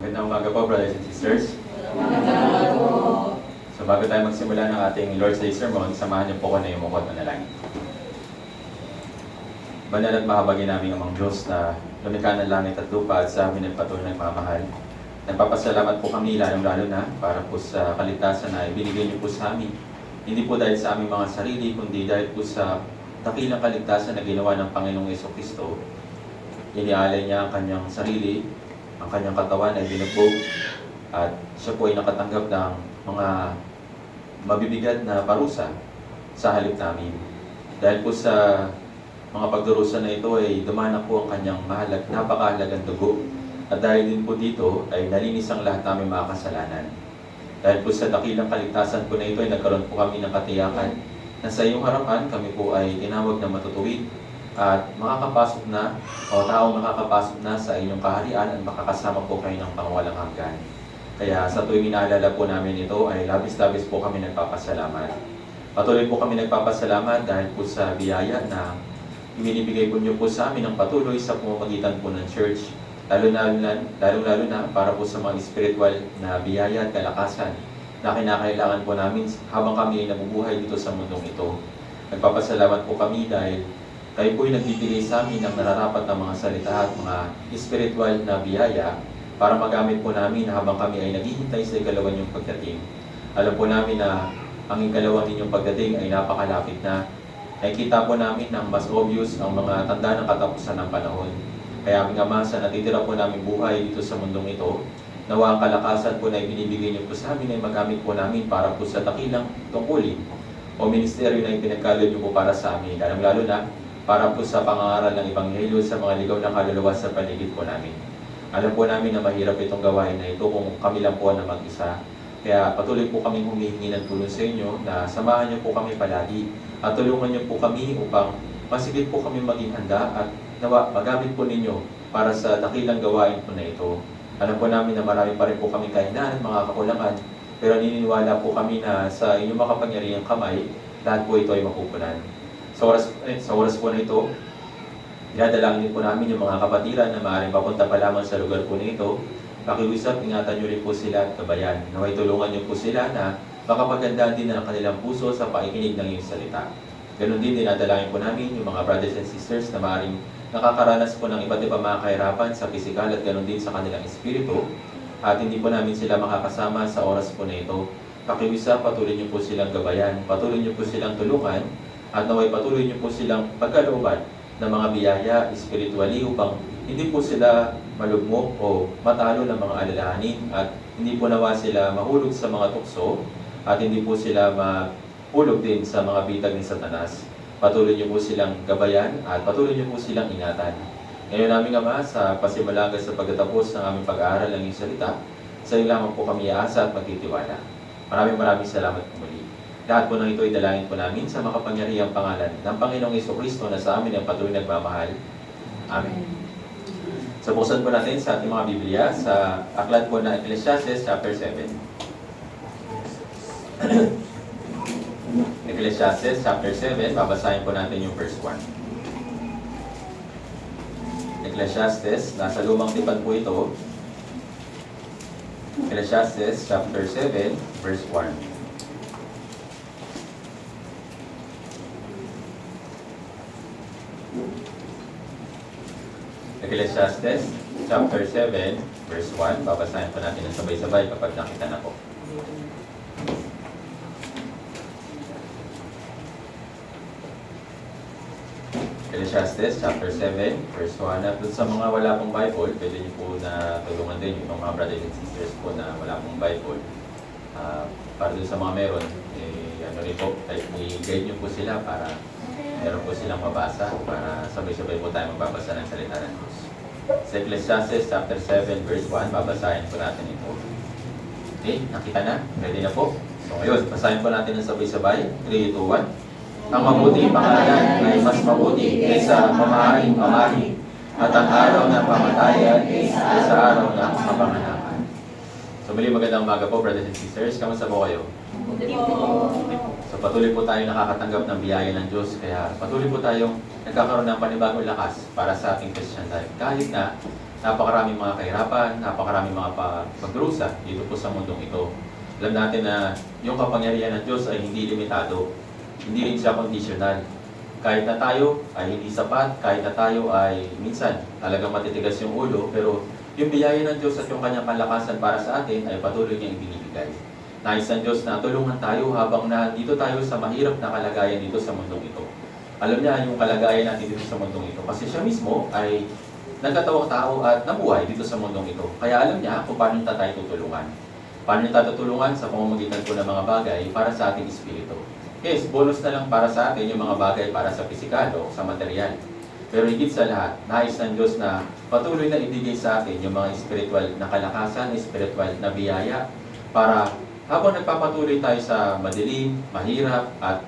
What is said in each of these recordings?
Magandang umaga po, brothers and sisters. Magandang po. So bago tayo magsimula ng ating Lord's Day Sermon, samahan niyo po ko na yung mukot na nalangin. Banal at mahabagin namin amang Diyos na lumikha ng langit at lupa at sa amin ay patuloy nagmamahal. Nagpapasalamat po kami lalong-lalo na para po sa kaligtasan na ibinigay niyo po sa amin. Hindi po dahil sa aming mga sarili, kundi dahil po sa dakilang kaligtasan na ginawa ng Panginoong Jesucristo. Inialay niya ang kanyang sarili, ang kanyang katawan ay binugbog, at siya po ay nakatanggap ng mga mabibigat na parusa sa halip namin. Dahil po sa mga pagdurusa na ito ay dumana po ang kanyang napakahalagang dugo. At dahil din po dito ay nalinis ang lahat namin mga kasalanan. Dahil po sa dakilang kaligtasan po na ito ay nagkaroon po kami ng katiyakan na sa iyong harapan kami po ay tinawag na matutuwid at makakapasok na o taong makakapasok na sa inyong kaharian at makakasama po kayo ng pangwalang hanggan. Kaya sa tuwing inaalala po namin ito ay labis-labis po kami nagpapasalamat. Patuloy po kami nagpapasalamat dahil po sa biyaya na ibinibigay po niyo po sa amin ng patuloy sa pamamagitan po ng church, lalo-lalo na para po sa mga spiritual na biyaya at kalakasan na kinakailangan po namin habang kami ay nabubuhay dito sa mundong ito. Nagpapasalamat po kami dahil kayo po ay nagbibigay sa amin ng nararapat na mga salita at mga spiritual na biyaya para magamit po namin habang kami ay naghihintay sa ikalawan niyong pagdating. Alam po namin na ang ikalawan ninyong pagdating ay napakalapit na. Nakikita po namin ng mas obvious ang mga tanda ng katapusan ng panahon. Kaya aming Ama, sa natitira po namin buhay dito sa mundong ito, nawa ang kalakasan po na ibinibigay niyo po sa amin ay magamit po namin para po sa dakilang tungkulin o ministeryo na ipinagkaloob niyo po para sa amin, lalo na para po sa pangangaral ng Ebanghelyo sa mga ligaw na kaluluwa sa paligid po namin. Alam po namin na mahirap itong gawain na ito kung kami lang po na mag-isa. Kaya patuloy po kaming humihingi ng tulong sa inyo na samahan niyo po kami palagi at tulungan niyo po kami upang masigit po kami maging handa at nawa magamit po ninyo para sa dakilang gawain po na ito. Alam po namin na marami pa rin po kami kahinaan, mga kakulangan, pero naniniwala po kami na sa inyong makapangyarihang kamay, lahat po ito ay mapupunan. Sa oras po na ito, dinadalangin po namin yung mga kapatiran na maaaring papunta pa lamang sa lugar po na ito. Pakiusap, ingatan nyo rin po sila at kabayan. Naway tulungan nyo po sila na makapagandaan din ang kanilang puso sa pakikinig ng iyong salita. Ganon din dinadalangin po namin yung mga brothers and sisters na maaaring nakakaranas po ng iba't ibang mga kahirapan sa pisikal at ganon din sa kanilang espiritu. At hindi po namin sila makakasama sa oras po na ito. Pakiusap, patuloy nyo po silang gabayan, patuloy nyo po silang tulungan, at naway patuloy niyo po silang pagkalooban ng mga biyaya spiritually upang hindi po sila malugmok o matalo ng mga alalahanin at hindi po nawa sila mahulog sa mga tukso at hindi po sila mahulog din sa mga bitag ni Satanas. Patuloy niyo po silang gabayan at patuloy niyo po silang ingatan. Ngayon namin Ama, sa pasimulagas sa pagtatapos ng aming pag-aaral ng iyong salita, sa iyo lamang po kami aasa at magtitiwala. Maraming salamat po muli. Lahat po ng ito ay dalangin po namin sa makapangyarihang pangalan ng Panginoong Jesucristo na sa amin ang patuloy nagmamahal. Amen. So buksan po natin sa ating mga Biblia sa aklat po na Ecclesiastes chapter 7. Ecclesiastes chapter 7, babasahin po natin yung verse 1. Ecclesiastes, nasa lumang tipan po ito. Ecclesiastes chapter 7, verse 1. Ecclesiastes chapter 7, verse 1. Babasahin po natin ng sabay-sabay kapag nakita na po. Ecclesiastes chapter 7, verse 1. At sa mga wala pong Bible, pwede niyo po na tulungan din yung mga brothers and sisters po na wala pong Bible. Para dun sa mga meron, ano rin po, i-guide niyo po sila para meron po silang mabasa para sabay-sabay po tayo magbabasa ng salita ng Diyos. Sa Ecclesiastes chapter 7 verse 1, babasahin po natin ito. Okay, nakita na? Ready na po? So ngayon, basahin po natin ng sabay-sabay. 3, 2, 1. Ang mabuting pangalan ay mas mabuti kaysa mamahaling mamahi, at ang araw ng pamatayan kaysa araw ng kapanganakan. So muli magandang umaga po, brothers and sisters. Kamusta po kayo? So patuloy po tayo nakakatanggap ng biyaya ng Diyos, kaya patuloy po tayong nagkakaroon ng panibagong lakas para sa ating Christian life. Kahit na Napakaraming mga kahirapan, napakaraming mga pagdurusa dito po sa mundong ito. Alam natin na yung kapangyarihan ng Diyos ay hindi limitado, hindi rin siya conditional. Kahit na tayo ay hindi sapat, kahit na tayo ay minsan talagang matitigas yung ulo, pero yung biyaya ng Diyos at yung kanyang kalakasan para sa atin ay patuloy niyang ibinibigay. Nais ng Diyos na tulungan tayo habang na dito tayo sa mahirap na kalagayan dito sa mundong ito. Alam niya yung kalagayan natin dito sa mundong ito kasi siya mismo ay nagkatawang tao at nabuhay dito sa mundong ito. Kaya alam niya kung paano tayo tutulungan. Paano tayo tutulungan sa pamamagitan po ng mga bagay para sa ating espiritu. Yes, bonus na lang para sa atin yung mga bagay para sa pisikal o sa material. Pero higit sa lahat, nais ng Diyos na patuloy na ibigay sa atin yung mga spiritual na kalakasan, spiritual na biyaya para habang nagpapatuloy tayo sa madilim, mahirap at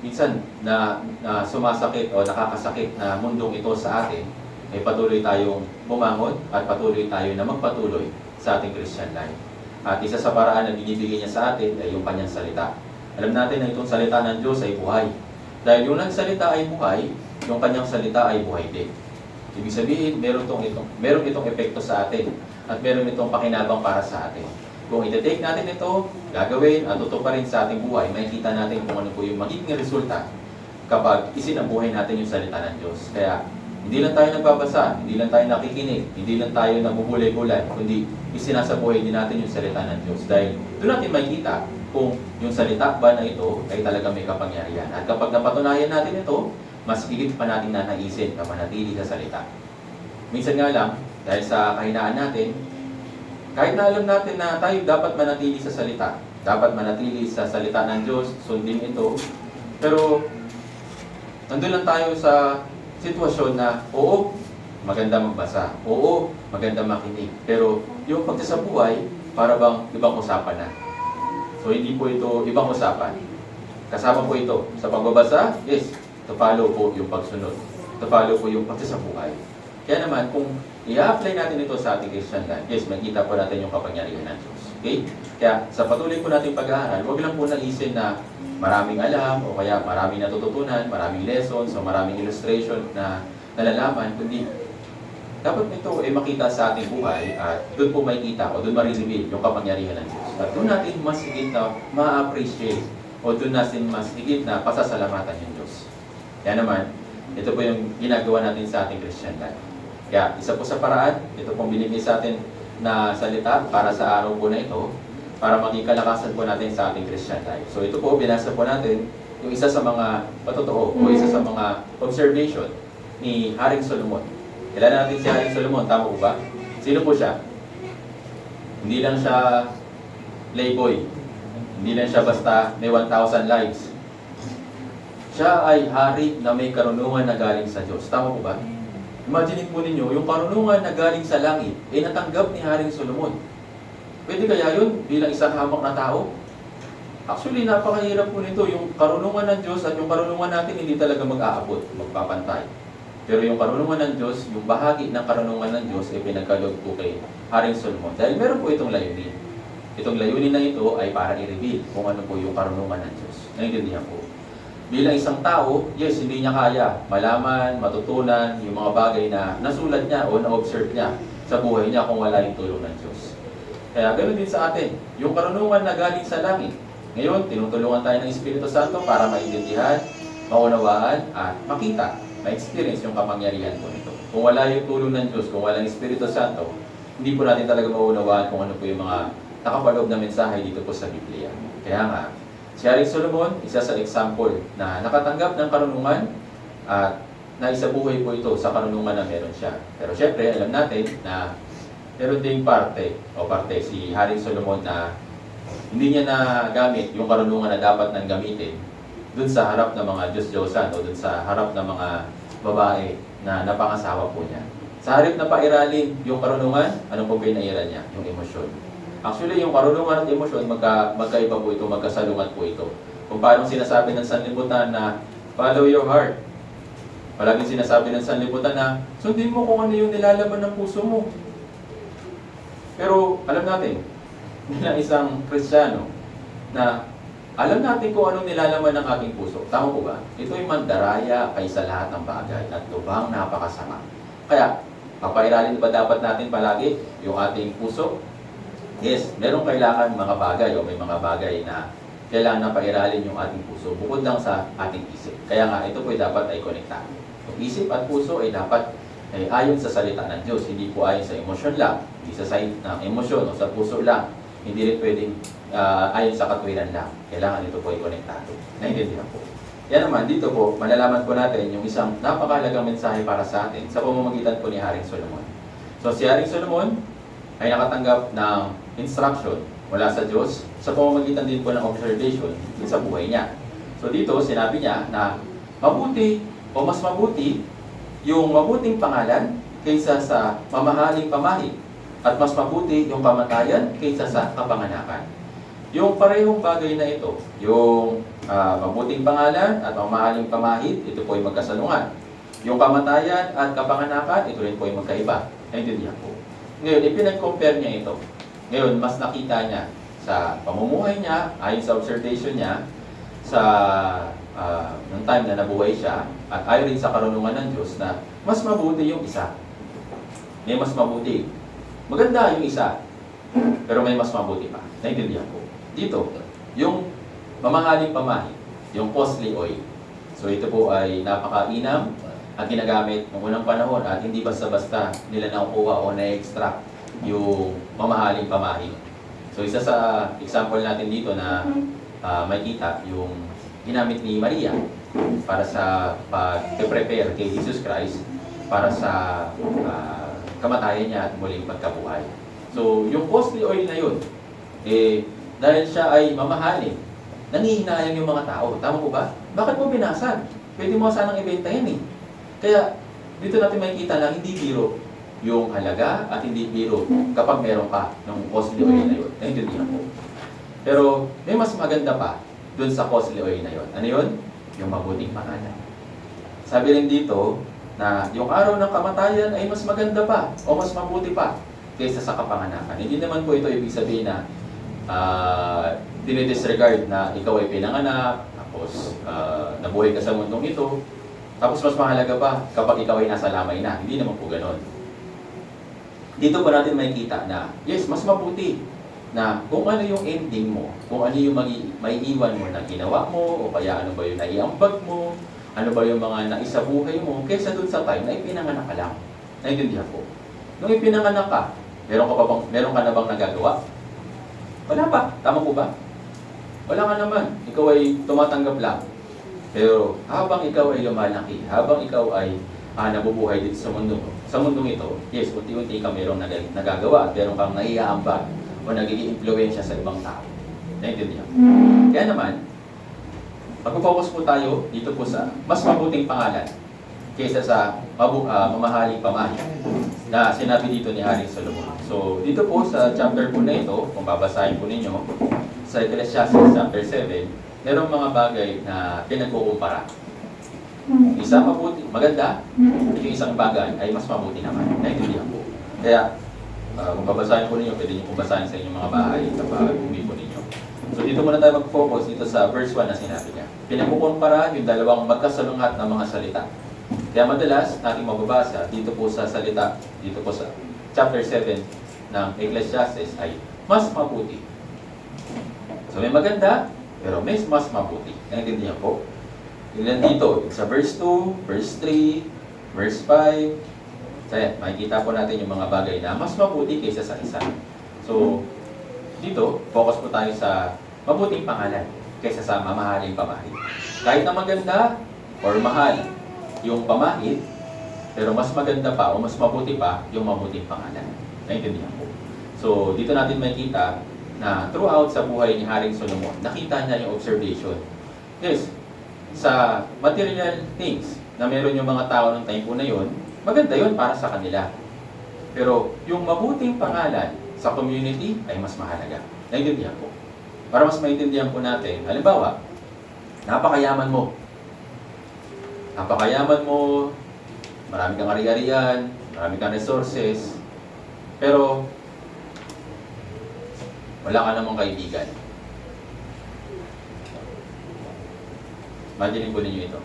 minsan na sumasakit o nakakasakit na mundong ito sa atin, ay patuloy tayong bumangon at patuloy tayo na magpatuloy sa ating Christian life. At isa sa paraan na binibigay niya sa atin ay yung kanyang salita. Alam natin na itong salita ng Diyos ay buhay. Dahil yung nagsalita ay buhay, yung kanyang salita ay buhay din. Ibig sabihin, meron itong epekto sa atin at meron itong pakinabang para sa atin. Kung iti-take natin ito, gagawin at tutuparin sa ating buhay, makikita natin kung ano po yung magiging resulta kapag isinabuhay natin yung salita ng Diyos. Kaya, hindi lang tayo nagbabasa, hindi lang tayo nakikinig, hindi lang tayo nabubulay-bulay, kundi isinasabuhay din natin yung salita ng Diyos. Dahil doon natin makikita kung yung salita ba na ito ay talaga may kapangyarihan. At kapag napatunayan natin ito, mas higit pa natin nanaisin na manatili sa salita. Minsan nga lang, dahil sa kahinaan natin, kahit na alam natin na tayo dapat manatili sa salita, dapat manatili sa salita ng Diyos, sundin ito, pero nandun lang tayo sa sitwasyon na, oo, maganda magbasa, oo, maganda makinig, pero yung pagsasabuhay, para bang ibang usapan na. So hindi po ito ibang usapan. Kasama po ito sa pagbabasa, yes, to follow po yung pagsunod. To follow po yung pagsasabuhay. Kaya naman, kung i-apply natin ito sa ating Christian life, yes, makikita po natin yung kapangyarihan ng Diyos. Okay? Kaya sa patuloy po nating pag-aaral, huwag lang po naisin na maraming alam o kaya maraming natututunan, maraming lessons o maraming illustration na nalalaman, kundi dapat ito ay makita sa ating buhay at doon po makikita o doon ma-reveal yung kapangyarihan ng Diyos. At doon natin mas higit na ma-appreciate o doon natin mas higit na pasasalamatan yung Diyos. Kaya naman, ito po yung ginagawa natin sa ating Christian life. Kaya isa po sa paraan, ito pong binigay sa atin na salita para sa araw po na ito, para maging kalakasan po natin sa ating Christian life. So ito po, binasa po natin yung isa sa mga patotoo o isa sa mga observation ni Haring Solomon. Kilala natin si Haring Solomon, tama po ba? Sino po siya? Hindi lang siya playboy. Hindi lang siya basta may 1,000 lives. Siya ay hari na may karunungan na galing sa Diyos. Tama po ba? Imagine po ninyo, yung karunungan na galing sa langit, ay natanggap ni Haring Solomon. Pwede kaya yun bilang isang hamak na tao? Actually, napakahirap po nito. Yung karunungan ng Diyos at yung karunungan natin hindi talaga mag-aabot, magpapantay. Pero yung karunungan ng Diyos, yung bahagi ng karunungan ng Diyos ay pinagkaloob po kay Haring Solomon. Dahil meron po itong layunin. Itong layunin na ito ay para i-reveal kung ano po yung karunungan ng Diyos. Naintindihan po. Bilang isang tao, yes, hindi niya kaya malaman, matutunan yung mga bagay na nasulat niya o na-observe niya sa buhay niya kung wala yung tulong ng Diyos. Kaya ganoon din sa atin, yung karunungan na galing sa langit. Ngayon, tinutulungan tayo ng Espiritu Santo para maintindihan, maunawaan, at makita, ma-experience yung kapangyarihan po nito. Kung wala yung tulong ng Diyos, kung wala yung Espiritu Santo, hindi po natin talaga maunawaan kung ano po yung mga nakapaloob na mensahe dito po sa Biblia. Kaya nga, si Haring Solomon, isa sa example na nakatanggap ng karunungan at naisabuhay po ito sa karunungan na meron siya. Pero syempre, alam natin na meron ding parte si Haring Solomon na hindi niya nagamit yung karunungan na dapat nang gamitin dun sa harap ng mga Diyos-Diyosan o dun sa harap ng mga babae na napangasawa po niya. Sa harap na pairalin yung karunungan, ano po pinaira niya? Yung emosyon. Actually, yung karunungan at emosyon, magkaiba po ito, magkasalungat po ito. Kung paano sinasabi ng sanlibutan na follow your heart. Palaging sinasabi ng sanlibutan na sundin mo kung ano yung nilalaman ng puso mo. Pero alam natin, bilang isang Kristiyano, na alam natin kung anong nilalaman ng ating puso. Tama po ba? Ito ay mandaraya kaysa lahat ng bagay at lubhang napakasama. Kaya, Papairalin ba dapat natin palagi yung ating puso? Yes, merong kailangan mga bagay o may mga bagay na kailangan na pairalin yung ating puso bukod lang sa ating isip. Kaya nga, ito po ay dapat ay konektado. Yung isip at puso ay dapat ay ayon sa salita ng Diyos, hindi po ayon sa emosyon lang, hindi sa side ng emosyon o sa puso lang, hindi rin pwedeng ayon sa katwiran lang. Kailangan ito po ay konektado. Naintindihan po. Yan naman, dito po, malalaman po natin yung isang napakahalagang mensahe para sa atin sa pamamagitan po ni Haring Solomon. So, si Haring Solomon ay nakatanggap ng instruction mula sa Diyos sa pamamagitan din po ng observation sa buhay niya. So, dito, sinabi niya na mabuti o mas mabuti yung mabuting pangalan kaysa sa mamahaling pamahid at mas mabuti yung kamatayan kaysa sa kapanganakan. Yung parehong bagay na ito, yung mabuting pangalan at mamahaling pamahid, ito po ay magkasalungan. Yung kamatayan at kapanganakan, ito rin po ay magkaiba. Naintindihan po. Ngayon, ipinag-compare niya ito. Ngayon, mas nakita niya sa pamumuhay niya, ayon sa observation niya, sa ng time na nabuhay siya, at ayon rin sa karunungan ng Diyos na mas mabuti yung isa. May mas mabuti. Maganda yung isa, pero may mas mabuti pa. Naintindihan po. Dito, yung mamahaling pamahid, yung costly oil. So ito po ay napakainam at ginagamit ng unang panahon at hindi basta-basta nila nakukuha o na-extract yung mamahaling pamahid. So isa sa example natin dito na makita yung ginamit ni Maria para sa pag-prepare kay Jesus Christ para sa kamatayan niya at muling pagkabuhay. So yung costly oil na yun, dahil siya ay mamahalin, nangihinayang yung mga tao. Tama po ba? Bakit mo binasan? Pwede mo sanang ibenta yan eh. Kaya, dito natin makikita na hindi biro yung halaga at hindi biro kapag meron ka ng costly oil na yun. Naintindihan po. Pero, may mas maganda pa dun sa costly oil na yun. Ano yun? Yung mabuting pangalan. Sabi rin dito na yung araw ng kamatayan ay mas maganda pa o mas mabuti pa kaysa sa kapanganakan. Hindi naman po ito ibig sabihin na dinidisregard na ikaw ay pinanganak, tapos nabuhay ka sa mundong ito, tapos mas mahalaga pa kapag ikaw ay nasa lamay na. Hindi naman po ganon. Dito po natin makikita na, yes, mas mabuti na kung ano yung ending mo, kung ano yung maiiwan mo na ginawa mo, o kaya ano ba yung naiambag mo, ano ba yung mga naisabuhay mo, kaysa dun sa time na ipinanganak ka lang. Naintindihan po. Nung ipinanganak ka, meron ka na bang nagagawa? Wala pa. Tama po ba? Wala ka naman. Ikaw ay tumatanggap lang. Pero habang ikaw ay lumalaki, habang ikaw ay nabubuhay dito sa mundong ito, yes, unti-unti ka mayroong nagagawa at meron kang naiaambag o nagiging impluwensya sa ibang tao. Naintindihan? Kaya naman, mag-focus po tayo dito po sa mas mabuting pangalan kaysa sa mamahaling pamahid na sinabi dito ni Haring Solomon. So, dito po sa chapter po na ito, kung babasahin po ninyo, sa Ecclesiastes chapter 7, merong mga bagay na pinagkukumpara. Isa mabuti, maganda, yung isang bagay ay mas mabuti naman. Naintindihan po. Kaya, kung babasahin po ninyo, pwede nyo pong basahin sa inyong mga bahay kapag uwi po ninyo. So, dito muna tayo mag-focus dito sa verse 1 na sinabi niya. Pinagkukumpara yung dalawang magkasalungat na mga salita. Kaya madalas natin mababasa dito po sa salita, dito po sa chapter 7 ng Ecclesiastes ay mas mabuti. So may maganda, pero may mas mabuti. Naintindihan po? Tingnan dito, sa verse 2, verse 3, verse 5. So yan, makikita po natin yung mga bagay na mas mabuti kaysa sa isa. So, dito, focus po tayo sa mabuting pangalan kaysa sa mamahaling pamahid. Kahit na maganda or mahal yung pamahid, pero mas maganda pa o mas mabuti pa yung mabuting pangalan. Naintindihan po. So, dito natin makikita na throughout sa buhay ni Haring Solomon, nakita niya yung observation. Yes, sa material things na meron yung mga tao ng time po na yun, maganda yun para sa kanila. Pero yung mabuting pangalan sa community ay mas mahalaga. Naintindihan po. Para mas maintindihan po natin, halimbawa, napakayaman mo. Napakayaman mo, marami kang ari-arian, marami kang resources, pero wala ka namang kaibigan. Imagine po ninyo ito.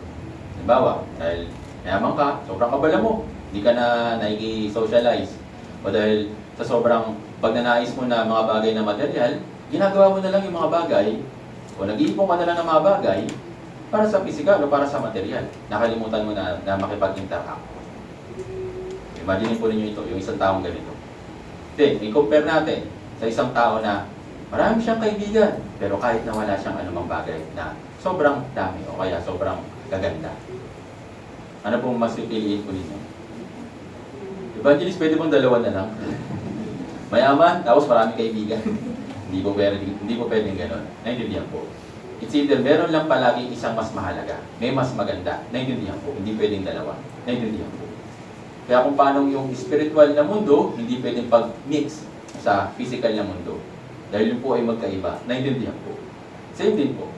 Halimbawa, dahil mayaman ka, sobrang kabala mo. Hindi ka na naiki-socialize. O dahil sa sobrang pagnanais mo na mga bagay na material, ginagawa mo na lang yung mga bagay o nag-iipon ka na lang ng mga bagay para sa physical o para sa material. Nakalimutan mo na makipag-interact. Imagine po ninyo ito, yung isang taong ganito. Then, i-compare natin sa isang tao na marami siyang kaibigan, pero kahit na wala siyang anumang bagay na sobrang dami o kaya sobrang gaganda. Ano pong mas pipiliin po ninyo? Evangelist, pwede pong dalawa na lang. Mayaman, tapos marami kaibigan. Hindi po pwedeng gano'n. Naintindihan po. It's either meron lang palagi isang mas mahalaga, may mas maganda. Naintindihan po. Hindi pwedeng dalawa. Naintindihan po. Kaya kung paano yung spiritual na mundo, hindi pwedeng pag-mix sa physical na mundo. Dahil yun po ay magkaiba. Naintindihan po. Same din po.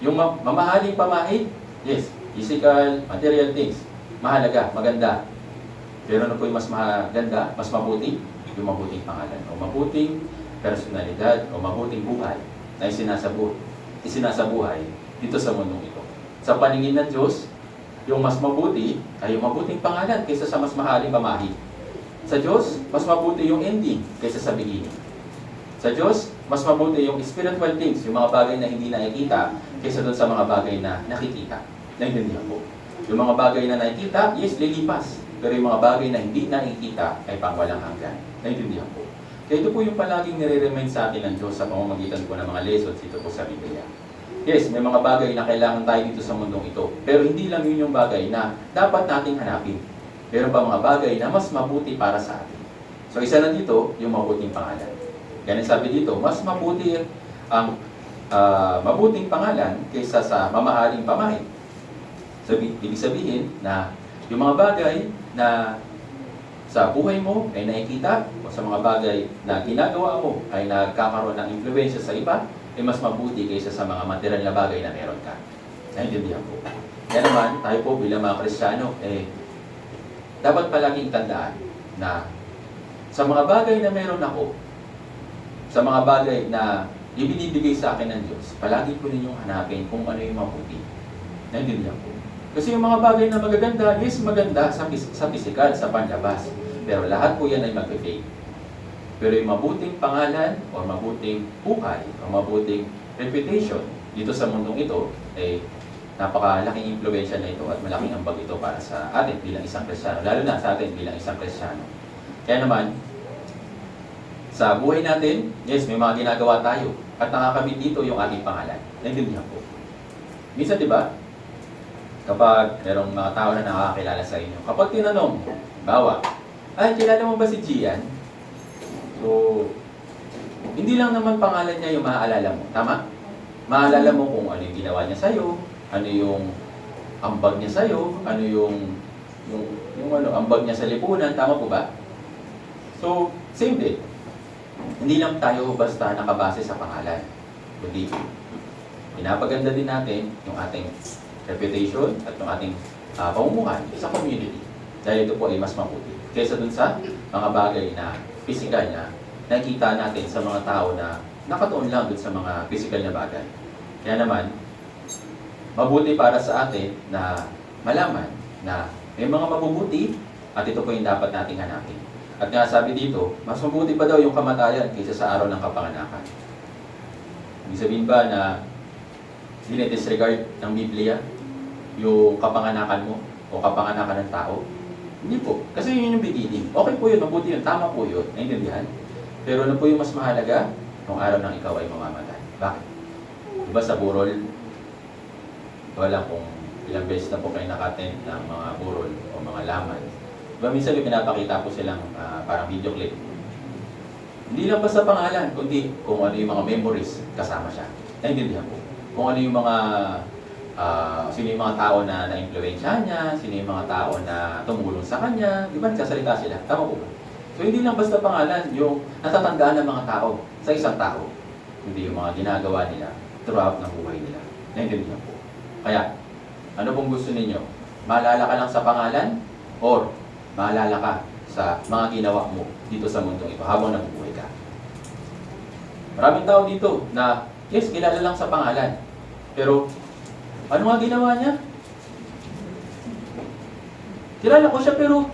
Yung mamahaling pamahid, yes, physical, material things, mahalaga, maganda. Pero ano po yung mas maganda, mas mabuti? Yung mabuting pangalan, o mabuting personalidad, o mabuting buhay na isinasabuhay dito sa mundong ito. Sa paningin ng Diyos, yung mas mabuti ay yung mabuting pangalan kaysa sa mas mahaling pamahid. Sa Diyos, mas mabuti yung ending kaysa sa beginning. Sa Diyos, mas mabuti yung spiritual things, yung mga bagay na hindi nakikita kaysa doon sa mga bagay na nakikita. Naintindihan po. Yung mga bagay na nakikita, yes, lilipas. Pero yung mga bagay na hindi nakikita ay pangwalang hanggan. Naintindihan po. Kaya ito po yung palaging nire-remind sa atin ng Diyos sa pamamagitan po ng mga lessons dito po sa Biblia. Yes, may mga bagay na kailangan tayo dito sa mundong ito. Pero hindi lang yun yung bagay na dapat nating hanapin. Pero pa mga bagay na mas mabuti para sa atin. So isa na dito, yung mabuting pangalan. Ganun sabi dito, mas mabuti ang mabuting pangalan kaysa sa mamahaling pamahid. So, ibig sabihin na yung mga bagay na sa buhay mo ay nakikita o sa mga bagay na ginagawa mo ay nagkakaroon ng impluwensya sa iba, ay mas mabuti kaysa sa mga material na bagay na meron ka. Naintindihan po. Kaya naman, tayo po bilang mga Kristiyano, dapat palaging tandaan na sa mga bagay na meron ako, sa mga bagay na ibinibigay sa akin ng Diyos, palagi po ninyong hanapin kung ano yung mabuti. Naintindihan po. Kasi yung mga bagay na magaganda, yes, maganda sa physical, sa panlabas. Pero lahat po yan ay mag-fade. Pero yung mabuting pangalan, o mabuting buhay, o mabuting reputation dito sa mundong ito, napakalaking impluwensya na ito at malaking ambag ito para sa atin bilang isang Kristiyano. Lalo na sa atin bilang isang Kristiyano. Kaya naman, sa buhay natin, yes, may mga ginagawa tayo. At nakakabit dito yung ating pangalan. Naintindihan po. Minsan, di ba, kapag merong mga tao na nakakilala sa inyo, kapag tinanong, bawa, ay, kilala mo ba si Gian? So, hindi lang naman pangalan niya yung maaalala mo. Tama? Maalala mo kung ano yung ginawa niya sa'yo, ano yung ambag niya sa'yo, ano yung ambag niya sa lipunan. Tama po ba? So, same din. Hindi lang tayo basta nakabase sa pangalan. Kundi, pinapaganda din natin yung ating reputation at yung ating pamumuhay sa community. Dahil ito po ay mas mabuti. Kaysa dun sa mga bagay na physical na nakikita natin sa mga tao na nakatuon lang dun sa mga physical na bagay. Kaya naman, mabuti para sa atin na malaman na may mga mabubuti at ito po yung dapat nating hanapin. At nga sabi dito, mas mabuti pa daw yung kamatayan kaysa sa araw ng kapanganakan. Ibig sabihin ba na dinidisregard ng Biblia yung kapanganakan mo o kapanganakan ng tao? Hindi po. Kasi yun yung beginning. Okay po yun, mabuti yun, tama po yun. Naintindihan? Pero ano po yung mas mahalaga? Kung araw ng ikaw ay mamamatay. Bakit? Diba sa burol, wala kung ilang beses na po kayo nakatent ng mga burol o mga laman. Diba minsan may pinapakita po silang parang video clip. Hindi lang basta pangalan, kundi kung ano yung mga memories kasama siya. Naintindihan po. Kung ano yung mga sino yung mga tao na na-influensyahan niya, sino yung mga tao na tumulong sa kanya, di ba nagsasalita sila? Tama po ba? So hindi lang basta pangalan, yung natatandaan ng mga tao sa isang tao. Hindi yung mga ginagawa nila throughout ng buhay nila. Naintindihan po. Kaya, ano pong gusto ninyo? Maalala ka lang sa pangalan or maalala ka sa mga ginawa mo dito sa mundong ito habang nabubuhay ka? Maraming tao dito na, yes, kilala lang sa pangalan. Pero, ano nga ginawa niya? Kilala ko siya pero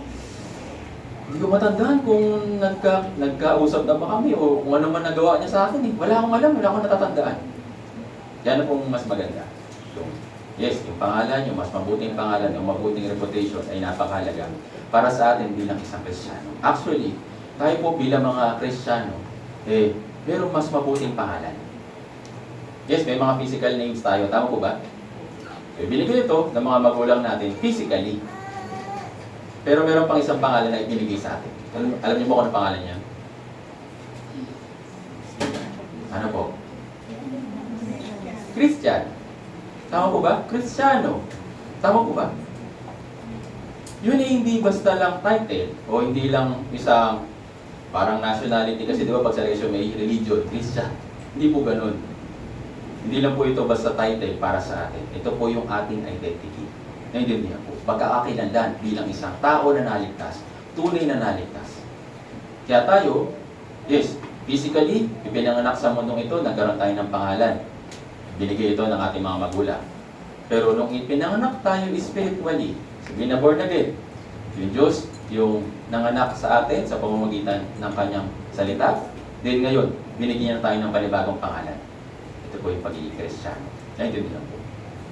Hindi ko matandaan kung nagkausap na ba kami o kung ano man nagawa niya sa akin eh. Wala akong alam, wala akong natatandaan. Yan na pong mas maganda. Yes, yung pangalan, yung mas mabuting pangalan, yung mabuting reputation ay napakahalaga para sa atin bilang isang Kristiyano. Actually, tayo po bilang mga Kristiyano, merong mas mabuting pangalan. Yes, may mga physical names tayo. Tama po ba? Binigay ito ng mga magulang natin physically. Pero meron pang isang pangalan na ibinigay sa atin. Alam niyo mo kung ano pangalan niya? Ano po? Christian. Tama po ba? Kristiyano. Tama po ba? Yun ay hindi basta lang title o hindi lang isang parang nationality kasi di ba pag sa resume may religion, Christian. Hindi po ganun. Hindi lang po ito basta title para sa atin. Ito po yung ating identity. Naiintindihan po. Pagkakakilanlan bilang isang tao na naligtas, tunay na naligtas. Kaya tayo, yes, physically, ipinanganak sa mundong ito, nagkaroon tayo ng pangalan. Binigay ito ng ating mga magulang. Pero nung ipinanganak tayo spiritually, sabihin na born again, yung Diyos, yung nanganak sa atin sa pamamagitan ng kanyang salita, then ngayon, binigyan tayo ng panibagong pangalan. Ito po yung pagiging Kristiyano. Naiintindihan po.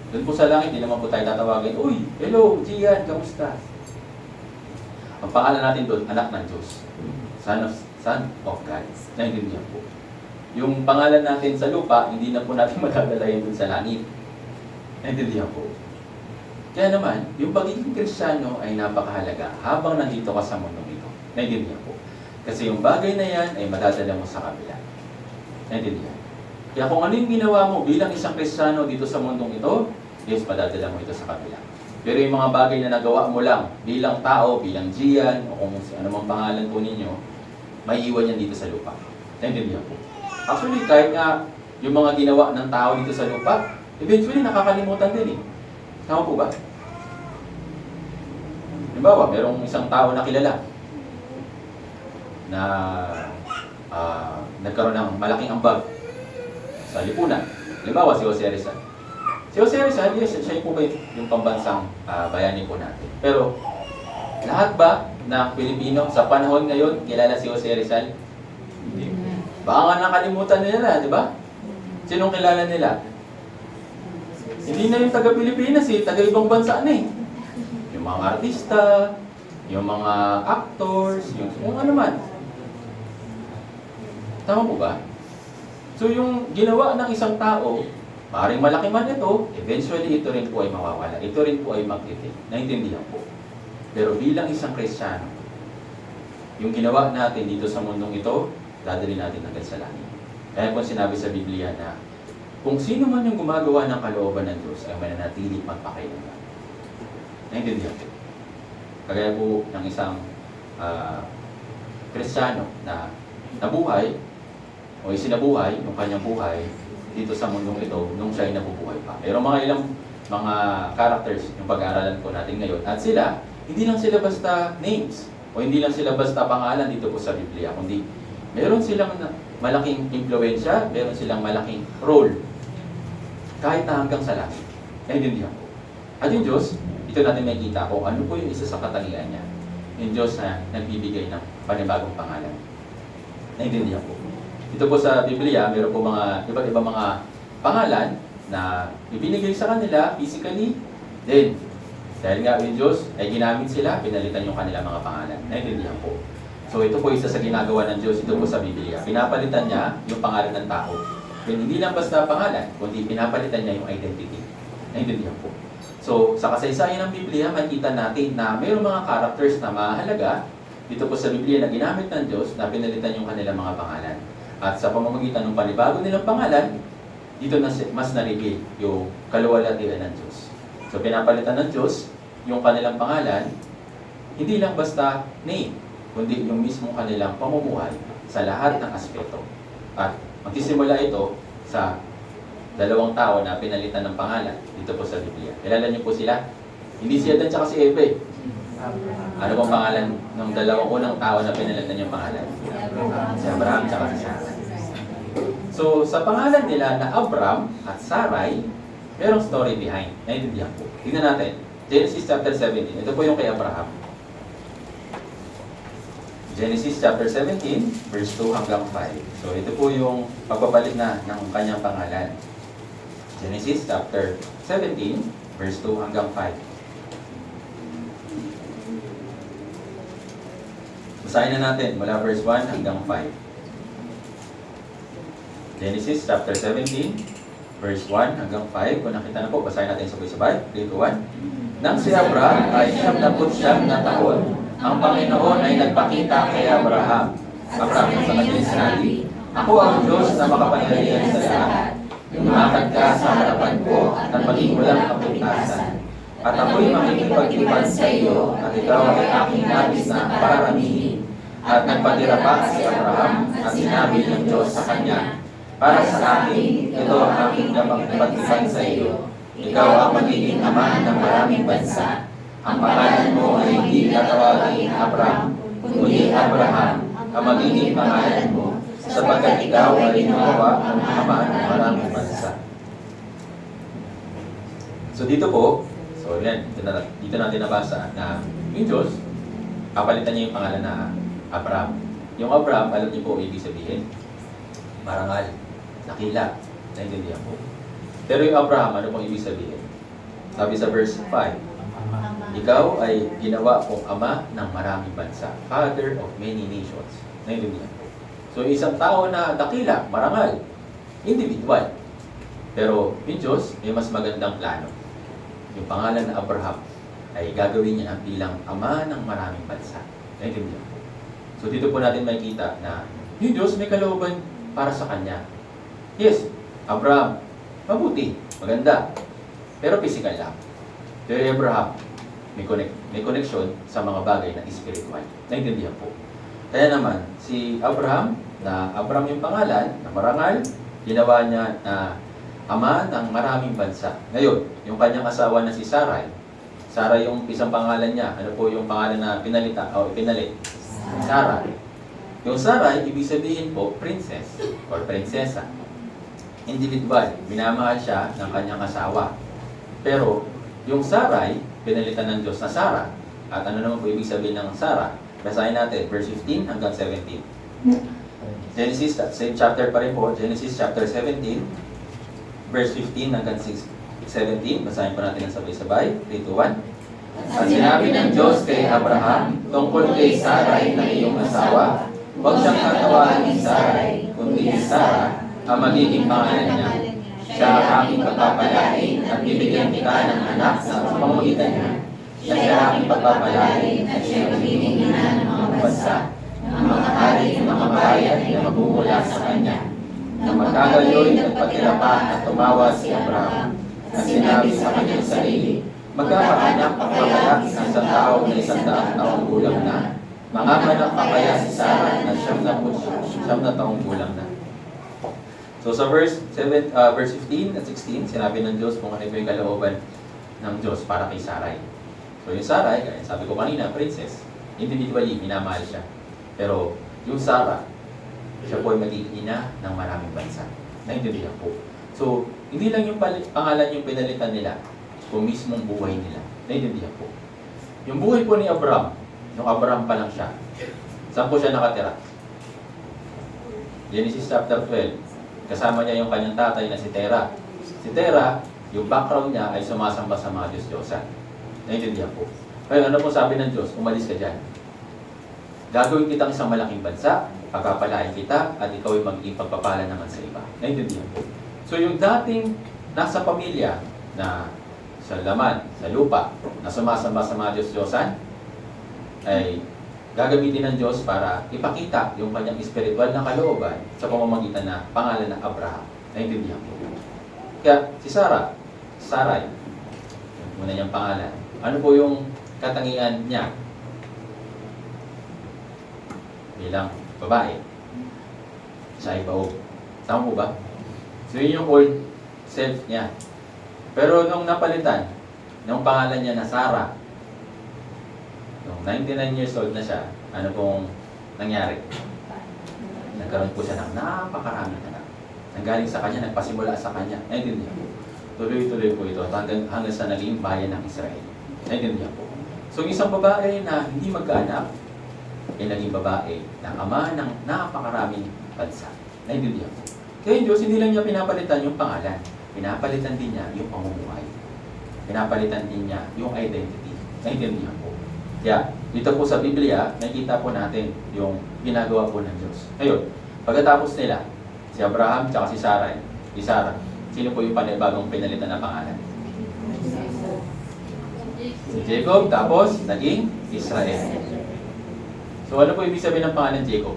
Doon po sa langit, hindi naman po tayo tatawagin, uy, hello, Gian, kamusta? Ang pangalan natin doon, anak ng Diyos. Son of God. Naiintindihan po. Yung pangalan natin sa lupa, hindi na po natin madadalayan doon sa langit. Naiintindihan po. Kaya naman, yung pagiging Kristiyano ay napakahalaga habang nandito ka sa mundong ito. Naiintindihan po. Kasi yung bagay na yan ay madadala mo sa kabila. Naiintindihan. Kaya kung ano yung ginawa mo bilang isang Kristiyano dito sa mundong ito, yes, madadala mo ito sa kabila. Pero yung mga bagay na nagawa mo lang bilang tao, bilang Gian, o kung ano mang pangalan po ninyo, may iwan yan dito sa lupa. Naiintindihan po. Actually, kahit nga yung mga ginawa ng tao dito sa lupa, eventually nakakalimutan din eh. Tama po ba? Halimbawa, merong isang tao na kilala na nagkaroon ng malaking ambag sa lipunan. Halimbawa, si Jose Rizal. Si Jose Rizal, yes, siya po ba yung pambansang bayani po natin. Pero, lahat ba ng Pilipino sa panahon ngayon, kilala si Jose Rizal? Hindi. Baka nga nakalimutan nila, di ba? Sinong kilala nila? Hindi na yung taga-Pilipinas eh, taga-ibang bansa na eh. Yung mga artista, yung mga actors, yung kung ano man. Tama po ba? So yung ginawa ng isang tao, maaaring malaki man ito, eventually ito rin po ay mawawala. Ito rin po ay magtitik. Naintindihan po. Pero bilang isang Kristiyano, yung ginawa natin dito sa mundong ito, dadali natin agad sa langit. Kaya po sinabi sa Biblia na kung sino man yung gumagawa ng kalooban ng Diyos ay mananatili magpakailanman. Naintindihan po. Kagaya po ng isang Kristiyano na nabuhay o isinabuhay yung kanyang buhay dito sa mundong ito nung siya ay nabubuhay pa. Pero mga ilang mga characters yung pag-aaralan po natin ngayon. At sila, hindi lang sila basta names o hindi lang sila basta pangalan dito po sa Biblia, kundi meron silang malaking impluensya, meron silang malaking role kahit na hanggang sa langit. Naintindihan po. At yung Diyos, ito natin makikita ko ano po yung isa sa katangian niya. Yung Diyos na nagbibigay ng panibagong pangalan. Naintindihan po. Ito po sa Biblia, meron po mga iba't ibang mga pangalan na ibinigay sa kanila physically. Then, dahil nga yung Diyos ay ginamit sila, pinalitan yung kanilang mga pangalan. Naintindihan po. So ito po isa sa ginagawa ng Diyos, ito po sa Biblia. Pinapalitan niya yung pangalan ng tao. Hindi lang basta pangalan, kundi pinapalitan niya yung identity. Naintindihan po. So sa kasaysayan ng Biblia, makikita natin na mayroong mga characters na mahalaga dito po sa Biblia na ginamit ng Diyos na pinalitan yung kanilang mga pangalan. At sa pamamagitan ng panibago nilang pangalan, dito na mas na-reveal yung kaluwalhatian ng Diyos. So pinapalitan ng Diyos yung kanilang pangalan, hindi lang basta name, kundi yung mismong kanilang pamumuhay sa lahat ng aspeto. At magsisimula ito sa dalawang tao na pinalitan ng pangalan dito po sa Biblia. Kilala niyo po sila? Hindi si Adan at si Eve. Ano bang pangalan ng dalawang unang tao na pinalitan yung pangalan? Si Abraham at si Sarai. So, sa pangalan nila na Abram at Sarai, merong story behind. Naintindihan po. Tingnan natin. Genesis chapter 17. Ito po yung kay Abraham. Genesis chapter 17, verse 2 hanggang 5. So ito po yung pagpapalit na ng kanyang pangalan. Genesis chapter 17, verse 2 hanggang 5. Basahin na natin mula verse 1 hanggang 5. Genesis chapter 17, verse 1 hanggang 5. Kung nakita na po, basahin natin sabay-sabay. 3, 2, 1. Nang si Abraham ay 79 na taon, ang Panginoon ay nagpakita kay Abraham. Abraham sa kanyang sinabi, "Ako ang Diyos na makapangyarihan sa lahat. Lumakad ka sa harapan ko at maging walang kapintasan. At ako'y makikipag-ipan sa iyo at ikaw ay aking nabis na pararamihin." At nagpatira pa si Abraham at sinabi ng Diyos sa kanya, "Para sa akin, ito ang aking makikipag-ipan sa iyo. Ikaw ang magiging ama ng maraming bansa. Ang pangalan mo ay hindi tatawagin Abraham, kundi Abraham ang magiging pangalan mo, sapagkat ikaw ay ginawa ang ama ng maraming bansa." So dito po, dito natin nabasa na yung Diyos, kapalitan niya yung pangalan na Abraham. Yung Abraham, alam niyo po ibig sabihin, marangal, nakila, naintindihan po. Pero yung Abraham, ano pong ibig sabihin? Sabi sa verse 5, "Ikaw ay ginawa kong ama ng maraming bansa, father of many nations." Naintindihan po. So isang tao na dakila, marangal, individual. Pero yung Diyos may mas magandang plano. Yung pangalan na Abraham ay gagawin niya bilang ama ng maraming bansa. Naintindihan po. So dito po natin makikita na yung Diyos may kalooban para sa kanya. Yes, Abraham, mabuti, maganda, pero physical lang. Pero Abraham, may connection sa mga bagay na spiritual. Naintindihan po. Kaya naman, si Abraham, na Abraham yung pangalan, na marangal, ginawa niya na ama ng maraming bansa. Ngayon, yung kanyang asawa na si Sarai, Sarai yung isang pangalan niya. Ano po yung pangalan na pinalit? Sarai. Yung Sarai, ibig sabihin po, princess or prinsesa. Individual, minamahal siya ng kanyang asawa. Pero, yung Sarai, pinalitan ng Diyos na Sarah. At ano naman po ibig sabihin ng Sarah? Basahin natin, verse 15 hanggang 17. Genesis, same chapter pa rin po, Genesis chapter 17, verse 15 hanggang 17. Basahin po natin ang sabay-sabay. 3, 2, 1. "At sinabi ng Diyos kay Abraham, tungkol kay Sarai na iyong asawa, huwag siyang tatawagin Sarai, kundi Sarah ang magiging pangalan niya. Siya ang aking pagpapalain at bibigyan kita ng anak sa pamamagitan niya. Siya ang aking pagpapalain at siya ang magiging ina ng mga bansa, ng mga hari ng mga bayan na magmumula sa kanya." Nang magkagayoy, nagpatira pa at tumawa si Abraham at sinabi sa kanyang sarili, "Magkakaanak pa kaya ng isang tao na 100 taong gulang na? Manganganak pa kaya si Sarah na 9 taong gulang na?" So sa verse 15 at 16, sinabi ng Diyos kung ano yung kalooban ng Diyos para kay Sarai. So yung Sarai, kaya sabi ko kanina, princess. Individually, minamahal siya. Pero yung Sarah, siya po ay magiging ina ng maraming bansa. Naintindihan po. So, hindi lang yung pangalan yung pinalitan nila, kung mismong buhay nila. Naintindihan po. Yung buhay po ni Abraham, yung Abraham pa lang siya, saan po siya nakatira? Genesis chapter 12. Kasama niya yung kanyang tatay na si Terah. Si Terah, yung background niya ay sumasamba sa mga Diyos-Diyosan. Naintindihan po. Kaya ano po sabi ng Diyos? Umalis ka dyan. Gagawin kitang isang malaking bansa, pagpapalain kita, at ikaw ay magiging pagpapala naman sa iba. Naintindihan po. So yung dating nasa pamilya na sa laman, sa lupa, na sumasamba sa mga Diyos-Diyosan, ay gagamitin ng Diyos para ipakita yung kanyang spiritual na kalooban sa pamamagitan na pangalan na Abraham. Naintindihan po. Kaya si Sarai, yung muna niyang pangalan, ano po yung katangian niya bilang babae? Siya ay baog. Tama po ba? So yun yung old self niya. Pero nung napalitan, nung pangalan niya na Sarah, nung 99 years old na siya, ano pong nangyari? Nagkaroon po siya ng napakaraming anak. Nanggaling sa kanya, nagpasimula sa kanya. Naintindihan po. Tuloy-tuloy po ito hanggang sa naging bayan ng Israel. Naintindihan po. So isang babae na hindi magkaanak, ay naging babae ng ama ng napakaraming bansa. Naintindihan po. Kaya yung Diyos, hindi lang niya pinapalitan yung pangalan. Pinapalitan din niya yung pamumuhay. Pinapalitan din niya yung identity. Naintindihan po. Kaya, dito po sa Biblia, nakikita po natin yung ginagawa po ng Diyos. Ngayon, pagkatapos nila, si Abraham at si Sarah, sino po yung panibagong pinalitan na pangalan? Si Jacob, tapos naging Israel. So ano po ibig sabihin ng pangalan Jacob?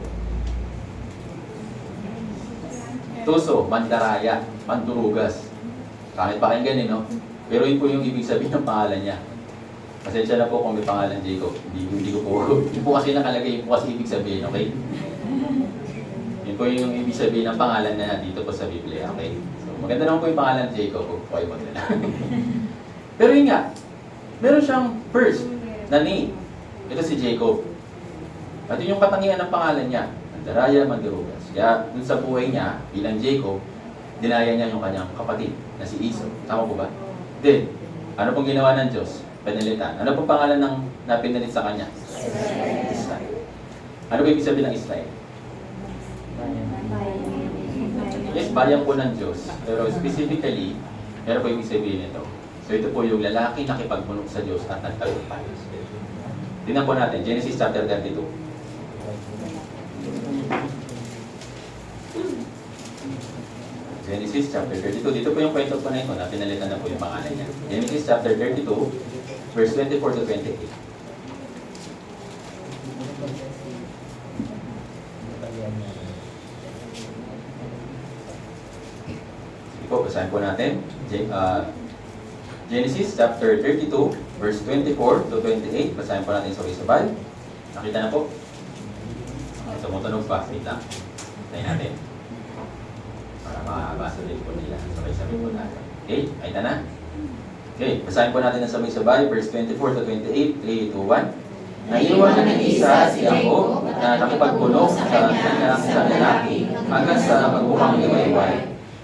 Tuso, mandaraya, mandurugas. Kahit pakinggan no? Pero yun po yung ibig sabihin ng pangalan niya. Pasensya na po kung may pangalan Jacob. Hindi ko po, yun po kasi nakalagay, yun po kasi ibig sabihin, okay? Yun po yung ibig sabihin ng pangalan na dito po sa Biblia, okay? So maganda naman po yung pangalan Jacob, okay mo nila. Pero yun nga, meron siyang first na name. Ito si Jacob. At yun yung katangian ng pangalan niya. Mandaraya, mandurugas. Kaya dun sa buhay niya, bilang Jacob, dinaya niya yung kanyang kapatid na si Esau. Tama po ba? Then, ano pong ginawa ng Diyos? Pinalitan. Ano pong pangalan ng napinalit sa kanya? Israel. Ano ba ibig sabihin ng Israel? Yes, bayan po ng Diyos. Pero specifically, meron po ibig sabihin nito. So ito po yung lalaki na nakipagbunog sa Diyos at nagtagumpay. Tingnan po natin, Genesis chapter 32. Genesis chapter 32. Dito po yung kwento po na ito na pinalitan na po yung pangalan niya. Genesis chapter 32, verse 24 to 28. Sige po, basahin po natin. Genesis chapter 32, verse 24 to 28. Basahin po natin sabay-sabay. Nakita na po? Tumutunog pa. Wait lang. Tayo natin. Para makabasa din po nila. Sabay-sabay po natin. Okay? Nakita na? Okay. Basahin po natin ng sabay-sabay. Verse 24 to 28. 3, 2, 1. Naiwan na ng isa si Jacob na nakipagpunog sa kanyang sa lalaki hanggang sa magbukhang iwayway.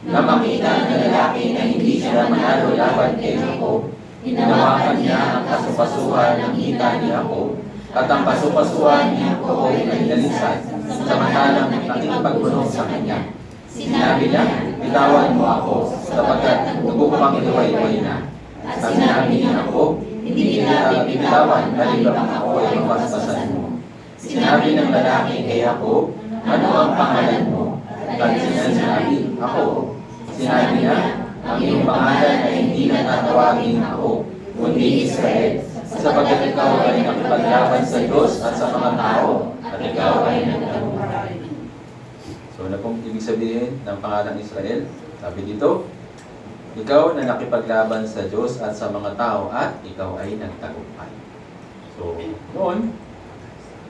Na makita ng lalaki na hindi siya manalo laban kay Jacob, hinawakan niya ang kasupasuhan ng hita ni Jacob, at ang kasupasuhan ni Jacob ay nagdalisan, samantalang nakikipagbunog sa kanya. Sinabi niya, bitawan mo ako, sapagkat nagbukhang iwayway na. At sinabi ni Jacob, hindi kita bibitawan, halibang ako ay mapaspasan mo. Sinabi ng lalaki kay Jacob, ano ang pangalan mo? At sinabi, ako. Sinabi niya, ang iyong pangalan ay hindi na tatawagin ako, kundi Israel, sapagkat ikaw ay nakipaglaban sa Diyos at sa mga tao, at ikaw ay nagtagumpay. So, ano pong ibig sabihin ng pangalang Israel? Sabi dito, ikaw na nakipaglaban sa Diyos at sa mga tao, at ikaw ay nagtagumpay. So, noon,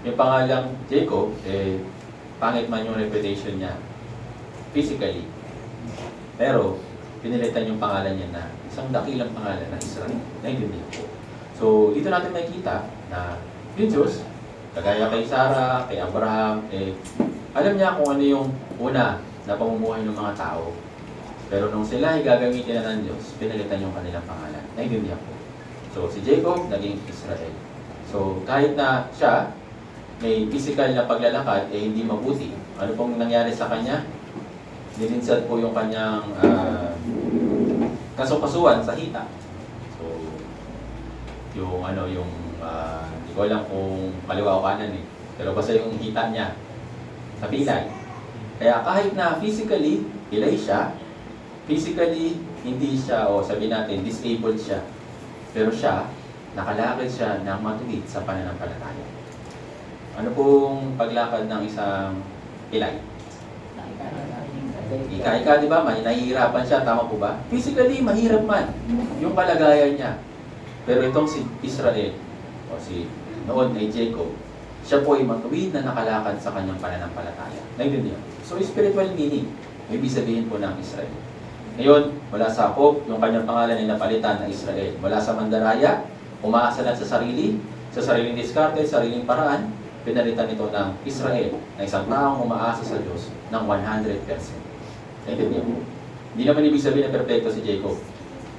yung pangalang Jacob, pangit man yung reputation niya, physically. Pero, pinilitan yung pangalan niya na isang dakilang pangalan na Israel. Naintindihan po. So, dito natin makikita na yung Diyos, kagaya kay Sarah, kay Abraham, alam niya kung ano yung una na pamumuhay ng mga tao. Pero nung sila ay gagamitin na ng Diyos, pinalitan yung kanilang pangalan. Naintindihan po. So, si Jacob naging Israel. So, kahit na siya may physical na paglalakad, hindi mabuti. Ano pong nangyari sa kanya? Nilinsad po yung kanyang kasukasuan sa hita. So, hindi ko alam kung kaliwa o kanan pero basta yung hita niya sa pilay. Kaya kahit na physically, pilay siya, physically, hindi siya, o sabihin natin, disabled siya. Pero siya, nakalakad siya ng matuwid sa pananampalataya. Ano pong paglakad ng isang pilay? Ika-ika, di ba? Nahihirapan siya, tama po ba? Physically, mahirap man yung kalagayan niya. Pero itong si Israel, o si noon ay Jacob, siya po ay matuwid na nakalakad sa kanyang pananampalataya. Naintindihan? So, spiritual meaning, ibig sabihin po ng Israel. Ngayon, mula sa Jacob, yung kanyang pangalan ay napalitan na Israel. Mula sa mandaraya, umaasa lang sa sariling diskarte, sariling paraan, pinalitan ito ng Israel, na isang taong umaasa sa Diyos ng 100%. Naintindihan mo? Hindi naman ibig sabihin na perfecto si Jacob.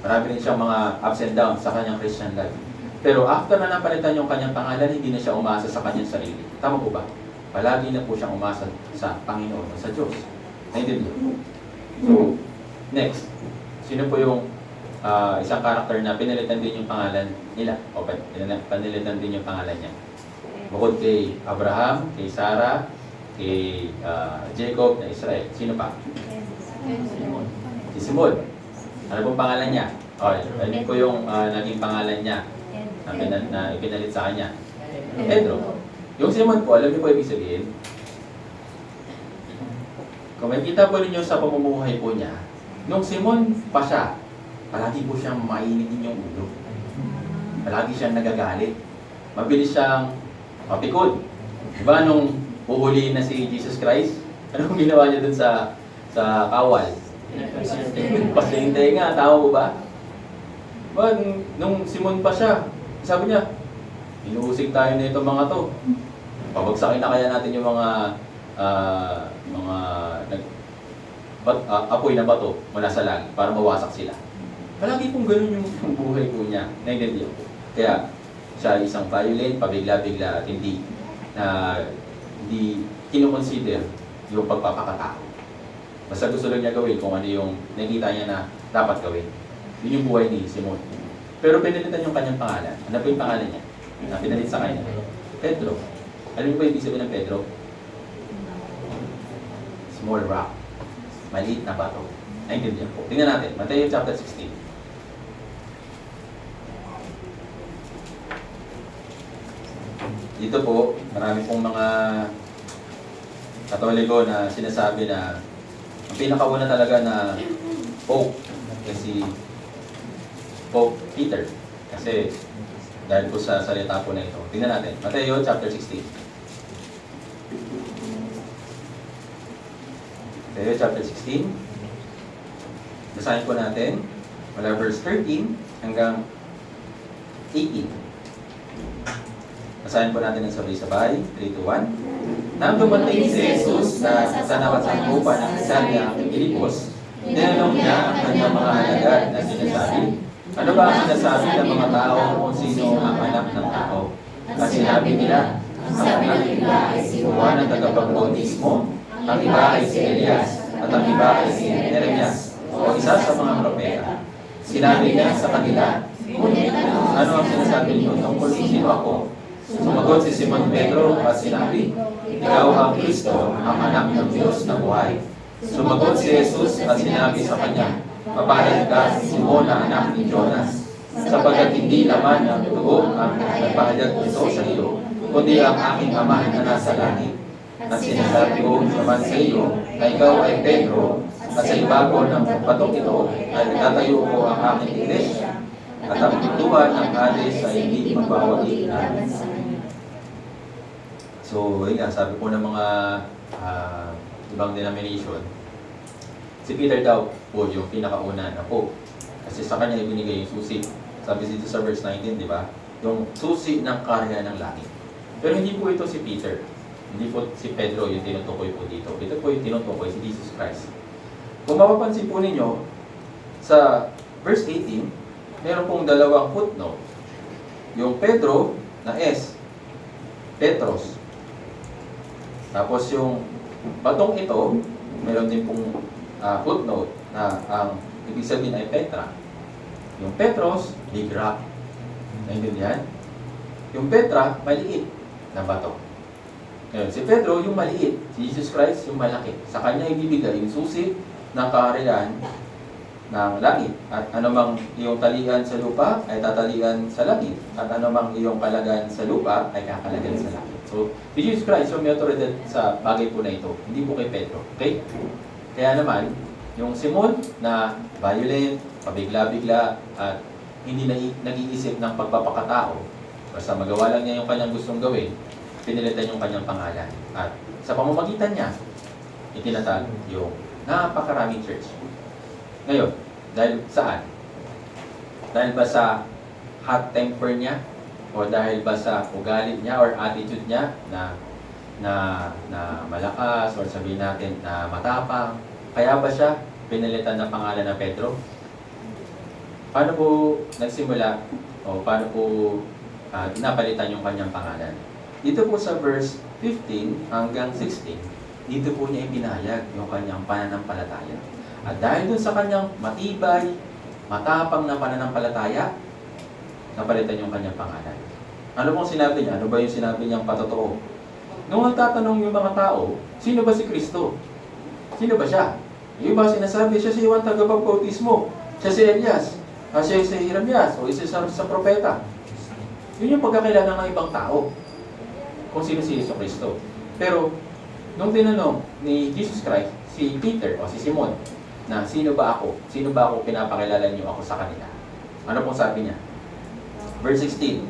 Marami rin siyang mga ups and downs sa kanyang Christian life. Pero after na napalitan yung kanyang pangalan, hindi na siya umasa sa kanyang sarili. Tama po ba? Palagi na po siyang umasa sa Panginoon, sa Diyos. Naintindihan niyo? So, next. Sino po yung isang karakter na pinalitan din yung pangalan nila? O pinalitan din yung pangalan niya? Bukod kay Abraham, kay Sarah, kay Jacob na Israel. Sino pa? Si Simon. Ano pong pangalan niya? Ano po yung naging pangalan niya na ipinalit sa kanya? Pedro. Yung Simon po, alam niyo po ibig sabihin? Kung makikita po ninyo sa pamumuhay po niya, nung Simon pa siya, palagi po siyang mainitin yung ulo. Palagi siyang nagagalit. Mabilis siyang mapikod. Diba nung uhulihin na si Jesus Christ? Anong ginawa niya dun sa kawal? Pasintay nga, tama po ba? Diba, nung Simon pa siya, sabi niya, inuusig tayo na itong mga to. Pabagsakin na kaya natin yung mga apoy na bato mula sa langit para mawasak sila. Palagi pong ganun yung buhay po niya. Naintindihan po. Kaya siya isang violent, pabigla-bigla at hindi kinoconsider yung pagpapakatao. Basta gusto lang niya gawin kung ano yung nakita niya na dapat gawin. Yun yung buhay ni Simon. Pero pinalitan yung kanyang pangalan. Ano po yung pangalan niya? Na pinalit sa kanya? Pedro. Alam niyo ba yung ibig sabihin ng Pedro? Small rock. Maliit na bato. Naintindihan po. Tingnan natin. Matthew chapter 16. Dito po, marami pong mga Katoliko na sinasabi na ang pinakauna talaga na Pope kasi Pope Peter. Kasi dahil po sa salita po na ito. Tingnan natin. Matthew chapter 16. Matthew chapter 16. Basahin po natin mula verse 13 hanggang 18. Basahin po natin ng sabay-sabay. 3, 2, 1. Nang dumating si Jesus sa nakasangkupan ng isa niyang Pilipos, tinanong niya ang kanyang mga alagad na sinasabi, ano ba ang sinasabi ng mga tao kung sino ang anak ng tao? At sinabi nila, ang anak nila ay si Juan ang tagapagbautismo, ang iba ay si Elias, at ang iba ay si Jeremias, o isa sa mga propeta. Sinabi niya sa kanila, ngunit ano ang sinasabi niyo tungkol sino ako? Sumagot si Simon Pedro at sinabi, ikaw ang Kristo, ang anak ng Diyos na buhay. Sumagot si Jesus at sinabi sa kanya, mapalad ka, Simon na anak ni Jonas, sapagkat hindi laman ng dugo ang nagpahayag nito sa iyo, kundi ang aking Ama na nasa langit. At sinasabi ko naman sa iyo na ikaw ay Pedro, at sa ibabaw ng patong ito ay itatayo ko ang aking iglesia, at ang pintuan ng Hades ay hindi magbawagi namin. So, yun, sabi po ng mga ibang denomination, si Peter daw po yung pinakauna na po. Kasi sa kanya ibinigay yung susi. Sabi dito sa verse 19, di ba? Yung susi ng karya ng langit. Pero hindi po ito si Peter. Hindi po si Pedro yung tinutukoy po dito. Ito po yung tinutukoy si Jesus Christ. Kung mapapansin po ninyo, sa verse 18, meron pong dalawang footnote. Yung Pedro na S, Petros. Tapos yung batong ito, meron din pong footnote na ang ibig sabihin ay Petra. Yung Petros, big rock. Naintindihan? Yung Petra, maliit na bato. Ngayon, si Pedro, yung maliit. Si Jesus Christ, yung malaki. Sa kanya ibibigay yung susi ng kaharian ng langit. At anumang iyong talian sa lupa ay tatalian sa langit. At anumang iyong kalagan sa lupa ay kakalagan sa langit. So, si Jesus Christ yung may autoridad sa bagay po na ito. Hindi po kay Pedro. Okay? Kaya naman, yung Simon na violent, pabigla-bigla, at hindi nag-iisip ng pagpapakatao, basta magawa lang niya yung kanyang gustong gawin, pinilitan yung kanyang pangalan. At sa pamamagitan niya, itinatag yung napakaraming church. Ngayon, dahil saan? Dahil ba sa hot temper niya? O dahil ba sa ugali niya or attitude niya na malakas or sabihin natin na matapang? Kaya ba siya pinalitan ng pangalan na Pedro? Paano po nagsimula o o paano po pinapalitan yung kanyang pangalan. Dito po sa verse 15 hanggang 16, dito po niya ipinahayag yung kanyang pananampalataya. At dahil dun sa kanyang matibay, matapang na pananampalataya, napalitan yung kanyang pangalan. Ano pong sinabi niya? Ano ba yung sinabi niyang patotoo? Nung nagtatanong yung mga tao, sino ba si Kristo? Sino ba siya? Yung iba sinasabi, siya si Juan Tagapagpautismo, siya si Elias, siya si Jeremias, o isa sa propeta. Yun yung pagkakilala ng ibang tao kung sino si Yesu Kristo. Pero, nung tinanong ni Jesus Christ, si Peter o si Simon, na sino ba ako? Sino ba ako pinapakilala niyo ako sa kanila? Ano pong sabi niya? Verse 16,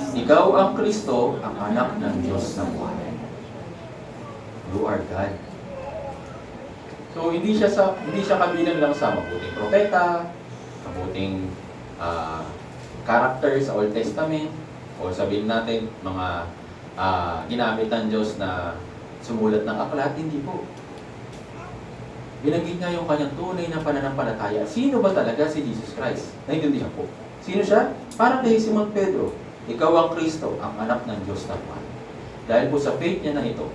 ikaw ang Kristo, ang anak ng Diyos na buhay. You are God. So, hindi siya kabilang lang sa mabuting propeta, mabuting character sa Old Testament, o sabihin natin, mga ginamit ng Diyos na sumulat ng aklat. Hindi po. Binanggit niya yung kanyang tunay na pananampalataya. Sino ba talaga si Jesus Christ? Naintindihan po. Sino siya? Parang kay Simon Pedro, ikaw ang Kristo, ang anak ng Diyos na buhay. Dahil po sa faith niya na ito,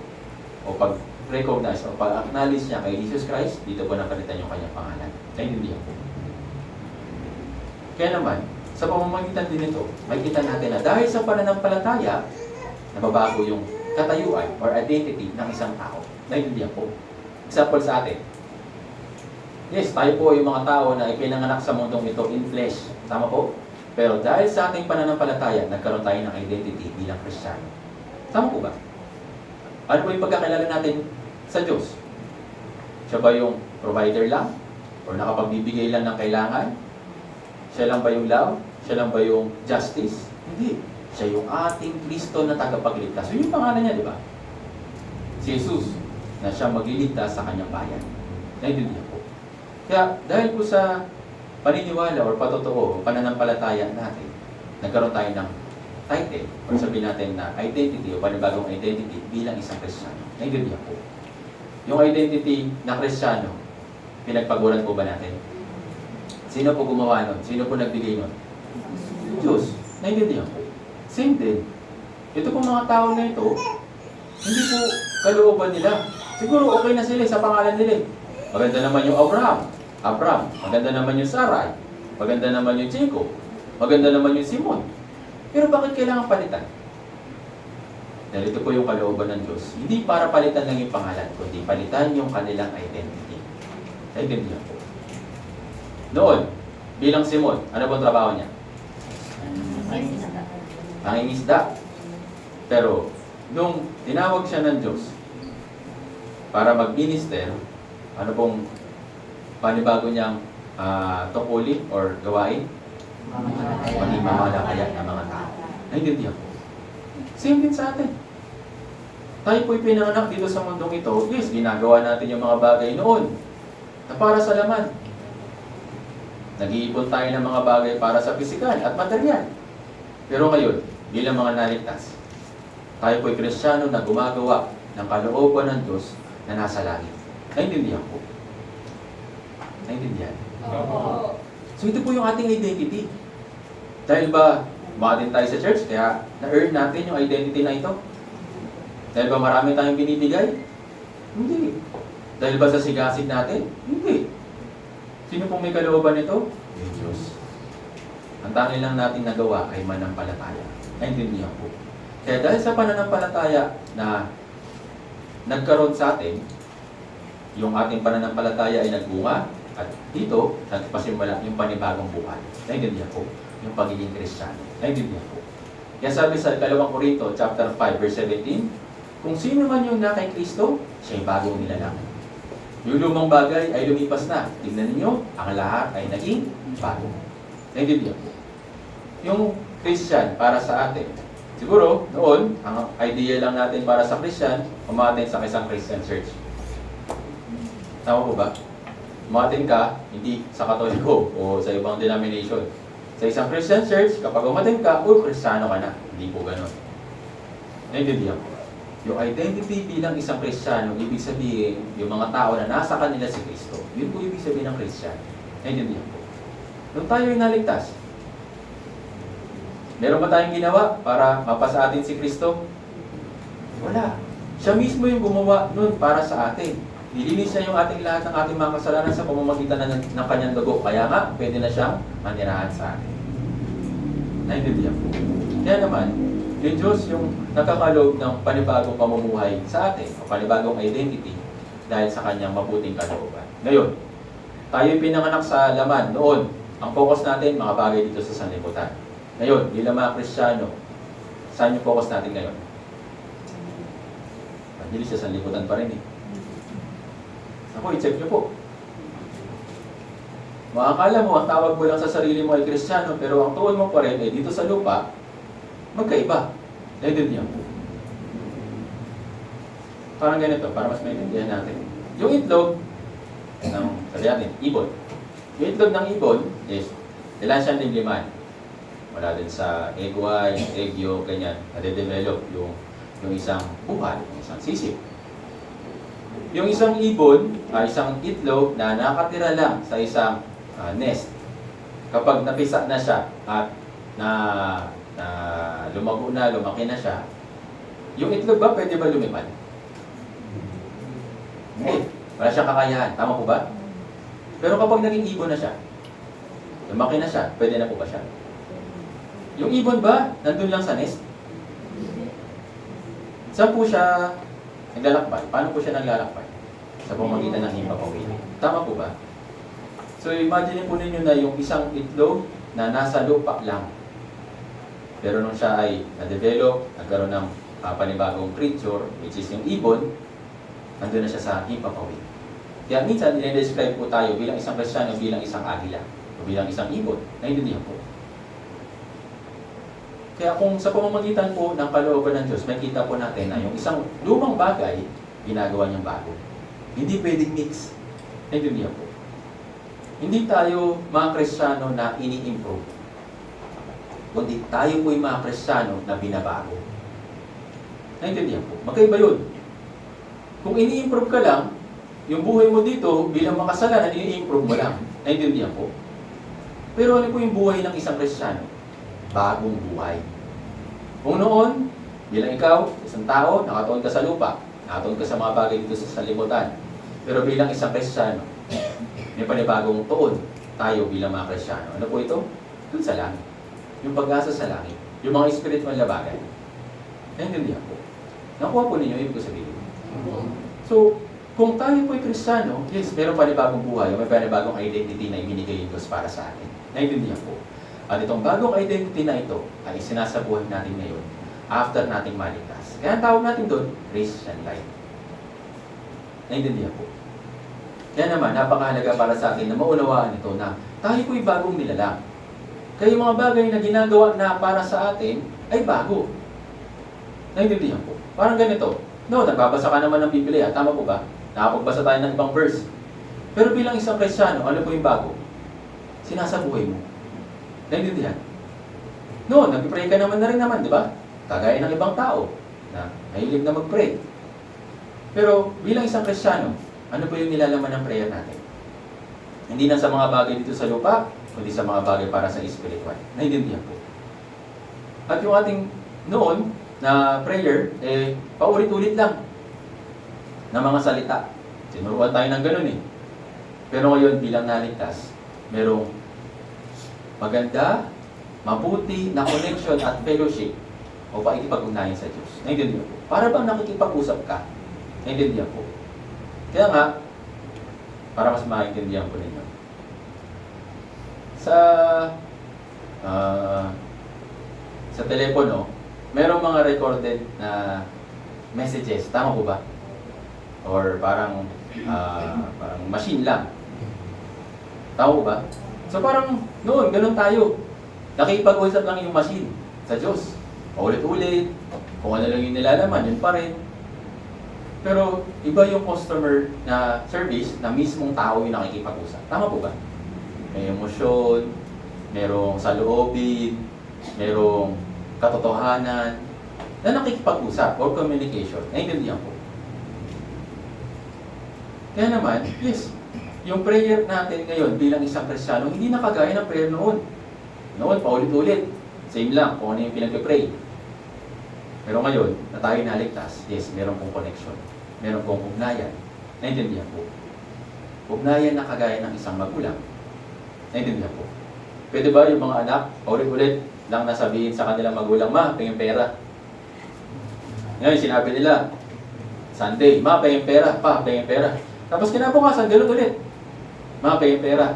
o pag-recognize, o pag-acknowledge niya kay Jesus Christ, dito po napalitan yung kanyang pangalan. Naintindihan po. Kaya naman, sa pamamagitan din ito, makikita natin na dahil sa pananampalataya, nababago yung katayuan or identity ng isang tao. Naintindihan po. Example sa atin. Yes, tayo po yung mga tao na ipinanganak sa mundong ito in flesh. Tama po? Pero dahil sa ating pananampalataya, nagkaroon tayo ng identity bilang Kristiyano. Tama po ba? Ano po yung pagkakilala natin sa Diyos? Siya ba yung provider lang? O nakapagbibigay lang ng kailangan? Siya lang ba yung love? Siya lang ba yung justice? Hindi. Siya yung ating Kristo na tagapagligtas. So yung pangalan niya, di ba? Si Jesus, na siya magliligtas sa kanyang bayan. Naintindihan po. Kaya dahil po sa paniniwala o patotoo o pananampalataya natin, nagkaroon tayo ng title o sabihin natin na identity o panibagong identity bilang isang Kristiyano. Naintindihan po. Yung identity na Kristiyano, pinagpaguran po ba natin? Sino po gumawa nun? Sino po nagbigay nun? Diyos. Naintindihan po. Same din. Ito pong mga tao na ito, hindi po kalooban nila. Siguro okay na sila sa pangalan nila. Maganda naman yung Abraham. Maganda naman yung Sarai. Maganda naman yung Jacob. Maganda naman yung Simon. Pero bakit kailangan palitan? Dahil ito po yung kalooban ng Diyos. Hindi para palitan lang yung pangalan, kundi palitan yung kanilang identity. Naintindihan po. Noon, bilang Simon, ano bang trabaho niya? Nangingisda. Pero, nung tinawag siya ng Diyos para mag-minister, ano pong panibago niyang tungkulin or gawain? Maging mamalakaya ng mga tao. Naintindihan po. Same din sa atin. Tayo po'y pinanganak dito sa mundong ito. Yes, ginagawa natin yung mga bagay noon na para sa laman. Nag-iipon tayo ng mga bagay para sa pisikal at material. Pero ngayon, bilang mga naligtas, tayo po'y Kristiyano na gumagawa ng kalooban ng Diyos na nasa langit. Naintindihan po. Naintindihan? Oo. So ito po yung ating identity. Dahil ba umatin tayo sa church, kaya na-earn natin yung identity na ito? Dahil ba marami tayong binibigay? Hindi. Dahil ba sa sigasig natin? Hindi. Sino pong may kalooban nito? Yung Diyos. Ang tanging lang natin nagawa ay manampalataya. Naintindihan po. Kaya dahil sa pananampalataya na nagkaroon sa atin, yung ating pananampalataya ay nagbunga, at dito, nagpasimula yung panibagong buhay. Naintindihan po. Yung pagiging Kristiyano. Naintindihan po. Kaya sabi sa 2 Corinto, chapter 5, verse 17, kung sino man yung na kay Kristo, siya yung bagong nilalang. Yung lumang bagay ay lumipas na. Tingnan niyo, ang lahat ay naging bago. Naintindihan po. Yung Christian para sa atin, siguro, noon, ang idea lang natin para sa Christian, umatin sa isang Christian church. Tama po ba? Umatin ka, hindi sa Katoliko o sa ibang denomination. Sa isang Christian church, kapag umatin ka, Kristiyano ka na. Hindi po ganun. Naintindihan po. Yung identity bilang isang Kristiyano, ibig sabihin, yung mga tao na nasa kanila si Kristo. Yun po ibig sabihin ng Christian. Naintindihan po. Nung tayo ay naligtas, Meron ba tayong ginawa para mapasa atin si Kristo? Wala. Siya mismo yung gumawa nun para sa atin. Nilinis niya yung ating lahat ng ating mga kasalanan sa pamamagitan ng kanyang dugo. Kaya nga, pwede na siyang manirahan sa atin. Naintindihan po. Kaya naman, yung Diyos yung nakakaloob ng panibagong pamumuhay sa atin, o panibagong identity, dahil sa kanyang mabuting kalooban. Ngayon, tayo'y pinanganak sa laman noon. Ang focus natin, mga bagay dito sa sanlibutan. Ngayon, bilang mga Kristiyano, saan yung focus natin ngayon? Hindi sa sanlibutan pa rin eh. Ako, i-check nyo po. Makakala mo, ang tawag mo lang sa sarili mo ay Kristiyano, pero ang tuon mo pa rin ay dito sa lupa, magkaiba. Naintindihan po. Parang ganito, para mas maintindihan natin. Yung itlog ng, sabi natin, ibon. Yung itlog ng ibon is, ilan siyang libliman. Wala din sa egg white, egg yolk, ganyan. Nade-develop yung isang buhay, yung isang sisip. Yung isang ibon, isang itlog na nakatira lang sa isang nest. Kapag napisa na siya at lumago na, lumaki na siya, yung itlog ba pwede ba lumipad? Hindi. Wala siyang kakayahan. Tama po ba? Pero kapag naging ibon na siya, lumaki na siya, pwede na po ba siya? Yung ibon ba, nandun lang sa nest? Saan po siya naglalakbay? Paano po siya naglalakbay? Sa pamamagitan ng himpapawid. Tama po ba? So imagine po ninyo na yung isang itlog na nasa lupa lang. Pero nung siya ay na-develop, nagkaroon ng panibagong creature, which is yung ibon, nandun na siya sa himpapawid. Kaya minsan, nire-describe po tayo bilang isang Kristiyano, bilang isang agila, o bilang isang ibon. Naintindihan po. Kaya kung sa pamamagitan po ng kalooban ng Diyos, makita po natin na yung isang lumang bagay, ginagawa niyang bago. Hindi pwedeng mix. Naintindihan po. Hindi tayo mga Kristiyano na ini-improve. Kundi tayo po yung mga Kristiyano na binabago. Naintindihan po. Magkaiba yun. Kung ini-improve ka lang, yung buhay mo dito bilang makasalanan, ini-improve mo lang. Naintindihan po. Pero ano po yung buhay ng isang Kristiyano? Bagong buhay. Kung noon, bilang ikaw, isang tao, nakatuon ka sa lupa, nakatuon ka sa mga bagay dito sa salimutan. Pero bilang isang Kristiyano, may panibagong tuon tayo bilang mga Kristiyano. Ano po ito? Doon sa langit. Yung pag-asa sa langit. Yung mga spiritual na bagay. Naintindihan po. Nakuha po ninyo, ibig ko sabihin. So, kung tayo po ay Kristiyano, yes, meron panibagong buhay, may panibagong identity na ibinigay yung Diyos para sa atin. Naintindihan po. At itong bagong identity na ito ay sinasabuhay natin ngayon after nating maligtas. Kaya ang tawag natin doon, Christian life. Naintindihan po. Kaya naman, napakahalaga para sa atin na maunawaan ito na tayo po'y bagong nilalang. Kaya yung mga bagay na ginagawa na para sa atin ay bago. Naintindihan po. Parang ganito. No, nagbabasa ka naman ng Biblia. Tama po ba? Nakapagbasa tayo ng ibang verse. Pero bilang isang Kristiyano, ano po yung bago? Sinasabuhay mo. Naintindihan? No, nag-pray ka naman na rin naman, di ba? Kagaya ng ibang tao na mahilig na mag-pray. Pero bilang isang Kristiyano, ano po yung nilalaman ng prayer natin? Hindi na sa mga bagay dito sa lupa, kundi sa mga bagay para sa spiritual. Naintindihan po. At yung ating noon na prayer, paulit-ulit lang na mga salita. Sinuruan tayo ng ganun eh. Pero ngayon, bilang naligtas, merong maganda, mabuti na connection at fellowship o pakikipag-ugnayan sa Diyos. Naintindihan po. Para bang nakikipag-usap ka? Naintindihan po. Kaya nga, para mas maintindihan po ninyo. Sa telepono, merong mga recorded na messages. Tama po ba? Or parang machine lang. Tama po ba? So parang noon, ganun tayo. Nakipag-usap lang yung machine sa Diyos. Paulit-ulit. Kung ano lang yung nilalaman, yun pa rin. Pero iba yung customer na service na mismong tao yung nakikipag-usap. Tama po ba? May emosyon, merong saloobin, merong katotohanan na nakikipag-usap or communication. Naintindihan po. Kaya naman, yes, yung prayer natin ngayon bilang isang Kristiyano, hindi na kagaya ng prayer noon. Noon, paulit-ulit. Same lang kung ano yung pinagpe-pray. Pero ngayon, na tayo naligtas, yes, meron pong connection. Meron pong ugnayan. Naintindihan po. Ugnayan na kagaya ng isang magulang. Naintindihan po. Pwede ba yung mga anak, ulit-ulit lang nasabihin sa kanilang magulang, ma, pingin pera. Ngayon, sinabi nila, Sunday, ma, pingin pera, pa, pingin pera. Tapos kinabukasan, gano'n ulit. Ma, pingin pera.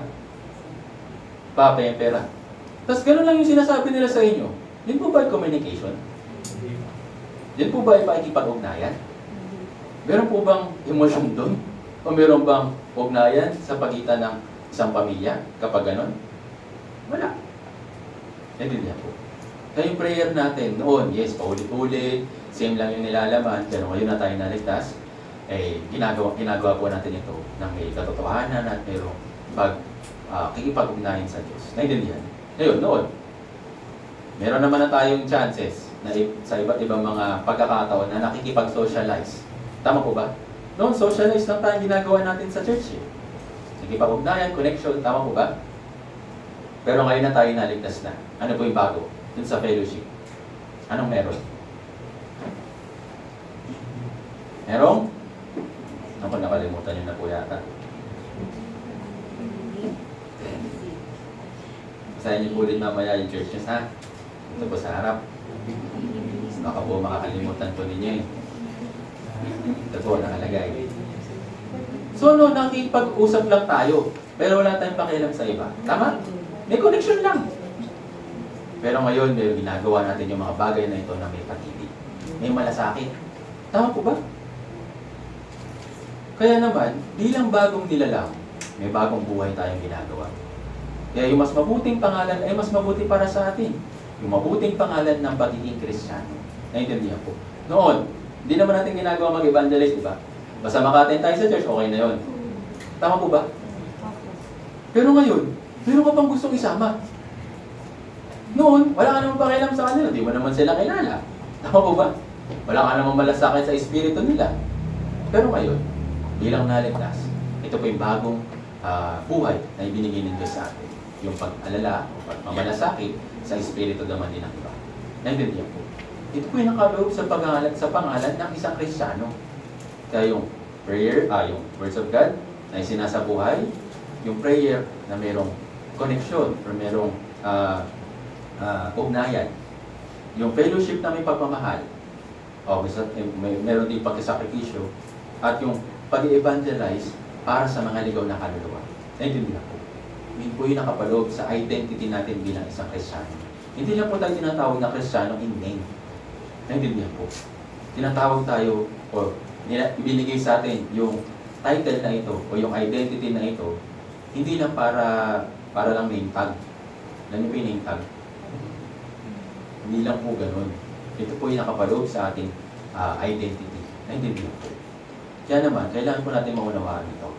Pa, pingin pera. Tapos gano'n lang yung sinasabi nila sa inyo. Yun po ba yung communication? Yun po ba yung pakikipag-ugnayan? Meron po bang emosyon doon? O meron bang ugnayan sa pagitan ng isang pamilya kapag gano'n? Wala. Naintindihan po. Kaya yung prayer natin noon, yes, paulit-ulit, same lang yung nilalaman, pero ngayon na tayo naligtas, ginagawa po natin ito ng may katotohanan at mayroong kikipag-ugnayan sa Diyos. Naintindihan? Ngayon, noon, meron naman na tayong chances na sa iba't ibang mga pagkakataon na nakikipag-socialize. Tama po ba? Noon, socialize lang tayo ginagawa natin sa church. Nakikipag-ugnayan, connection, tama po ba? Pero ngayon na tayo naligtas na. Ano po yung bago? Dun sa fellowship. Anong meron? Merong? Ako, nakalimutan nyo na po yata. Basahin niyo po ulit mamaya yung church news, ha? Ito po sa harap. Baka po makakalimutan po ninyo eh. Ito po nakalagay. So no, nakikipag-usap lang tayo. Pero wala tayong pakialam sa iba. Tama? May connection lang. Pero ngayon, may ginagawa natin yung mga bagay na ito na may pag-ibig. May malasakit. Tama po ba? Kaya naman, bilang bagong nilalang, may bagong buhay tayong ginagawa. Kaya yung mas mabuting pangalan ay mas mabuti para sa atin. Yung mabuting pangalan ng pagiging Kristiyano. Naintindihan po. Noon, hindi naman natin ginagawa mag-evangelize, di ba? Basta maka-attend tayo sa church, okay na yun. Tama po ba? Pero ngayon, meron ka pang gustong isama. Noon, wala ka naman pakialam sa kanila. Di mo naman sila kilala. Tama po ba? Wala ka naman malasakit sa espiritu nila. Pero ngayon, bilang naligtas, ito po yung bagong buhay na ibinigay ng Diyos sa atin. Yung pag-alala o pagmamalasakit sa espiritu naman din ng iba. Naintindihan po. Ito po yung nakaloob sa pangalan ng isang Kristiyano. Kaya yung prayer, yung words of God na sinasabuhay, yung prayer na mayroong connection or mayroong ugnayan, yung fellowship na may pagmamahal, meron din pagkasakripisyo, at yung pag-evangelize para sa mga ligaw na kaluluwa. Naintindihan po. Yun po yung nakapaloob sa identity natin bilang isang Kristiyano. Hindi lang po tayo tinatawag na Kristiyano in name. Naintindihan po. Tinatawag tayo o ibinigay sa atin yung title na ito o yung identity na ito, hindi lang para lang name tag. Alam niyo po yung name tag? Hindi lang po ganun. Ito po yung nakapaloob sa ating identity. Naintindihan po. Kaya naman, kailangan po natin maunawaan ito.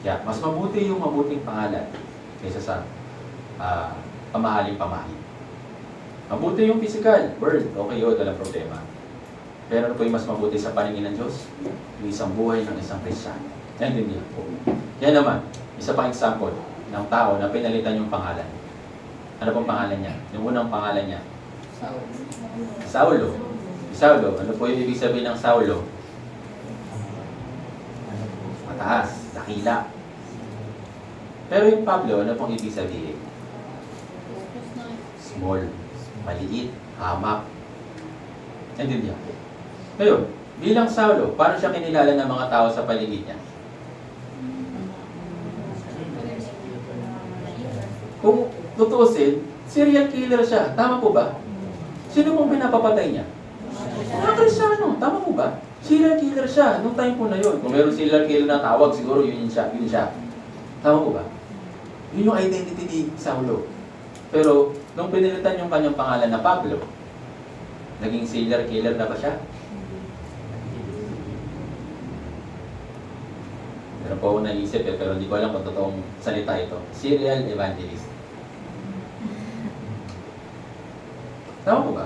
Kaya mas mabuti yung mabuting pangalan kaysa sa pamahaling pamahin. Mabuti yung physical, word, okay yun, walang problema. Pero ano po yung mas mabuti sa paningin ng Diyos? Yung isang buhay ng isang Kristiyano. Naintindihan po. Kaya naman, isa pang example ng tao na pinalitan yung pangalan. Ano pong pangalan niya? Yung unang pangalan niya? Saulo. Saulo. Ano po yung ibig sabihin ng Saulo? Mataas, dakila. Pero yung Pablo, ano pong ibig sabihin? Small, maliit, hamak. Naintindihan po. Ngayon, bilang Saulo, paano siya kinilala ng mga tao sa paligid niya? Kung tutuusin, serial killer siya. Tama po ba? Sino pong pinapapatay niya? Mga Kristiyano. Tama po ba? Serial killer siya. Nung time po na yun. Kung meron serial killer na tawag, siguro yun siya. Yun siya. Tama po ba? Yun yung identity ni Saulo. Pero, nung pinilitan yung kanyang pangalan na Pablo, naging serial killer na ba siya? Meron po akong naisip pero hindi ko alam kung totoong salita ito. Serial evangelist. Tama po ba?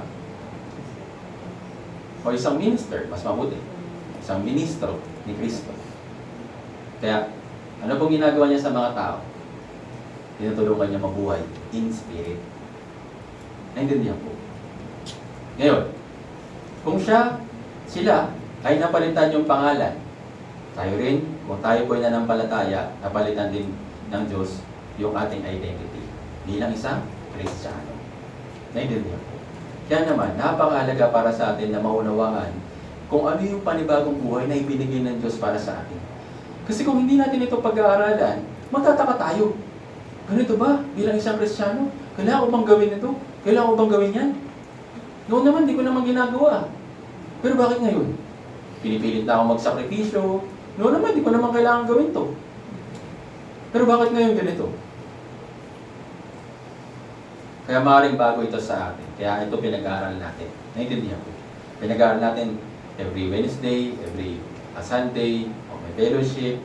O isang minister, mas mabuti. Isang ministro ni Kristo. Kaya, ano pong ginagawa niya sa mga tao? Tinutulungan niya mabuhay in spirit. Naintindihan po. Ngayon, kung sila ay napalitan yung pangalan, tayo rin, kung tayo po ay nananampalataya, napalitan din ng Diyos yung ating identity bilang isang Kristiyano. Naintindihan po. Kaya naman, napakahalaga para sa atin na maunawaan kung ano yung panibagong buhay na ibinigay ng Diyos para sa atin. Kasi kung hindi natin ito pag-aaralan, magtataka tayo. Ganito ba bilang isang Kristiyano? Kailangan ko bang gawin ito? Kailangan ko bang gawin yan? Noon naman, di ko naman ginagawa. Pero bakit ngayon? Pinipilit na ako magsakripisyo. Noon naman, di ko naman kailangan gawin to. Pero bakit ngayon ganito? Kaya maaaring bago ito sa atin. Kaya ito pinag-aaral natin. Naintindihan ko. Pinag-aaral natin every Wednesday, every Sunday, o may fellowship.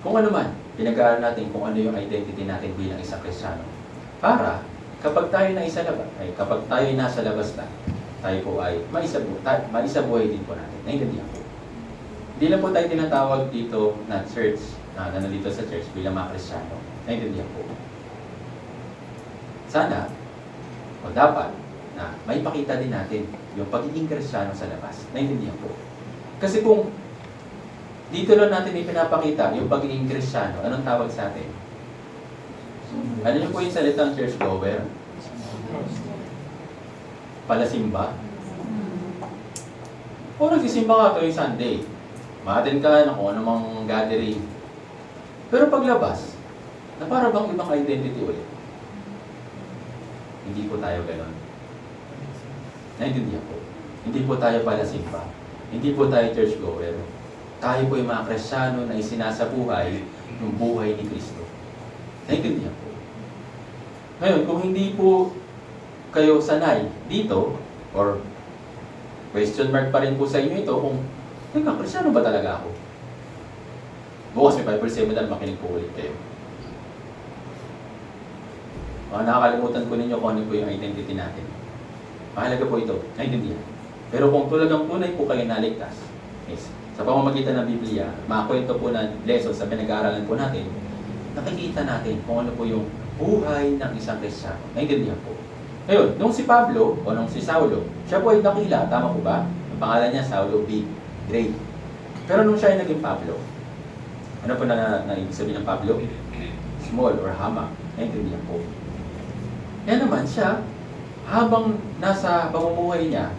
Kung ano man, pinag-aaral natin kung ano yung identity natin bilang isang Kristiyano. Para kapag tayo nasa labas na, tayo po ay maisabuhay din po natin. Naintindihan po. Hindi lang po tayo tinatawag dito na church, na nandito sa church bilang mga Kristiyano. Naintindihan po. Sana, o dapat, na may pakita din natin yung pagiging Kristiyano sa labas. Naintindihan po. Kasi kung dito lang natin ipinapakita yung pagiging Kristiyano, anong tawag sa atin? Ano yung po yung salitang churchgoer? Palasimba? O nagsisimba ka tuwing Sunday. Ma-attend ka na kung anumang gathering. Pero paglabas, na para bang ibang identity ulit? Hindi po tayo gano'n. Naintindihan po. Hindi po tayo palasimba. Hindi po tayo churchgoer. Tayo po yung mga Kristiyano na isinasabuhay ng buhay ni Kristo. Naintindihan po. Ngayon, kung hindi po kayo sanay dito, or question mark pa rin po sa inyo ito, kung, teka, Kristiyano ba talaga ako? Bukas may Bible seminar, makinig po ulit kayo. Nakakalimutan ko ninyo kung ano po yung identity natin. Mahalaga po ito, naintindihan. Pero kung talagang tunay po kayo naligtas, yes, sa pamamagitan ng Biblia, makakwento po ng lesson sa pinag-aaralan po natin, nakikita natin kung ano po yung buhay ng isang Kristiyano. Naintindihan po. Ngayon, nung si Pablo, o nung si Saulo, siya po ay dakila, tama po ba? Ang pangalan niya, Saulo, big, great. Pero nung siya ay naging Pablo, ano po na ibig sabihin ng Pablo? Small or hamak. Naintindihan po. Kaya naman siya, habang nasa pamumuhay niya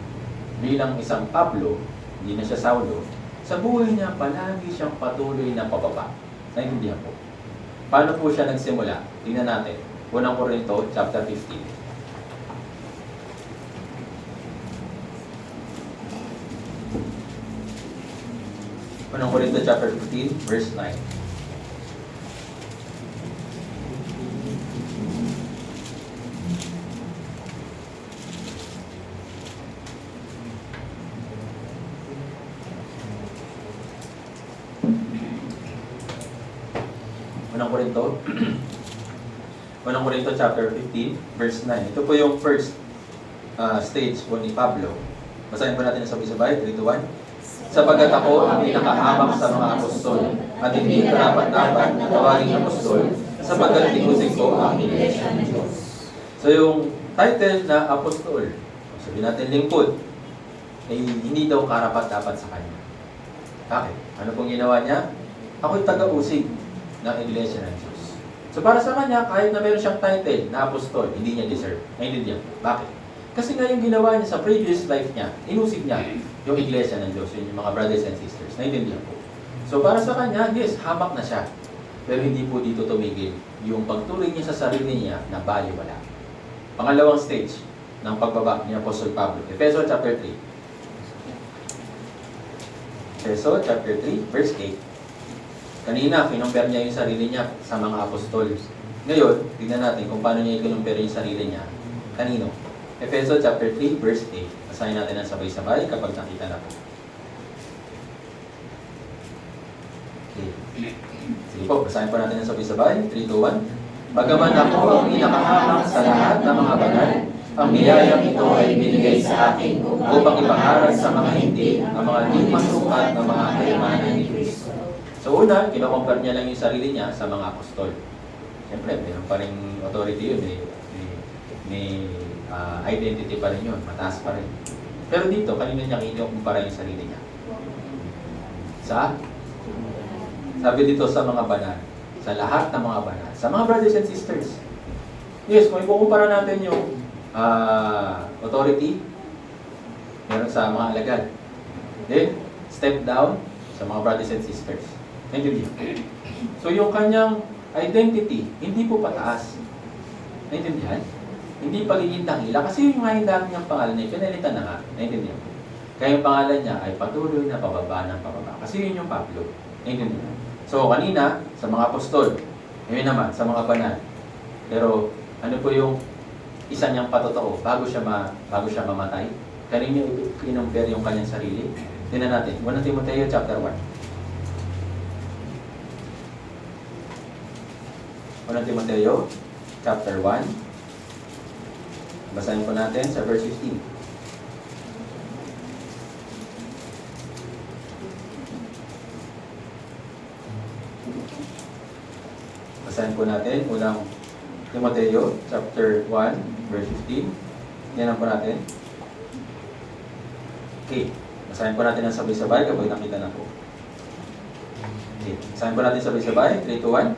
bilang isang Pablo, hindi na siya Saulo, sa buhay niya palagi siyang patuloy na pababa. Naintindihan po. Paano po siya nagsimula? Tingnan natin. Unang Korinto, chapter 15. Unang Korinto, chapter 15, verse 9. Unang Korinto chapter 15, verse 9. Ito po yung first stage po ni Pablo. Basahin po natin sa sabay-sabay, 3 to 1. Sapagkat ako ang pinakahamak sa mga apostol, at hindi karapat-dapat na tawaging apostol, sapagkat tinusig ko ang iglesia ng Diyos. So yung title na apostol, sabihin natin lingkod, ay hindi daw karapat-dapat sa kanya. Bakit? Ano pong ginawa niya? Ako'y taga-usig ng iglesia ng Diyos. So para sa kanya, kahit na meron siyang title na apostol, hindi niya deserve. Naintindihan po. Bakit? Kasi nga yung ginawa niya sa previous life niya, inusig niya yung iglesia ng Diyos, yung mga brothers and sisters. Naintindihan po. So para sa kanya, yes, hamak na siya. Pero hindi po dito tumigil yung pagtuloy niya sa sarili niya na baliwala. Pangalawang stage ng pagbaba ni Apostol Pablo. Efeso chapter 3. Efeso chapter 3, verse 8. Kanina, kinumpare niya yung sarili niya sa mga apostol. Ngayon, tignan natin kung paano niya kinumpare yung sarili niya. Kanino? Efeso chapter 3, verse 8. Basahin natin ang sabay-sabay kapag nakita na po. Okay. Sige po, basahin po natin ang sabay-sabay. 3, 2, 1. Bagaman ako ang pinakahamak sa lahat ng mga banal, ang biyayang ito ay binigay sa akin upang ipangaral sa mga hindi ang mga di masukat ng mga kayamanan ni Kristo. So una, kinocompare niya lang yung sarili niya sa mga apostol. Siyempre, mayroon pa rin authority yun. May identity pa rin yun, mataas pa rin. Pero dito, kanina niya kinukumpara yung sarili niya. Sabi dito sa mga banal, sa lahat ng mga banal, sa mga brothers and sisters. Yes, kung ikukumpara natin yung authority, meron sa mga alagad. Then, step down sa mga brothers and sisters. Naintindihan? So, yung kanyang identity, hindi po pataas. Naintindihan? Hindi pagiging dakila. Kasi yung nga yung dami niyang pangalan niya, pinalitan na nga. Naintindihan? Kaya yung pangalan niya ay patuloy na pababa ng pababa. Kasi yun yung Pablo. Naintindihan? So, kanina, sa mga apostol, ngayon naman, sa mga banal. Pero, ano po yung isa niyang patotoo bago siya mamatay? Kanina kinumpare yung kanyang sarili. Tingnan natin. 1 Timoteo chapter 1. 1 Timoteo chapter 1. Basahin po natin sa verse 15. Basahin po natin unang Timoteo chapter 1 verse 15. Yan po natin. Okay. Basahin po natin ang sabay-sabay kapag nakita na po. Okay. Basahin po natin sabay-sabay. 3, 2, 1.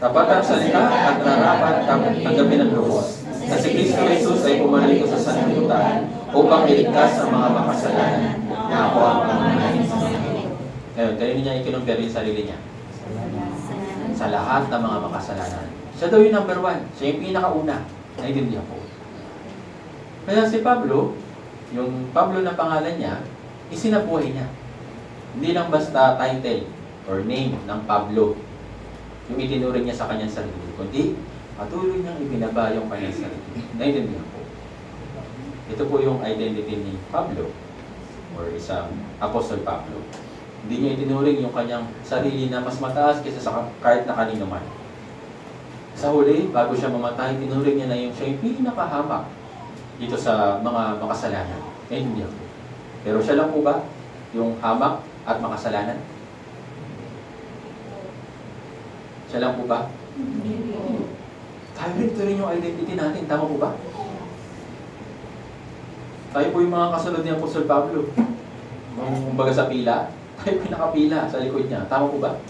Tapat ang salita at nararapat tanggapin ng lubos na si Kristo Jesus ay pumaliko sa sanlibutan upang iligtas ang mga makasalanan na ako ang pangunahin sa mga. Ngayon, kayo niya ikinumpare yung sarili niya. Sa lahat ng mga makasalanan. Siya daw yung number 1. Siya yung pinakauna. Naintindihan po. Kaya si Pablo, yung Pablo na pangalan niya, isinabuhay niya. Hindi lang basta title or name ng Pablo yung itinuring niya sa kanyang sarili, kundi patuloy niyang ibinaba yung kanyang sarili. Naintindihan po. Ito po yung identity ni Pablo or isang Apostle Pablo. Hindi niya itinuring yung kanyang sarili na mas mataas kaysa sa kahit na kanino man. Sa huli, bago siya mamatay, tinuring niya na yung siya yung pinakahamak dito sa mga makasalanan. Naintindihan po. Pero siya lang po ba yung hamak at makasalanan? Siya lang po ba? Tayo rin yung identity natin. Tama po ba? Tayo po yung mga kasunod ni Apostol Pablo. Kumbaga sa pila, tayo pinakapila sa likod niya. Tama po ba?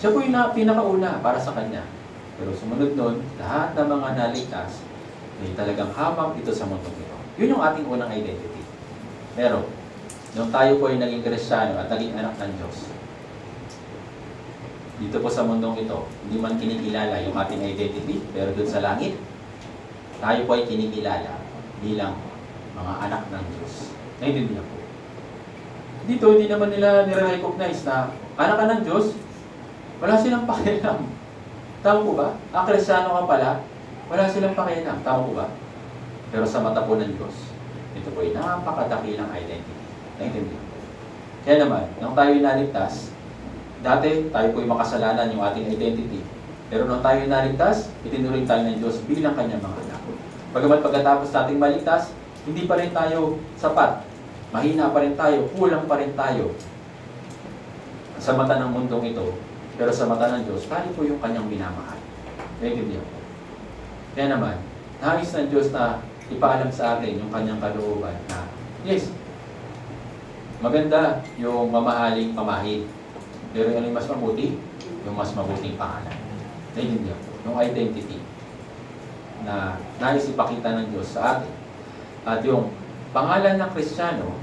Siya po yung pinakauna para sa kanya. Pero sumunod nun, lahat ng mga naligtas ay talagang hamak dito sa mundo ito. Yun yung ating unang identity. Pero, nung tayo po ay naging Kristiyano at naging anak ng Diyos, dito po sa mundong ito, hindi man kinikilala yung ating identity, pero doon sa langit, tayo po ay kinikilala bilang mga anak ng Diyos. Naintindihan po. Dito, hindi naman nila nire-recognize na anak ka ng Diyos, wala silang pakialam. Tama po ba? Ang Kristiyano ka pala, wala silang pakialam. Tama po ba? Pero sa mata po ng Diyos, ito po ay napakadakilang identity. Naintindihan po. Kaya naman, nung tayo naligtas, dati, tayo po'y makasalanan yung ating identity. Pero nung tayo naligtas, itinuring tayo ng Diyos bilang kanyang mga anak. Bagamat pagkatapos nating maligtas, hindi pa rin tayo sapat. Mahina pa rin tayo, kulang pa rin tayo sa mata ng mundong ito. Pero sa mata ng Diyos, tayo po yung kanyang minamahal. Naintindihan po. Kaya naman, nais ng Diyos na ipaalam sa atin yung kanyang kalooban na, yes, maganda yung mamahaling pamahid. Pero ano yung mas mabuti? Yung mas mabuting pangalan. Naintindihan po. Yung identity na nais ipakita ng Diyos sa atin. At yung pangalan ng Kristiyano,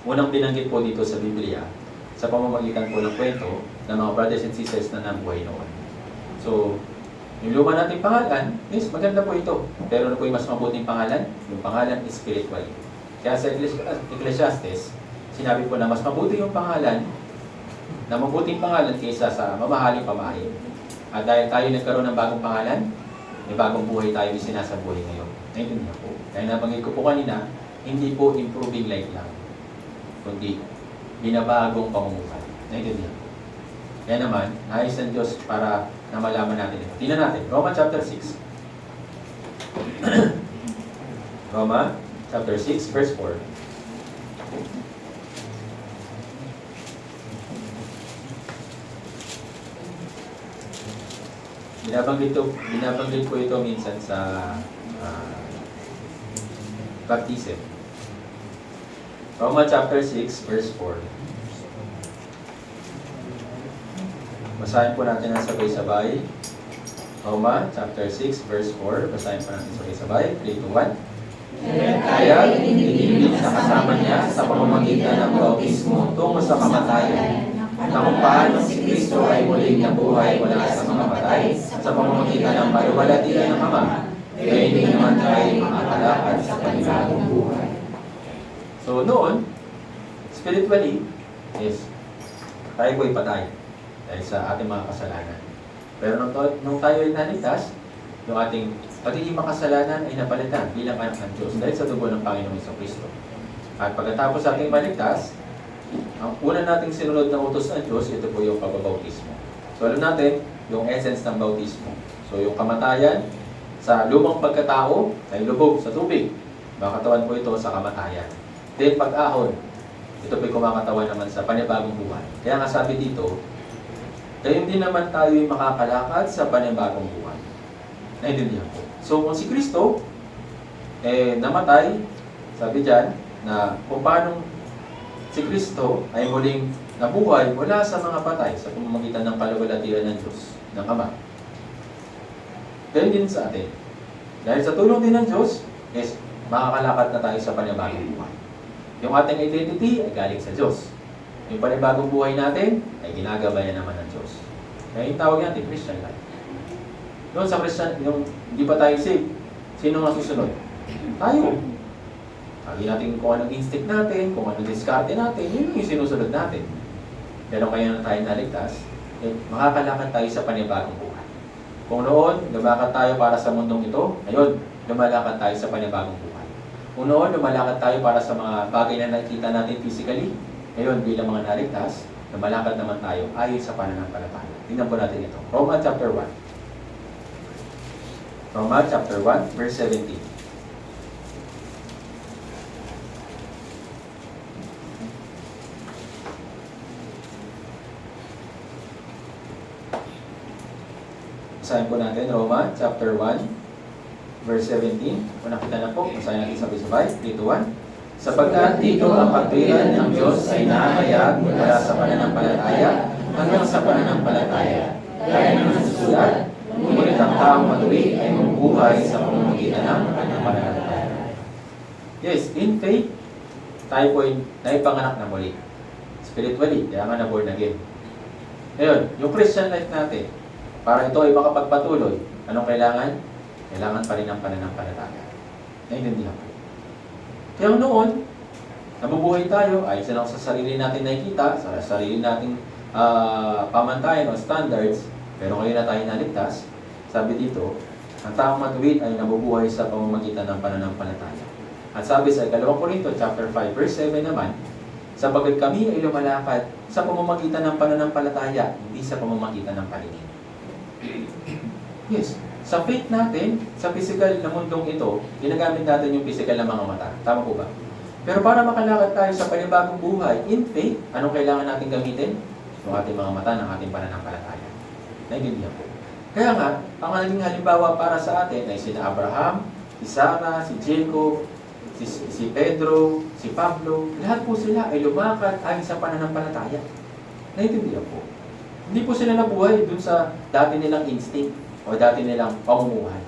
unang binanggit po dito sa Biblia, sa pamamagitan po ng kwento ng mga brothers and sisters na nabuhay noon. So, yung luma nating pangalan, yes, maganda po ito. Pero ano po yung mas mabuting pangalan? Yung pangalan is spiritual. Kaya sa Ecclesiastes, sinabi po na mas mabuti yung pangalan na mabuting pangalan kaysa sa mamahaling pamahain. At dahil tayo nagkaroon ng bagong pangalan, may bagong buhay tayo yung sinasabuhay ngayon. Naintindihan po. Kaya nabanggit ko po kanina, hindi po improving life lang, kundi binabagong pamumuhay. Naintindihan po. Kaya naman, nais ng Diyos para na malaman natin ito. Tingnan natin, Roma chapter 6. Roma chapter 6, verse 4. Binabanggit po ito minsan sa baptism. Roma chapter 6, verse 4. Basahin po natin ang sabay-sabay. Roma chapter 6, verse 4. Basahin po natin sabay-sabay. 3, 2, 1. Kaya inibig sa kasama niya sa pamamagitan ng bautismo tungo sa kamatayan, na kung paano si Kristo ay muling nabuhay mula sa mga patay sa pamamagitan ng paluwalhatian ng Ama, kaya hindi naman tayo makakalakad sa panibagong buhay. So noon, spiritually, is tayo po'y patay dahil sa ating mga kasalanan. Pero nung tayo ay naligtas, yung ating pagiging makasalanan ay napalitan bilang anak ng Diyos dahil sa dugo ng Panginoong Kristo. At pagkatapos ating maligtas, ang una nating sinunod na utos ng Diyos, ito po yung pagbabautismo. So alam natin, yung essence ng bautismo. So yung kamatayan sa lumang pagkatao ay lubog sa tubig. Makatawan po ito sa kamatayan. Then pag-ahon, ito po yung kumakatawan naman sa panibagong buhay. Kaya nga sabi dito, gayon din naman tayo yung makakalakad sa panibagong buhay. Naintindihan po. So kung si Kristo namatay, sabi dyan, na kung paano si Kristo ay muling nabuhay mula sa mga patay sa pamamagitan ng paluwalhatian ng Diyos, ng Ama. Gayon din sa atin. Dahil sa tulong din ng Diyos, makakalakad na tayo sa panibagong buhay. Yung ating identity ay galing sa Diyos. Yung panibagong buhay natin ay ginagabayan naman ng Diyos. Kaya yung tawag natin, Christian life. Noon sa Christian, yung hindi pa tayo saved, sino nga susunod? Tayo. Sabi natin kung anong instinct natin, kung anong diskarte natin, yun yung sinusunod natin. Pero kaya na tayo naligtas, makakalakad tayo sa panibagong buhay. Kung noon, lumakad tayo para sa mundong ito, ngayon, lumalakad tayo sa panibagong buhay. Kung noon, lumalakad tayo para sa mga bagay na nakikita natin physically, ngayon, bilang mga naligtas, lumalakad naman tayo ayon sa pananampalataya. Tingnan po natin ito. Roma chapter 1. Roma chapter 1, verse 17. Basahin po natin, Roma chapter 1, verse 17. Kung nakita na po, basahin natin sabay-sabay. 3, 2, 1. Sapagkat dito ang katwiran ng Diyos ay nahayag mula sa pananampalataya hanggang sa pananampalataya. Gaya ng nasusulat, ngunit ang taong matuwid ay mabubuhay sa pamamagitan ng kanyang pananampalataya. Yes, in faith, tayo po ay naipanganak na muli. Spiritually, kaya nga na-born again. Ngayon, yung Christian life natin, para ito ay makapagpatuloy, anong kailangan? Kailangan pa rin ng pananampalataya. Naintindihan ko. Kaya noon, nabubuhay tayo ay sa sarili natin nakikita, sa sarili nating pamantayan o standards, pero ngayon na tayo naligtas, sabi dito, ang taong matuwid ay nabubuhay sa pamamagitan ng pananampalataya. At sabi sa 2 Corinto chapter 5 verse 7 naman, sapagkat kami ay lumalakad sa pamamagitan ng pananampalataya, hindi sa pamamagitan ng paningin. Yes, sa faith natin, sa physical na mundong ito, ginagamit natin yung physical na mga mata. Tama po ba? Pero para makalakad tayo sa panibagong buhay, in faith, anong kailangan natin gamitin? Yung ating mga mata ng ating pananampalataya. Naintindihan po. Kaya nga, ang naging halimbawa para sa atin ay sina Abraham, si Sarah, si Jacob, si Pedro, si Pablo, lahat po sila ay lumakad ayon sa pananampalataya. Naintindihan po. Hindi po sila nabuhay dun sa dati nilang instinct o dati nilang pamumuhay.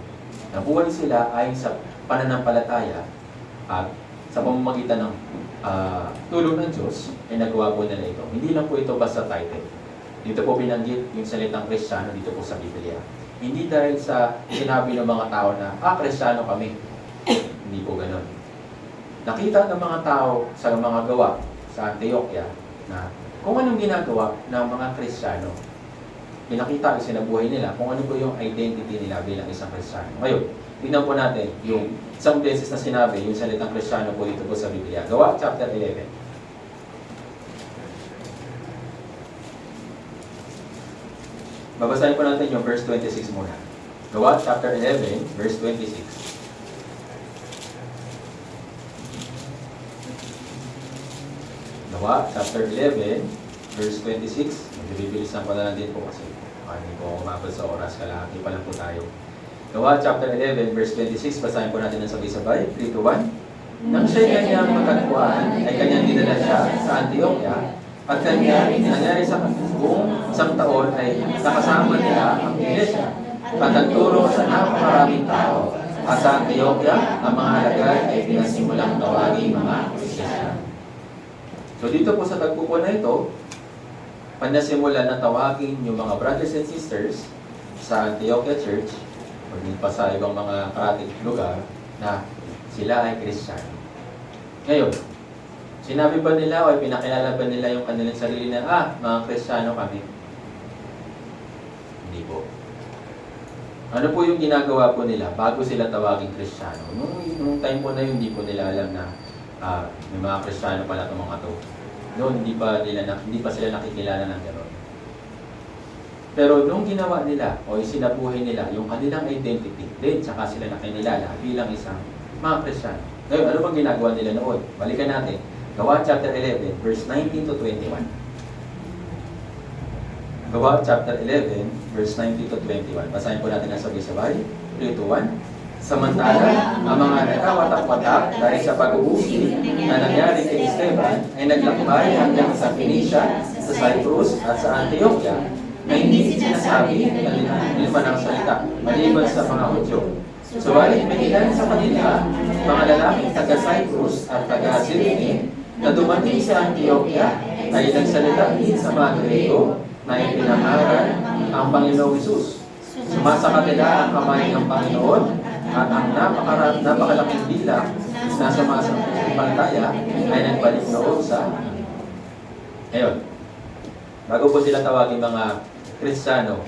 Nabuhay sila ayon sa pananampalataya at sa pamamagitan ng tulong ng Diyos ay nagawa po nila ito. Hindi lang po ito basta title. Dito po binanggit yung salitang Kristiyano dito po sa Biblia. Hindi dahil sa sinabi ng mga tao na, Kristiyano kami. Hindi po ganun. Nakita ng mga tao sa mga gawa sa Antioquia na kung anong ginagawa ng mga Kristiyano. Pinakita ang sinabuhay nila kung ano po yung identity nila bilang isang Kristiyano. Ngayon, tignan po natin yung isang beses na sinabi yung salitang Kristiyano po dito po sa Biblia. Gawa chapter 11. Babasahin po natin yung verse 26 muna. Gawa chapter 11, verse 26. Gawa chapter 11, verse 26. Bibilisan ko na lang din po kasi hindi po umabot sa oras. Kalahati pa lang po tayo. Gawa chapter 11, verse 26. Basahin po natin ng sabay-sabay. 3 to 1. Nang siya'y kanyang matagpuan, ay kanyang dinala siya sa Antioquia, at kanya nangyari sa buong isang taon ay nakasama nila ang iglesia at nagturo sa napakaraming tao. At sa Antioquia, ang mga alagad ay pinasimulang tawagin mga Kristiyan. So dito po sa tagpupuan na ito, panasimulan na tawagin yung mga brothers and sisters sa Antioquia Church o din pa sa ibang mga karating lugar na sila ay Kristiyano. Ngayon, sinabi ba nila o pinakilala ba nila yung kanilang sarili na, mga Kristiyano kami? Hindi po. Ano po yung ginagawa po nila bago sila tawaging Kristiyano? Nung time po na yun, hindi po nila alam na may mga Kristiyano pala itong mga to. Noon, hindi pa sila nakikilala ng gano'n. Pero nung ginawa nila o isinabuhay nila yung kanilang identity, then saka sila nakinilala bilang isang mga Kristiyano. Ngayon, ano bang ginagawa nila noon? Balikan natin. Gawa chapter 11, verse 19 to 21. Gawa chapter 11, verse 19 to 21. Basahin po natin ang sabay-sabay. 3 to 1. Samantala, ang mga nagkawatak-watak dahil sa pag-uusig na nangyari kay Esteban ay naglakbay hanggang sa Phoenicia, sa Cyprus at sa Antioquia na hindi sinasabi na lima ng salita, maliban sa mga Hudyo. Subalit may ilan sa kanila, mga lalaking taga-Cyprus at taga-Cyrene, na dumating sa Antioquia ay nagsalita din sa mga Grego na ipinangaral ang Panginoong Hesus. Sumasa kanila ang kamay ng Panginoon at ang napakalaking bilang na sumasampantaya ay nagbalik loob sa ngayon. Bago po sila tawagin mga Kristiyano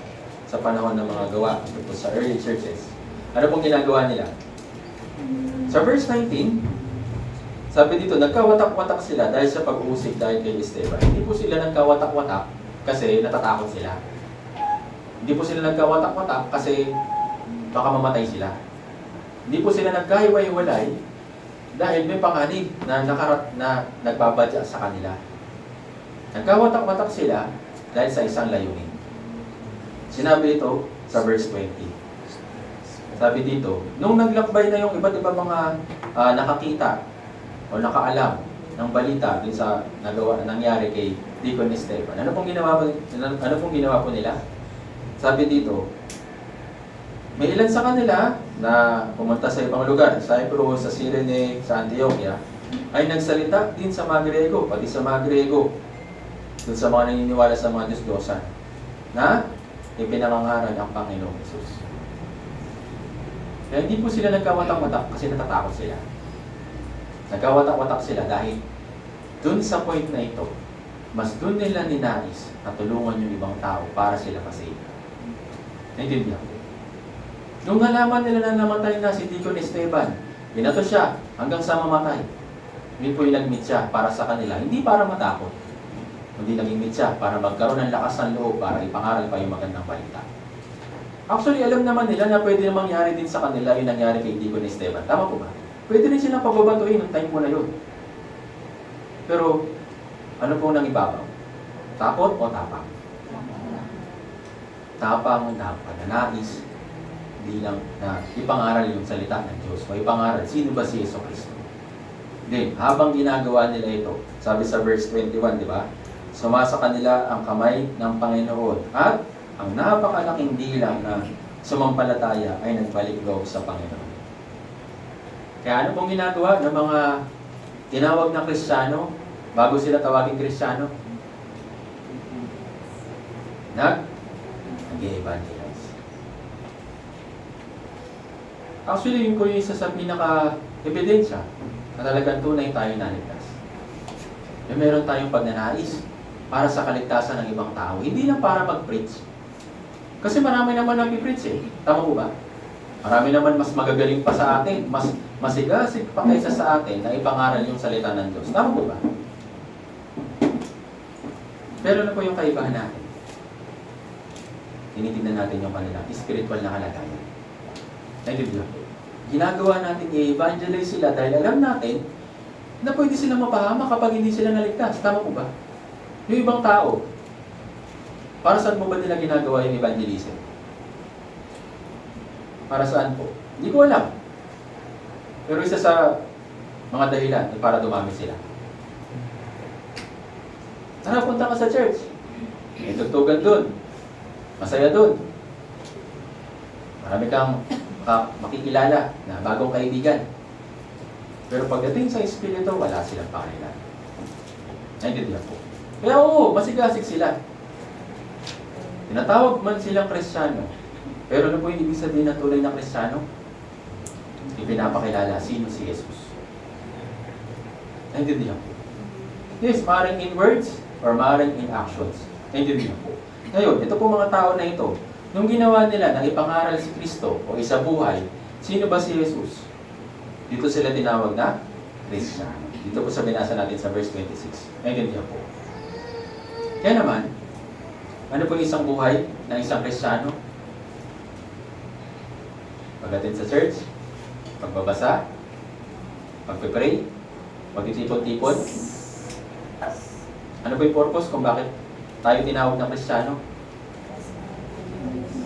sa panahon ng mga gawa sa early churches, ano pong ginagawa nila? Sa verse 19, sabi dito, nagkawatak-watak sila dahil sa pag-uusig dahil kay Esteban. Hindi po sila nagkawatak-watak kasi natatakot sila. Hindi po sila nagkawatak-watak kasi baka mamatay sila. Hindi po sila nagkahiwa-hiwalay dahil may panganib na nagbabadya sa kanila. Nagkawatak-watak sila dahil sa isang layunin. Sinabi ito sa verse 20. Sabi dito, nung naglakbay na yung iba't ibang mga nakakita o nakaalam ng balita din sa nangyari kay Deacon Esteban. Ano pong ginawa po nila? Sabi dito, may ilan sa kanila na pumunta sa ibang lugar, sa Cyprus, sa Cyrene, sa Antioquia, ay nagsalita din sa mga Grego, pati sa mga Grego, dun sa mga naniniwala sa mga Diyos-Diyosan, na ipinangangaral ang Panginoong Hesus. Kaya hindi po sila nagkawatak-watak kasi natatakot sila. Nagkawatak-watak sila dahil dun sa point na ito, mas dun nila ninais na tulungan yung ibang tao para sila masave. Naintindihan ko. Nung nalaman nila na namatay na si Deacon Esteban, binato siya hanggang sa mamatay. Yun po yung nag-meet siya para sa kanila, hindi para matakot. Hindi nag-meet siya para magkaroon ng lakas ng loob para ipangaral pa yung magandang balita. Actually, alam naman nila na pwede namang mangyari din sa kanila yung nangyari kay Deacon Esteban. Tama po ba? Pwede rin silang pagbabatuin ng time mo na yun. Pero, ano pong nangibabaw? Takot o tapang? Tapang na pananais bilang na ipangaral yung salita ng Diyos o ipangaral sino ba si Yeso Cristo. Then, habang ginagawa nila ito, sabi sa verse 21, di ba? Sumasa kanila ang kamay ng Panginoon at ang napakalaking dilang na sumampalataya ay nagbalik loob sa Panginoon. Kaya ano pong ginagawa ng mga tinawag na Kristiyano bago sila tawaging Kristiyano? Nag-evangelize. Actually, yun po yung isa sa pinaka-ebidensya na talagang tunay tayo naligtas. Meron tayong pagnanais para sa kaligtasan ng ibang tao. Hindi lang para mag-preach. Kasi marami naman nag-preach eh. Tama po ba? Marami naman mas magagaling pa sa atin, mas masigasig pa kaysa sa atin na ipangaral yung salita ng Diyos. Tama po ba? Pero ano po yung kaibahan natin? Tinitignan natin yung kanilang spiritual na kalagayan. Naintindihan po. Ginagawa natin i-evangelize sila dahil alam natin na pwede silang mapahama kapag hindi sila naligtas. Tama po ba? Yung ibang tao, para saan mo ba nila ginagawa yung evangelism? Para saan po? Hindi ko alam. Pero isa sa mga dahilan para dumami sila. Tara, punta ka sa church. May tugtugan dun. Masaya dun. Marami kang makikilala na bagong kaibigan. Pero pagdating sa Espiritu, wala silang pakialam. Naintindihan po. Kaya oo, masigasig sila. Tinatawag man silang Kristiyano. Pero ano po yung ibig sabihin ng tunay na Kristiyano? Ipinapakilala sino si Jesus. Naintindihan po. Yes, maaaring in words or maaaring in actions. Naintindihan po. Ngayon, ito po mga tao na ito, nung ginawa nila na ipangaral si Kristo o isabuhay, sino ba si Jesus? Dito sila tinawag na Kristiyano. Dito po sa binasa natin sa verse 26. Naintindihan po. Kaya naman, ano po yung isang buhay ng isang Kristiyano? Pagdating sa church, pagbabasa, pagpipray, pagtitipon-tipon. Ano po yung purpose kung bakit tayo tinawag na Kristiyano?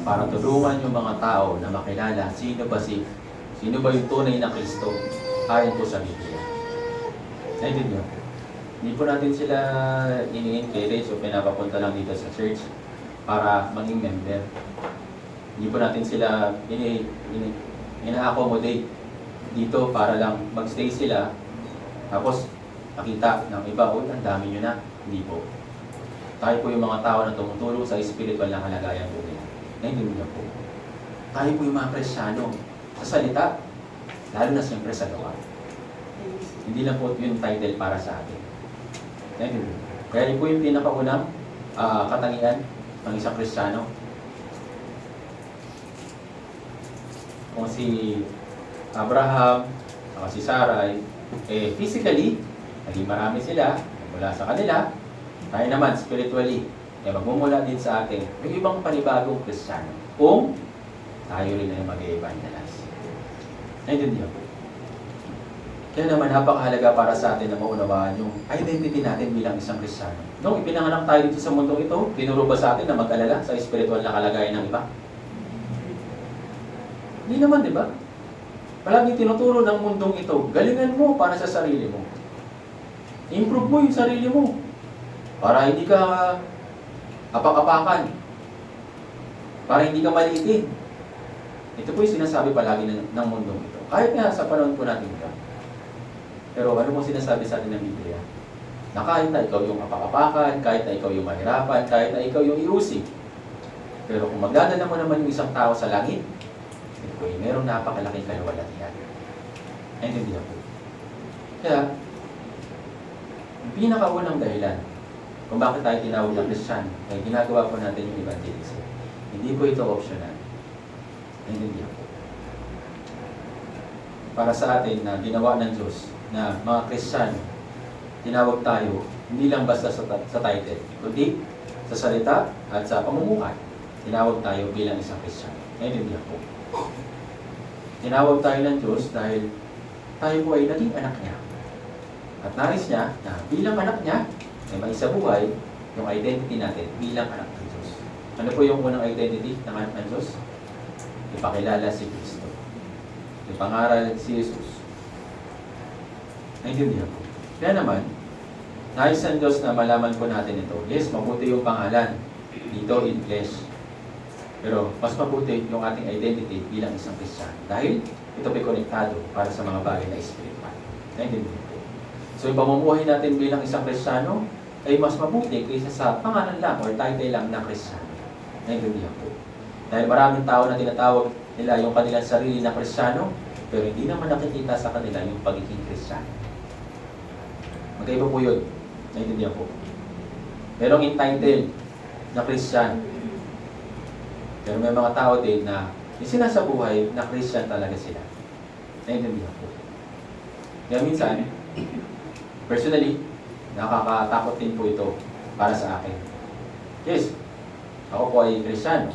Para tulungan yung mga tao na makilala sino ba yung tunay na Kristo ayon po sa Biblia. Naintindihan po. Hindi po natin sila ini-encourage o pinapapunta lang dito sa church para maging member. Hindi po natin sila ina-accommodate dito para lang magstay sila tapos nakita ng iba, ang dami nyo na. Hindi po. Tayo po yung mga tao na tumutulong sa spiritual na kalagayan po nila. Naintindihan po. Tayo po yung mga Kristiyano sa salita, lalo na siyempre sa gawa. Hindi lang po yung title para sa atin. Naintindihan. Kaya yun po yung pinakaunang katangian ng isang Kristiyano. Kung si Abraham, saka si Sarai, physically, naging marami sila, mula sa kanila, tayo naman, spiritually, magmumula din sa atin, yung ibang panibagong Kristiyano, kung tayo rin ay mag-evangelize. Naintindihan po. Kaya naman, napakahalaga para sa atin na maunawaan yung identity natin bilang isang Kristiyano. Nung ipinanganak tayo dito sa mundong ito, tinuro ba sa atin na mag-alala sa spiritual na kalagayan ng iba? Hindi naman, di ba? Palagi tinuturo ng mundong ito, galingan mo para sa sarili mo. Improve mo yung sarili mo. Para hindi ka apak-apakan. Para hindi ka maliitin. Ito po yung sinasabi palagi ng mundong ito. Kahit nga sa panahon po natin ito. Pero ano mo sinasabi sa atin ng Biblia? Na kahit na ikaw yung apak-apakan, kahit na ikaw yung mahirapan, kahit na ikaw yung iusig. Pero kung magdadala mo naman yung isang tao sa langit, ito po yung merong napakalaking kaluwalhatian. Naintindihan po. Kaya, yung pinakaunang dahilan kung bakit tayo tinawag na Kristiyano ay ginagawa po natin yung evangelism. Hindi po ito optional. Naintindihan po. Para sa atin na ginawa ng Diyos na mga Kristiyano, tinawag tayo hindi lang basta sa title, kundi sa salita at sa pamumuhay. Tinawag tayo bilang isang Kristiyano. Naintindihan po. Tinawag tayo ng Diyos dahil tayo po ay naging anak niya. At nais niya na bilang anak niya, ay maisabuhay yung identity natin bilang anak ng Diyos. Ano po yung unang identity ng anak ng Diyos? Ipakilala si Kristo. Ipangaral si Jesus. Naintindihan po. Kaya naman, nais ng Diyos na malaman po natin ito. Yes, mabuti yung pangalan dito in flesh. Pero mas mabuti yung ating identity bilang isang Kristiyano. Dahil ito po'y konektado para sa mga bagay na spiritual. Naintindihan po. So yung pamumuhay natin bilang isang Kristiyano ay mas mabuti kaysa sa pangalan lang or title lang na Kristiyano. Naintindihan po. Dahil maraming tao na tinatawag nila yung kanilang sarili na Kristiyano, pero hindi naman nakikita sa kanila yung pagiging Kristiyano. Magkaiba po yun. Naintindihan po. Merong entitled na Kristiyano. Pero may mga tao din na isinasabuhay na Christian talaga sila. Naintindihan po. Kaya minsan, personally, nakakatakot din po ito para sa akin. Yes, ako po ay Kristiyano.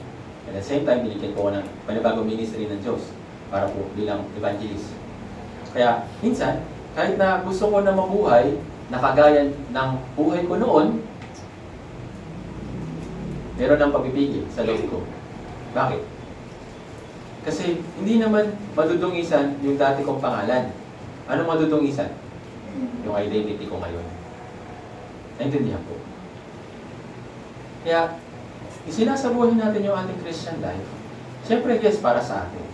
At the same time, nilikit po ako ng panibagong ministry ng Diyos para po bilang evangelist. Kaya, minsan, kahit na gusto ko na mabuhay, nakagaya ng buhay ko noon, meron ng pagpipigil sa loob ko. Bakit? Kasi hindi naman madudungisan yung dati kong pangalan. Ano madudungisan? yung identity ko ngayon. Naintindihan po. Kaya, isinasabuhin natin yung ating Christian life. Siyempre, yes, para sa atin.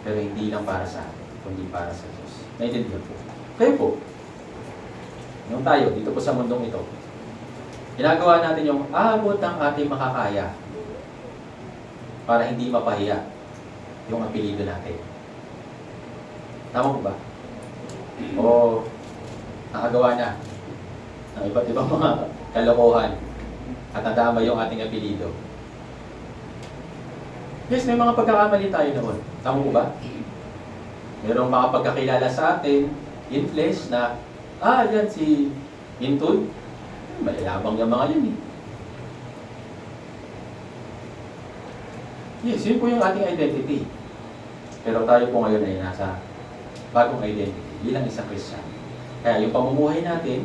Pero hindi lang para sa atin, kundi para sa Diyos. Naintindihan po. Kayo po, yung tayo, dito po sa mundong ito, ginagawa natin yung abot ng ating makakaya para hindi mapahiya yung apelido natin. Tama po ba? O nakagawa na ng iba't ibang mga kalokohan at nadama yung ating apelido. Yes, may mga pagkakamali tayo noon. Tama po ba? Merong mga pagkakilala sa atin in flesh na, yan si Intoy. Malayabang yung mga yun eh. Yes, yun po yung ating identity. Pero tayo po ngayon ay nasa bagong identity bilang isang Kristiyano. Kaya yung pamumuhay natin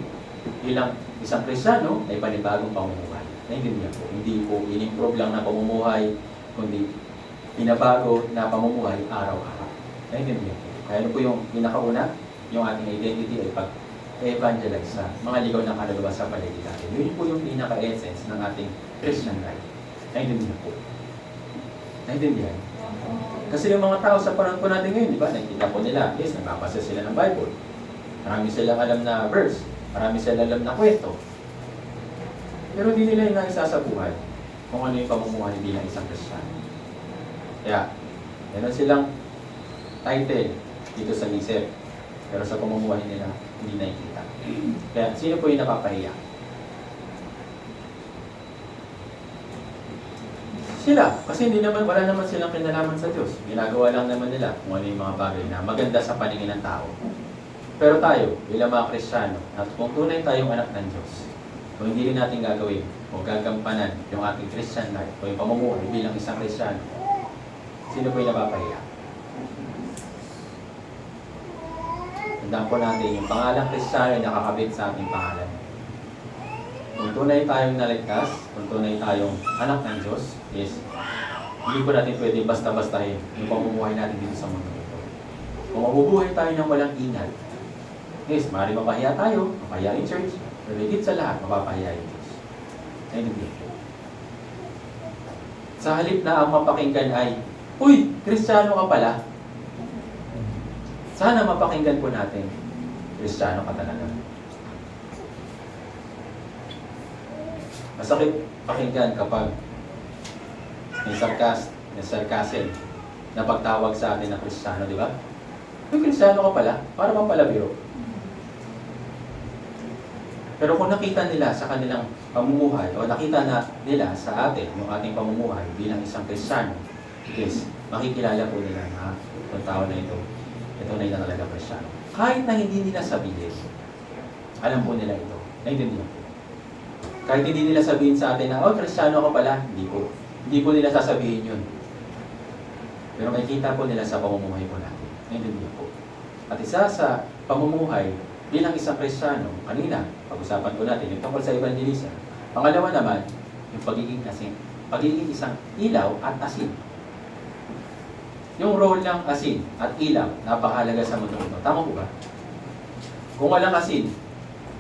bilang isang Kristiyano ay panibagong pamumuhay. Naintindihan po. Hindi po in-improve lang na pamumuhay, kundi pinabago na pamumuhay araw-araw. Naintindihan po. Kaya ano po yung pinakauna, yung ating identity ay pag-evangelize sa mga ligaw ng kaluluwa sa paligid natin. Yun po yung pinaka-essence ng ating Christian life. Naintindihan po. Naintindihan? Kasi yung mga tao sa panahon po natin ngayon, di ba, nakikita po nila, yes, nagbabasa sila ng Bible. Marami silang alam na verse, marami silang alam na kwento. Pero hindi nila inaisa sa buhay kung ano yung pamumuhay bilang isang Kristiyano. Kaya, meron silang title dito sa isip, pero sa pamumuhay nila, hindi nakikita. Kaya, sino po yung napapahiya? Sila, kasi wala naman silang kinalaman sa Diyos. Ginagawa lang naman nila kung ano yung mga bagay na maganda sa paningin ng tao. Pero tayo, bilang mga Kristiyano, at kung tunay tayong anak ng Diyos, kung hindi rin natin gagawin o gagampanan yung ating Christian life o yung pamumuhay bilang isang Kristiyano, sino po yung napapahiya? Tandaan po natin, yung pangalang Kristiyano ay nakakabit sa ating pangalan. Kung tunay tayong naligtas, kung tunay tayong anak ng Diyos, is hindi po natin pwede basta-bastahin yung pamumuhay natin dito sa mundo ito. Kung mabubuhay tayo ng walang ingat, yes, maaaring mapahiya tayo, mapahiya in church, pero higit sa lahat, mapapahiya in Diyos. Naintindihan po. Sa halip na ang mapakinggan ay, uy, Kristiyano ka pala. Sana mapakinggan po natin, Kristiyano ka talaga. Masakit pakinggan kapag may sarcasm na pagtawag sa atin na Kristiyano, di ba? May Kristiyano ka pala, para bang palabiro. Pero kung nakita nila sa kanilang pamumuhay, o nakita na nila sa atin yung ating pamumuhay bilang isang Kristiyano, yes, makikilala po nila na itong tao na ito na yung talaga Kristiyano. Kahit na hindi nila sabihin, alam po nila ito. Naintindihan po. Kahit hindi nila sabihin sa atin na, Kristiyano ka pala, hindi po. Hindi po nila sasabihin yun. Pero makikita po nila sa pamumuhay po natin. Naintindihan po. At isa sa pamumuhay bilang isang Kristiyano, kanina, pag-usapan po natin yung tungkol sa evangelism. Pangalawa naman, yung pagiging asin. Pagiging isang ilaw at asin. Yung role ng asin at ilaw, napakahalaga sa mundong ito. Tama po ba? Kung walang asin,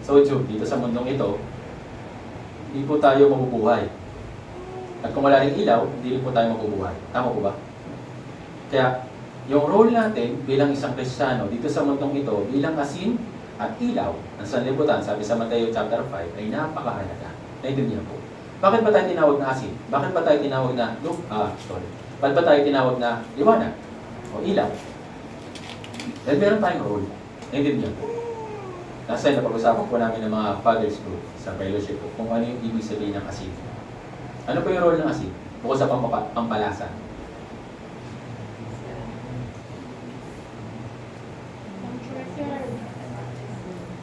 soju, dito sa mundong ito, hindi po tayo mabubuhay. At kung wala rin ilaw, hindi rin po tayo mabubuhay. Tama po ba? Kaya, yung role natin bilang isang Kristiyano dito sa mundong ito, bilang asin at ilaw, ang sanlibutan, sabi sa Mateo chapter 5, ay napakahalaga. Naintindihan po. Bakit ba tayo tinawag na asin? Bakit ba tayo tinawag na Bakit ba tayo tinawag na liwanag? O ilaw? Dahil meron tayong role. Naintindihan po. Nasa napag-usapan po namin ng mga fathers group sa fellowship po kung ano yung ibig sabihin ng asin. Ano po yung role ng asin? Bukod sa pampalasa.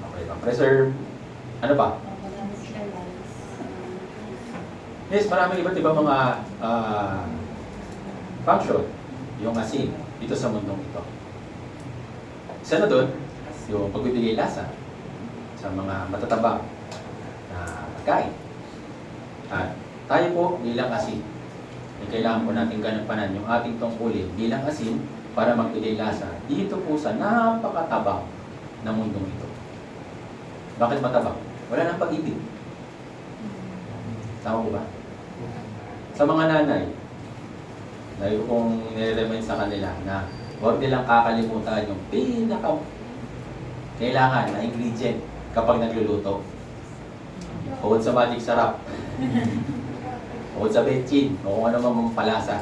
Okay, pang-preserve. Ano pa? Yes, maraming iba't ibang mga function yung asin dito sa mundong ito. Isa na doon, yung pagbibigay lasa sa mga matatabang na pagkain. At tayo po bilang asin, ay kailangan po natin ganampanan yung ating tungkulin bilang asin para magbigay lasa dito po sa napakatabang ng mundong ito. Bakit matabang? Wala nang pag-ibig. Tama po ba? Sa mga nanay, lagi kong nire-remind sa kanila na huwag nilang kakalimutan yung kailangan na ingredient kapag nagluluto. Bukod sa magic sarap, bukod sa betchin, o kung ano mang palasa,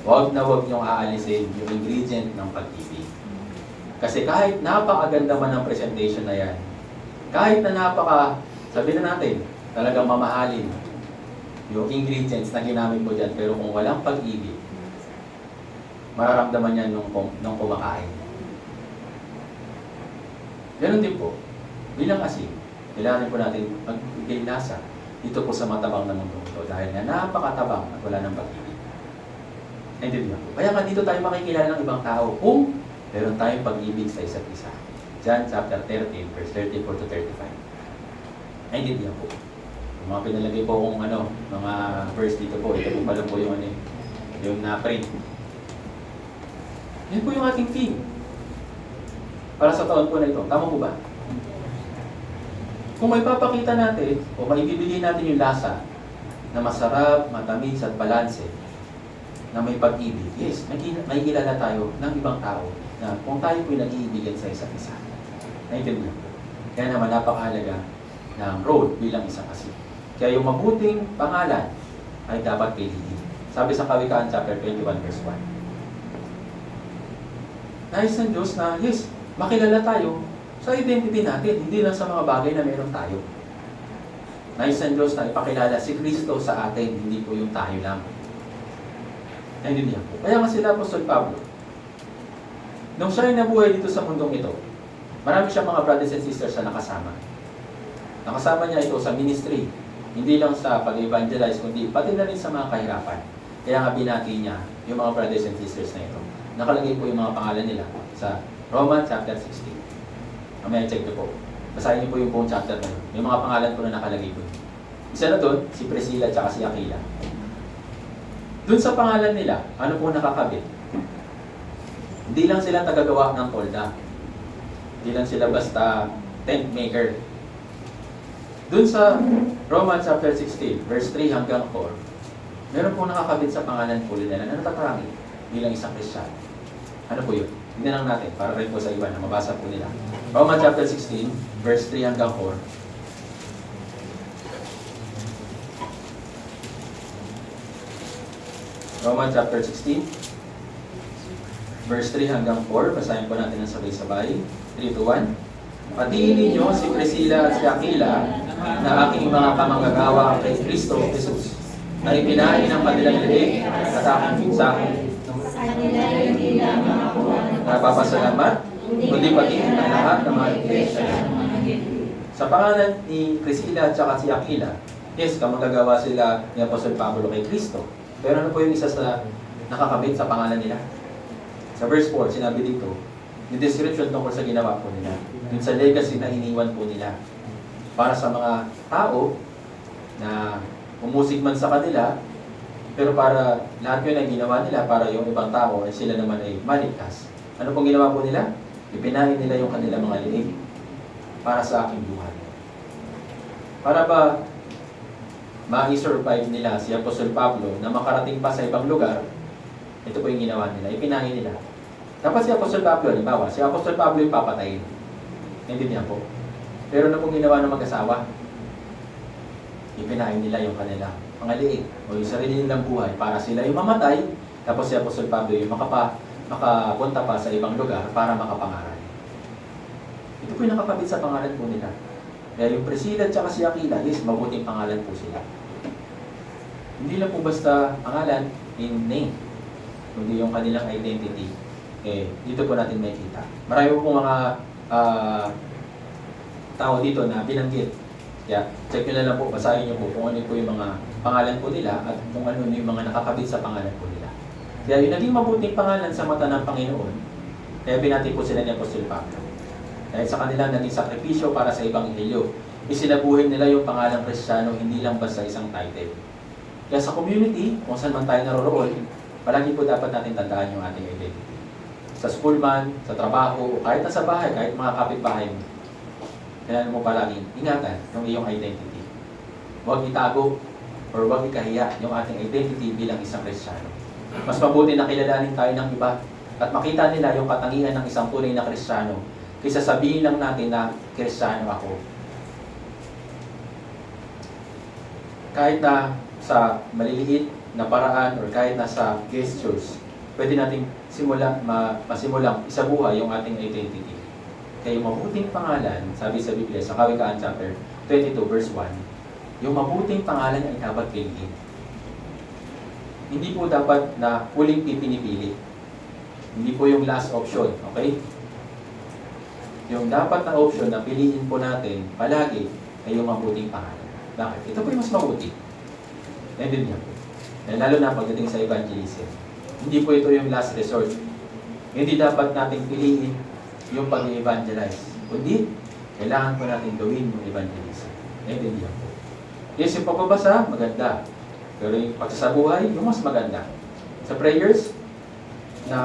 huwag na huwag niyong aalisin yung ingredient ng pag-ibig. Kasi kahit napakaganda man ang presentation na yan, kahit na sabihin na natin, talagang mamahalin yung ingredients na ginamit mo dyan, pero kung walang pag-ibig, mararamdaman yan nung kumakain. Ganon din po, bilang asin, kailangan po natin magbigay lasa dito po sa matabang na mundo ito dahil nga napakatabang at wala ng pag-ibig. Naintindihan po. Kaya nga dito tayo makikilala ng ibang tao kung meron tayong pag-ibig sa isa't isa. John chapter 13, verse 34 to 35. Naintindihan po. Yung mga pinalagay po kung mga verse dito po, ito po pala po yung yung na-print. Yan po yung ating theme. Para sa taon po na ito. Tama po ba? Kung may papakita natin o maibibigay natin yung lasa na masarap, matamis at balanse na may pag-ibig, yes, may kilala tayo ng ibang tao na kung tayo po'y nag-iibigan sa isa't isa. Naintindihan po. Kaya naman napakahalaga ng road bilang isang asin. Kaya yung mabuting pangalan ay dapat piliin. Sabi sa Kawikaan chapter 21 verse 1. Nais ng Diyos na, yes, makilala tayo sa identity natin, hindi lang sa mga bagay na meron tayo. Nais ng Diyos na ipakilala si Kristo sa atin, hindi po yung tayo lang. Naintindihan po. Kaya nga sila Apostol Pablo, nung siya ay nabuhay dito sa mundong ito, marami siyang mga brothers and sisters na nakasama. Nakasama niya ito sa ministry, hindi lang sa pag-evangelize, kundi pati na rin sa mga kahirapan. Kaya nga binati niya yung mga brothers and sisters na ito. Nakalagay po yung mga pangalan nila sa Romans chapter 16. Mamaya check nyo po. Basahin niyo po yung buong chapter na yun. May mga pangalan po na nakalagay po. Isa na doon, si Priscilla at si Aquila. Doon sa pangalan nila, ano po nakakabit? Hindi lang sila tagagawa ng tolda. Hindi lang sila basta tent maker. Doon sa Romans chapter 16, verse 3 hanggang 4, meron po nakakabit sa pangalan po nila na natatangi bilang isang Kristiyan. Ano po yun? Tignan lang natin para rin po sa iba na mabasa po nila. Romans chapter 16, verse 3 hanggang 4. Romans chapter 16, verse 3 hanggang 4. Basahin po natin ng sabay-sabay. 3 to 1. Patiin ninyo si Priscilla at si Aquila na aking mga kamanggagawa kay Kristo Jesus na ipinahin ang kanilang liig at aking sa akin. Napapasalamat, kundi patiin ang lahat ng mga iglesia. Sa pangalan ni Priscilla at si Aquila, yes, kamanggagawa sila ni Apostol Pablo kay Kristo. Pero ano po yung isa sa nakakabit sa pangalan nila? Sa verse 4, sinabi dito, yung description tungkol sa ginawa po nila. Yung sa legacy na iniwan po nila. Para sa mga tao na umusig man sa kanila, pero para lahat yun ay ginawa nila para yung ibang tao ay sila naman ay maligtas. Ano pong ginawa po nila? Ipinahin nila yung kanilang mga liig para sa aking buhay. Para ba ma-survive nila si Apostol Pablo na makarating pa sa ibang lugar, ito po yung ginawa nila, ipinahin nila. Dapat si Apostol Pablo, halimbawa, si Apostol Pablo yung papatayin. Hindi niya po. Pero ano pong ginawa ng mag-asawa? Ipinahin nila yung kanila mga liig o yung sarili nilang buhay para sila yung mamatay, tapos si Apostol Pablo yung makapunta pa sa ibang lugar para makapangaral. Ito po yung nakakabit sa pangalan po nila. Kaya yung Priscilla at si Aquila, yes, mabuting pangalan po sila. Hindi lang po basta pangalan in name, kundi yung kanilang identity. Dito po natin makikita. Marami po mga tao dito na binanggit. Kaya check nyo na lang po, basahin nyo po kung ano po yung mga pangalan po nila at kung ano yung mga nakakabit sa pangalan po nila. Kaya yung naging mabuting pangalan sa mata ng Panginoon, kaya binati po sila ni Apostol Pablo. Dahil sa kanila naging sakripisyo para sa Ebanghelyo. Isinabuhay nila yung pangalang Kristiyano, hindi lang basta isang title. Kaya sa community, kung saan man tayo naroroon, palagi po dapat natin tandaan yung ating identity. Sa school man, sa trabaho, kahit nasa bahay, kahit mga kapitbahay mo. kailangan mo palaging ingatan yung iyong identity. Huwag itago or huwag ikahiya yung ating identity bilang isang Kristiyano. Mas mabuti na kilalanin tayo ng iba at makita nila yung katangian ng isang tunay na Kristiyano kaysa sabihin lang natin na Kristiyano ako. Kahit na sa maliliit na paraan or kahit na sa gestures, pwede nating masimulang isabuhay yung ating identity. Kaya yung mabuting pangalan, sabi sa Biblia, sa Kawikaan chapter 22 verse 1, yung mabuting pangalan ay dapat piliin. Hindi po dapat na huling pipinipili. Hindi po yung last option, okay? Yung dapat na option na piliin po natin palagi ay yung mabuting pangalan. Bakit? Ito po yung mas mabuti. Naintindihan po. Lalo na pagdating sa evangelism. Hindi po ito yung last resort. Hindi dapat nating piliin yung pag-evangelize. Kundi, kailangan po natin gawin yung evangelism. Naintindihan po. Yes, yung pagbabasa, maganda. Pero yung pagsasabuhay, yung mas maganda. Sa prayers, na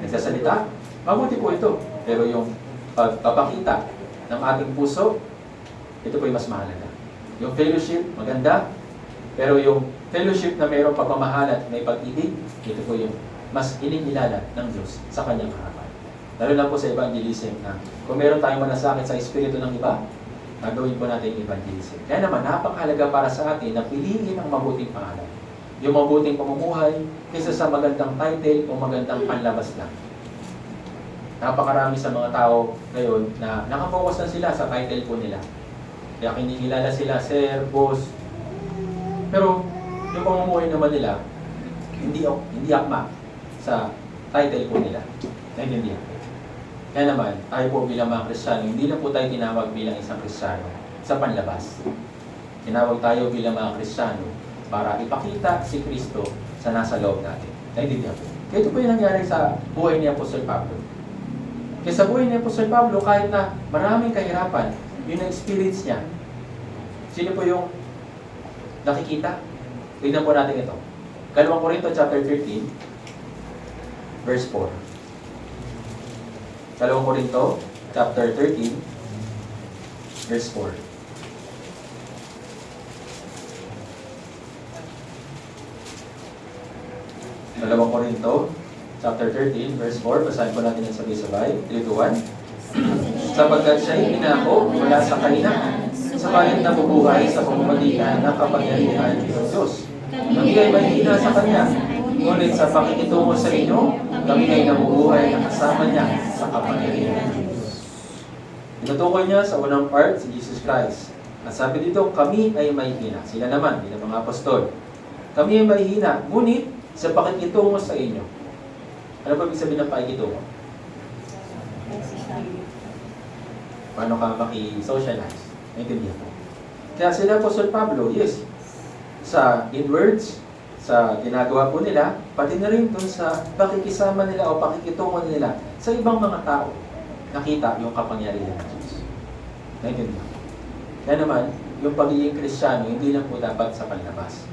nagsasalita, mabuti po ito. Pero yung pagpapakita ng ating puso, ito po yung mas mahalaga. Yung fellowship, maganda. Pero yung fellowship na mayroong pagmamahal at may pag-ibig, ito po yung mas inilala ng Diyos sa kanyang harapan. Lalo na po sa evangelism na kung meron tayong malasakit sa espiritu ng iba, gagawin po natin yung evangelism. Kaya naman, napakahalaga para sa atin na piliin ang mabuting pangalan. Yung mabuting pamumuhay kaysa sa magandang title o magandang panlabas lang. Napakarami sa mga tao ngayon na nakapokus na sila sa title po nila. Kaya kinikilala sila, sir, boss. Pero yung pamumuhay naman nila, hindi akma sa title po nila. Naintindihan. Kaya naman, tayo po bilang mga Kristiyano, hindi na po tayo tinawag bilang isang Kristiyano sa panlabas. Tinawag tayo bilang mga Kristiyano para ipakita si Kristo sa nasa loob natin. Naintindihan po. Kaya ito po yung nangyari sa buhay ni Apostol Pablo. Kaya sa buhay ni Apostol Pablo, kahit na maraming kahirapan, yun ang experience niya. Sino po yung nakikita? Tignan po natin ito. 2 Corinto chapter 13, verse 4. 2 Corinto chapter 13, verse 4. Dalawang Corinto, chapter 13, verse 4. Basahin po natin ang sabay-sabay. 3 to 1. Sapagkat siya'y pinako mula sa kahinaan, sapalit nabubuhay sa pamamagitan ng kapangyarihan ng Diyos. Kami ay mahina sa Kanya, ngunit sa pakikitungo sa inyo, kami ay nabubuhay na kasama niya sa kapangyarihan ng Diyos. Tinutukoy niya sa unang part si Jesus Christ. At sabi dito, kami ay mahihina. Sila naman, bilang mga apostol. Kami ay mahihina, ngunit sa pakikitungo sa inyo. Ano ba ibig sabihin ng pakikitungo? Paano ka maki-socialize? Naintindihan po. Kaya sila Apostol Pablo, yes, sa inwards, sa ginagawa po nila, pati na rin dun sa pakikisama nila o pakikitungo nila sa ibang mga tao, nakita yung kapangyarihan ng Diyos. Naintindihan po. Kaya naman, yung pagiging Kristiyano, hindi lang po dapat sa panlabas.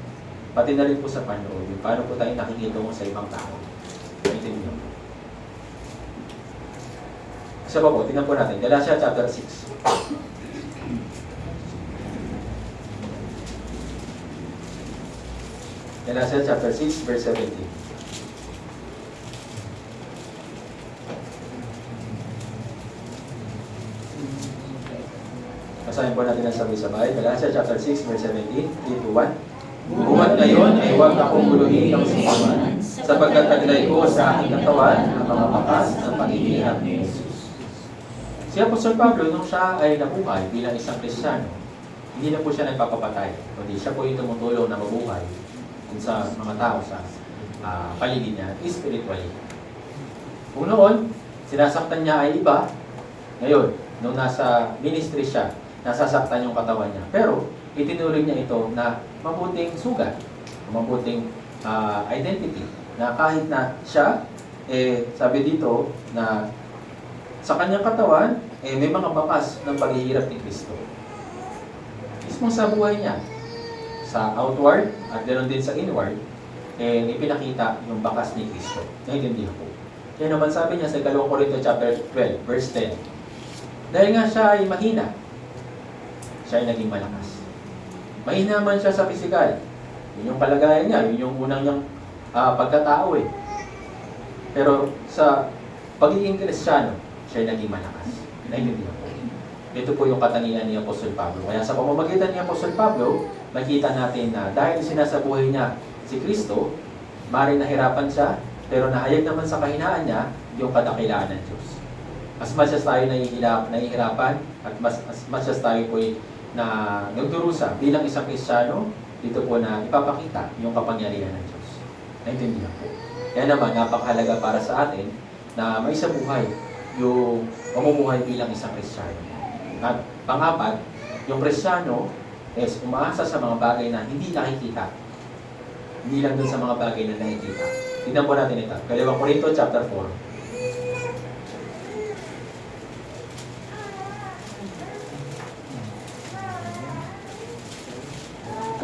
Pati na rin po sa panloob. Paano po tayo nakikitungo sa ibang tao. Naintindihan po. Isa pa po, tingnan po natin. Galatia chapter 6. Galatia chapter 6, verse 17. Basahin po natin ang sabay-sabay. Galatia chapter 6, verse 17. 3 to 1. Buhat ngayon ay huwag akong guluhin ng sinuman, sapagkat taglay ko sa aking katawan ang mga bakas ng paghihirap ni Jesus. Si Apostol Pablo, nung siya ay nabuhay bilang isang Kristiyano, hindi na po siya nagpapapatay, kundi siya po yung tumutulong na mabuhay sa mga tao sa paligid niya, spiritually. Kung noon, sinasaktan niya ay iba, ngayon, nung nasa ministry siya, nasasaktan yung katawan niya. Pero, itinuring niya ito na mabuting sugat, mabuting identity, na kahit na siya, sabi dito na sa kanyang katawan, may mga bakas ng paghihirap ni Kristo. Mismo sa buhay niya, sa outward at ganoon din sa inward, ipinakita yung bakas ni Kristo. Naintindihan po. Kaya naman sabi niya sa 2 Corinto chapter 12, verse 10, Dahil nga siya ay mahina, siya ay naging malakas. Mahina man siya sa pisikal. Yun yung kalagayan niya, yun yung unang niyang pagkatao eh. Pero sa pagiging Kristiyano, siya ay naging malakas. Naiintindihan po. Ito po yung katangian ni Apostol Pablo. Kaya sa pamamagitan ni Apostol Pablo, makita natin na dahil sinasabuhay niya si Kristo, maaaring nahirapan siya, pero nahayag naman sa kahinaan niya yung kadakilaan ng Diyos. As much as tayo nahihirapan, at as much as tayo po na nagdurusa bilang isang Kristiyano, dito po na ipapakita yung kapangyarihan ng Diyos. Naintindihan po. Kaya naman, napakahalaga para sa atin na maisabuhay yung pamumuhay bilang isang Kristiyano. At pang-apat, yung Kristiyano is umaasa sa mga bagay na hindi nakikita. Hindi lang dun sa mga bagay na nakikita. Tignan po natin ito. 2 Corinto chapter 4.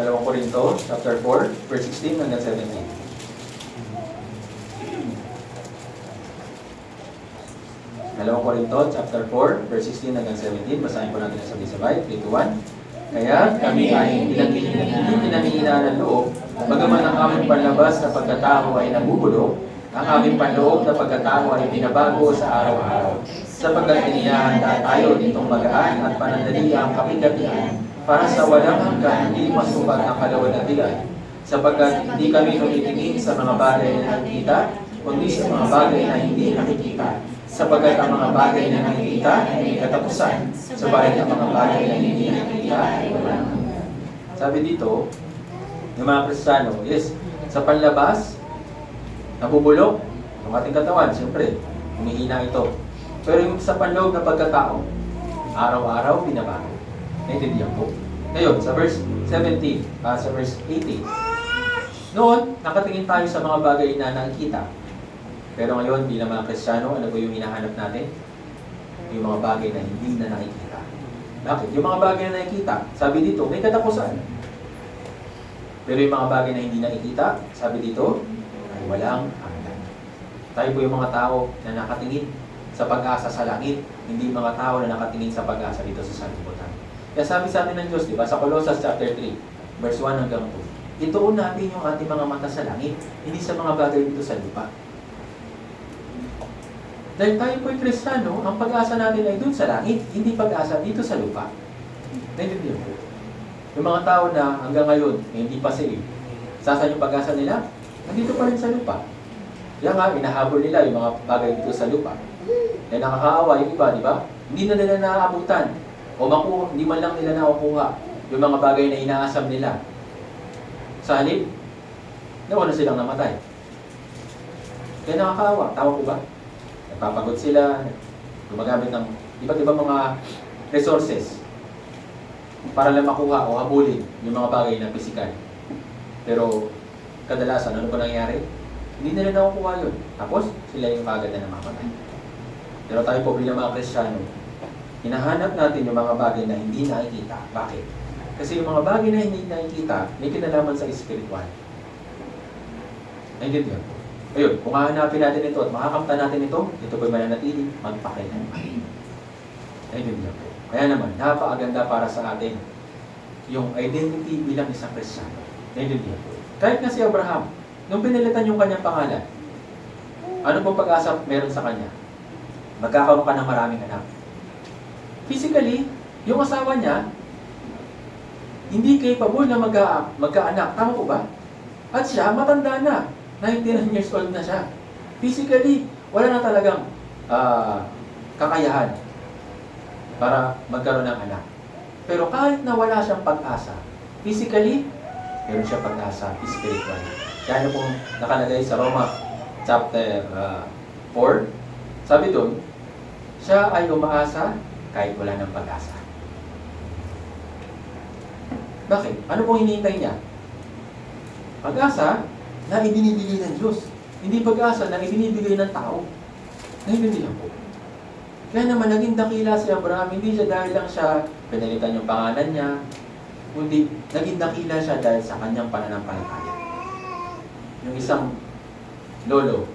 2 Corinto chapter 4, verse 16 hanggang 17. 2 Corinto chapter 4, verse 16 hanggang 17. Basahin po natin ang sabay-sabay. 3 to 1. Kaya kami ay hindi pinanghihinaan ng loob, bagaman ang aming panlabas na pagkatao ay nabubulok, ang aming panloob na pagkatao ay binabago sa araw-araw. Sapagkat inihahanda tayo nitong magaan at panandali ang kapigatian para sa walang hanggan hindi masupag ang kalawalatian, sapagkat hindi kami tumitingin sa mga bagay na nakikita, kundi sa mga bagay na hindi nakikita. Sapagkat ang mga bagay na nakikita ay may katapusan, sabalit ang mga bagay na hindi nakikita ay walang hanggan. Sabi dito, yung mga Kristiyano, yes, sa panlabas, nabubulok ang ating katawan, siyempre, humihina ito. Pero yung sa panloob na pagkatao, araw-araw binabago. Naintindihan po. Ngayon, sa verse 17, sa verse 18. Noon, nakatingin tayo sa mga bagay na nakikita. Pero ngayon, bilang mga Kristiyano, ano po yung hinahanap natin? Yung mga bagay na hindi na nakikita. Bakit? Yung mga bagay na nakikita, sabi dito, may katapusan. Pero yung mga bagay na hindi nakikita, sabi dito, ay walang hanggan. Tayo po yung mga tao na nakatingin sa pag-asa sa langit, hindi mga tao na nakatingin sa pag-asa dito sa sanlibutan. Kaya sabi sa atin ng Diyos, di ba, sa Colossus chapter 3, verse 1 hanggang 2, ituon natin yung ating mga mata sa langit, hindi sa mga bagay dito sa lupa. Dahil tayo po'y Kristiyano, ang pag-asa natin ay doon sa langit, hindi pag-asa dito sa lupa. Naintindihan po. Yung mga tao na hanggang ngayon, hindi pa save, saan yung pag-asa nila? Nandito pa rin sa lupa. Kaya nga, inahabol nila yung mga bagay dito sa lupa. Kaya nakakaawa yung iba, di ba? Hindi na nila naaabutan. O makuha, hindi man lang nila nakukuha yung mga bagay na inaasam nila. Sa halip, nauna silang namatay. Kaya nakakaawa. Tama po ba? Nagpapagod sila, gumagamit ng iba't ibang mga resources para lang makuha o habulin yung mga bagay na pisikal. Pero kadalasan, ano ba nangyari? Hindi nila nakukuha yun. Tapos, sila yung kagad na namamatay. Pero tayo po bilang mga Kristiyano, hinahanap natin yung mga bagay na hindi nakikita. Bakit? Kasi yung mga bagay na hindi nakikita, may kinalaman sa spiritual. Naintindihan po. Ayun, kung hahanapin natin ito at makakamta natin ito po'y mananatili, magpakailanman. Naintindihan po. Kaya naman, napakaganda para sa atin yung identity bilang isang Kristiyano. Naintindihan po. Kahit nga si Abraham, nung pinilitan yung kanyang pangalan, ano pong pag-asa meron sa kanya? Magkakaroon ka ng maraming anak. Physically, yung asawa niya, hindi capable na magkaanak. Tama po ba? At siya, matanda na. 99 years old na siya. Physically, wala na talagang kakayahan para magkaroon ng anak. Pero kahit na wala siyang pag-asa, physically, meron siya pag-asa spiritual. Kaya ano pong nakalagay sa Roma chapter 4, sabi doon, siya ay umaasa kahit wala ng pag-asa. Bakit? Ano pong hinihintay niya? Pag-asa na ibinibigay ng Diyos. Hindi pag-asa na ibinibigay ng tao. Naiintindihan po. Kaya naman naging dakila si Abraham, hindi siya dahil lang siya pinalitan yung pangalan niya, kundi naging dakila siya dahil sa kanyang pananampalataya. Yung isang lolo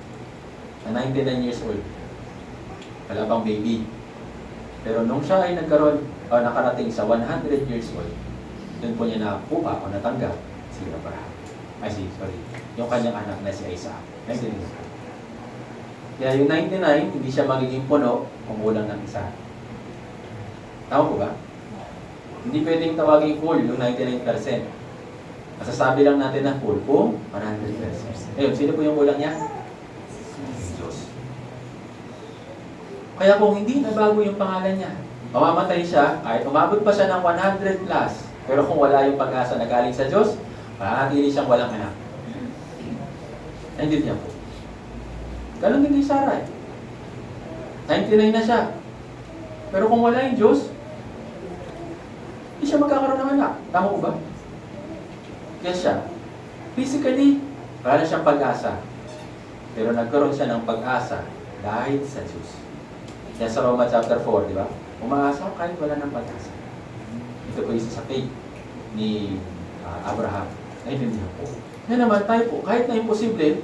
na 99 years old, wala pang baby. Pero nung siya ay nagkaroon o nakarating sa 100 years old, doon po niya nakuha o natanggap si Abraham. Yung kanyang anak na si Isaac. 99. Kaya yung 99, hindi siya magiging puno kung kulang ng isa. Tama po ba? Hindi pwedeng tawagin full yung 99%. Masasabi lang natin na full kung 100%. Ayun, sino po yung kulang niya? Diyos. Kaya kung hindi nabago yung pangalan niya, mamamatay siya, kahit umabot pa siya ng 100 plus, pero kung wala yung pag-asa na galing sa Diyos, mananatili siyang walang anak. Naintindihan po. Ganun din kay Sarah. 99 na siya. Pero kung wala yung Diyos, hindi siya magkakaroon ng anak. Tama ko ba? Kaya siya, physically, wala na siyang pag-asa. Pero nagkaroon siya ng pag-asa dahil sa Diyos. Kaya sa Roma chapter 4, di ba? Umaasa kahit wala ng pag-asa. Ito po isa sa faith ni Abraham. Naintindihan po. Yan naman tayo po, kahit na imposible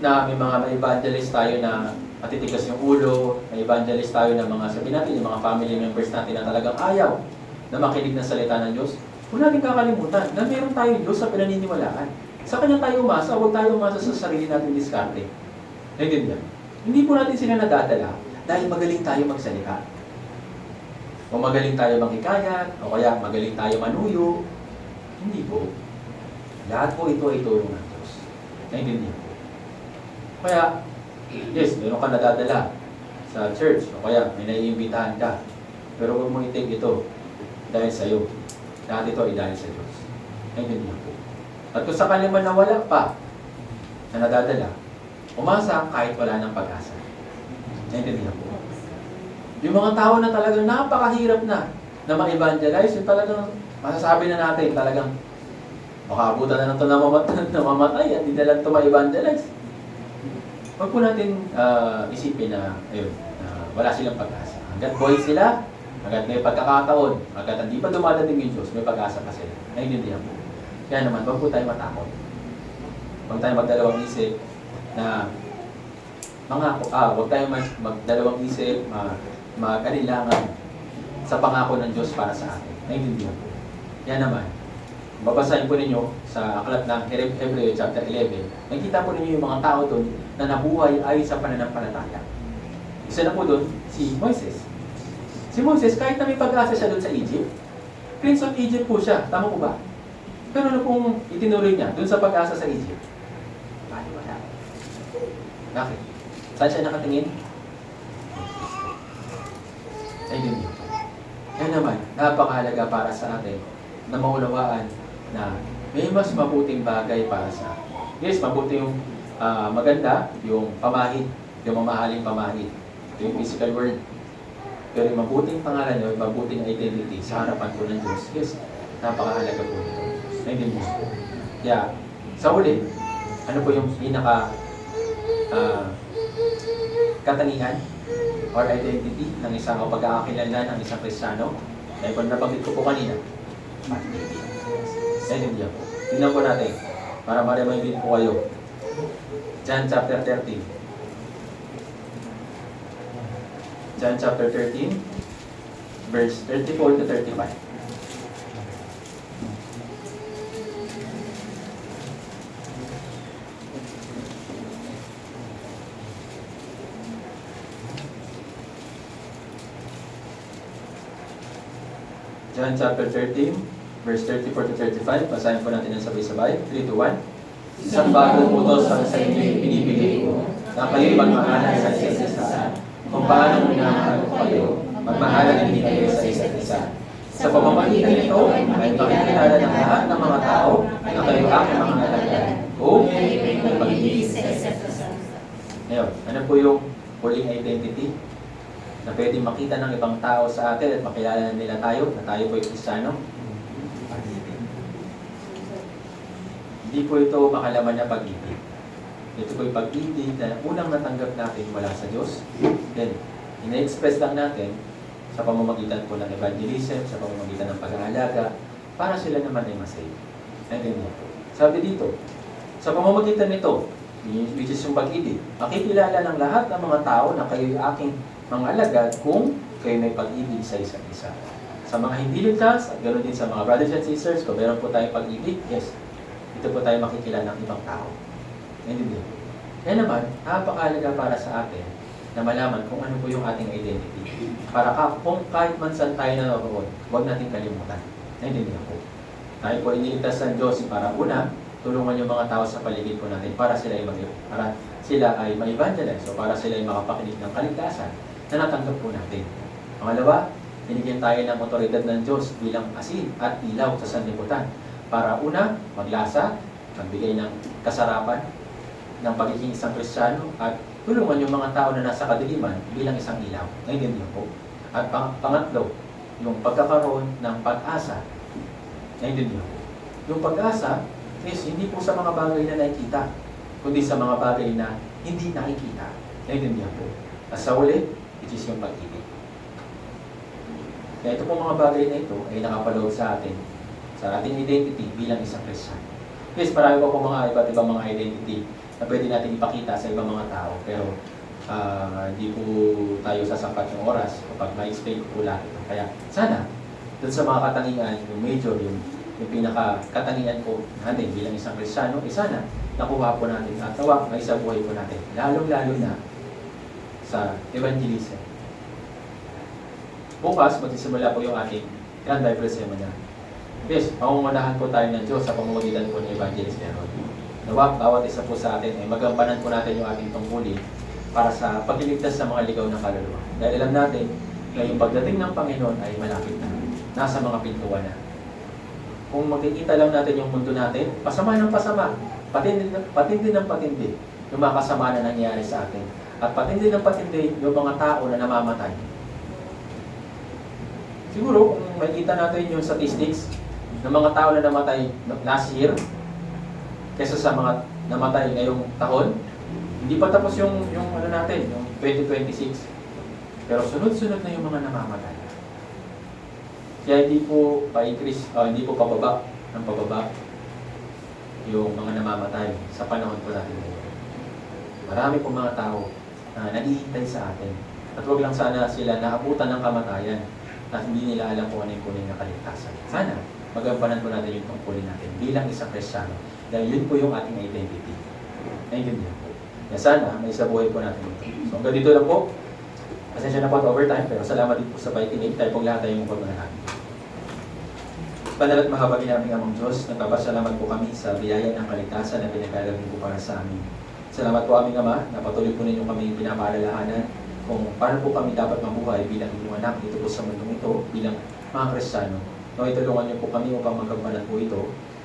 na may mga evangelist tayo na matitigas yung ulo, may evangelist tayo na mga, sabihin natin, yung mga family members natin na talagang ayaw na makinig ng salita ng Diyos, huwag natin kakalimutan na meron tayo Diyos sa pinaniniwalaan. Sa Kanya tayo umasa, huwag tayo umasa sa sarili natin diskarte. Naintindihan? Hindi po natin sila nadadala dahil magaling tayo magsalita. O magaling tayo manghikayat, o kaya magaling tayo manuyo. Hindi po. Lahat po ito ay tulong ng Diyos. Naintindihan po. Kaya, yes, meron ka nadadala sa church, o kaya may naiimbitahan ka. Pero huwag mo i-take ito dahil sa iyo. Lahat ito ay dahil sa Diyos. Naintindihan po. At kung sakali man nawala pa na nadadala, umasa kahit wala ng pag-asa. Naintindihan po. Yung mga tao na talagang napakahirap na ma-evangelize, yung talagang masasabi na natin talagang makaabutan na ng ito namamatay at hindi na lang ito ma-evangelize. Huwag po natin isipin na ayun, wala silang pag-asa. Hanggat boy sila, hanggat may pagkakataon, hanggat hindi pa dumadating yung Diyos, may pag-asa pa sila. Naintindihan po. Kaya naman, huwag po tayo matakot. Huwag tayo magdalawang isip na huwag tayo magdalawang isip, mag-alilangan sa pangako ng Diyos para sa atin. Naintindihan po. Yan naman. Babasahin po ninyo sa aklat ng Hebreo chapter 11. Nakikita po ninyo yung mga tao doon na nabuhay ayon sa pananampalataya. Isa na po doon, si Moises. Si Moises, kahit na may pag-asa siya doon sa Egypt, Prince of Egypt po siya. Tama po ba? Pero ano pong itinuloy niya doon sa pag-asa sa Egypt? Wala. Bakit? Saan siya nakatingin? Ayun yun. Kaya naman, napakahalaga para sa atin na maunawaan na may mas mabuting bagay para sa atin. Yes, mabuti yung maganda, yung pamahid, yung mamahaling pamahid. Ito yung physical world. Pero yung mabuting pangalan nyo, yung mabuting identity sa harapan po ng Diyos, yes, napakahalaga po ito. Naintindihan po. Kaya, sa huli, ano po yung pinaka katangian or identity ng isang o pag-aakilala ng isang Kristiyano? Dahil kung nabanggit ko po kanina, naintindihan po. Tingnan po natin para ma-remind din po kayo. John chapter 13. John chapter 13, verse 34 to 35. John chapter 13, verse 34 to 35. Basahin po natin ang sabay-sabay. 3 to 1. Isang bagong utos ang sa inyo pinibigay ko, na kayo'y magmahalan sa isa't isa. Kung paano minamahal ko kayo, magmahalan din kayo sa isa't isa. Sa pamamagitan nito, ay makikilala ng lahat ng mga tao na kayo aking mga alagad. O may pag-ibig sa isa't isa. Ngayon, ano po yung huling identity na pwede makita ng ibang tao sa atin at makilala nila tayo, na tayo po ay Kristiyano? Pag-ibig. Hindi po ito makalaman na pag-ibig. Ito po yung pag-ibig na unang natanggap natin mula sa Diyos. Then, ina-express lang natin sa pamamagitan po ng evangelism, sa pamamagitan ng pag-aalaga, para sila naman ay masave. Naintindihan po. Sabi dito, sa pamamagitan nito, which is yung pag-ibig, makikilala ng lahat ng mga tao na kayo'y aking mga alagad kung kayo may pag-ibig sa isa't isa. Sa mga hindi ligtas, at ganoon din sa mga brothers and sisters, kung meron po tayong pag-ibig, yes, dito po tayo makikilala ng ibang tao. Hindi. Kaya naman, napakahalaga para sa atin na malaman kung ano po yung ating identity. Para kung kahit man saan tayo naroon, huwag natin kalimutan. Naintindihan po. Tayo po iniligtas ng Diyos para una, tulungan yung mga tao sa paligid po natin para sila ay ma-evangelize o para sila ay makapakinig ng kaligtasan na natanggap po natin. Pangalawa, binigyan tayo ng otoridad ng Diyos bilang asin at ilaw sa sanlibutan para una, maglasa, magbigay ng kasarapan ng pagiging isang Kristiyano at tulungan yung mga tao na nasa kadiliman bilang isang ilaw. Naintindihan po. At pangatlo, yung pagkakaroon ng pag-asa. Naintindihan po. Yung pag-asa is hindi po sa mga bagay na nakikita, kundi sa mga bagay na hindi nakikita. Naintindihan po. At sa uli, which is yung pag-ibig. Kaya ito po mga bagay na ito ay nakapaloob sa atin, sa ating identity bilang isang Kristiyano. Yes, marami po mga iba't ibang mga identity na pwede natin ipakita sa ibang mga tao. Pero hindi po tayo sasangkat ng oras kapag ma-explain ko po lahat ito. Kaya sana, dun sa mga katangian, yung major, yung pinaka-katangian po natin bilang isang Kristiyano, sana nakuha po natin at tawa, may isa buhay po natin. Lalong-lalo na sa evangelism. Bukas, magsisimula po yung ating Grand Bible Seminar. Yes, pangungunahan po tayo ng Diyos sa pamamagitan po ng Evangelist Meron. Nawa, bawat isa po sa atin ay magampanan po natin yung ating tungkulin para sa pagliligtas sa mga ligaw ng kaluluwa. Dahil alam natin na yung pagdating ng Panginoon ay malapit na. Nasa mga pintuan na. Kung makikita lang natin yung mundo natin, pasama ng pasama, patindi ng patindi yung mga kasama na nangyayari sa atin. At patindi ng patindi yung mga tao na namamatay. Siguro, kung makikita natin yung statistics ng mga tao na namatay last year, kaysa sa mga namatay ngayong taon, hindi pa tapos yung ano natin, yung 2026. Pero sunod-sunod na yung mga namamatay. Kaya hindi po pa-increase, hindi po pababa ng pababa yung mga namamatay sa panahon po natin ngayon. Marami po mga tao na naghihintay sa atin. At huwag lang sana sila naabutan ng kamatayan na hindi nila alam kung ano yung kunin na kaligtasan. Sana, magampanan po natin yung tungkulin natin bilang isang Kristiyano. Dahil yun po yung ating identity. Naintindihan po. Kaya sana, may isa buhay po natin ito. So, hanggang dito lang po. Pasensya na po at overtime, pero salamat din po sa pakikinig. Tayo pong lahat tayong pagmanahan. Banal at mahabagin namin amang Diyos, nagpapasalamat po kami sa biyaya ng kaligtasan na pinaglalagay po para sa amin. Salamat po aming Ama, na patuloy po ninyo kami pinapaalalahanan kung paano po kami dapat mabuhay bilang inyong anak dito po sa mundong ito, bilang mga Kristiyano. Naway tulungan niyo po kami upang magampanan po ito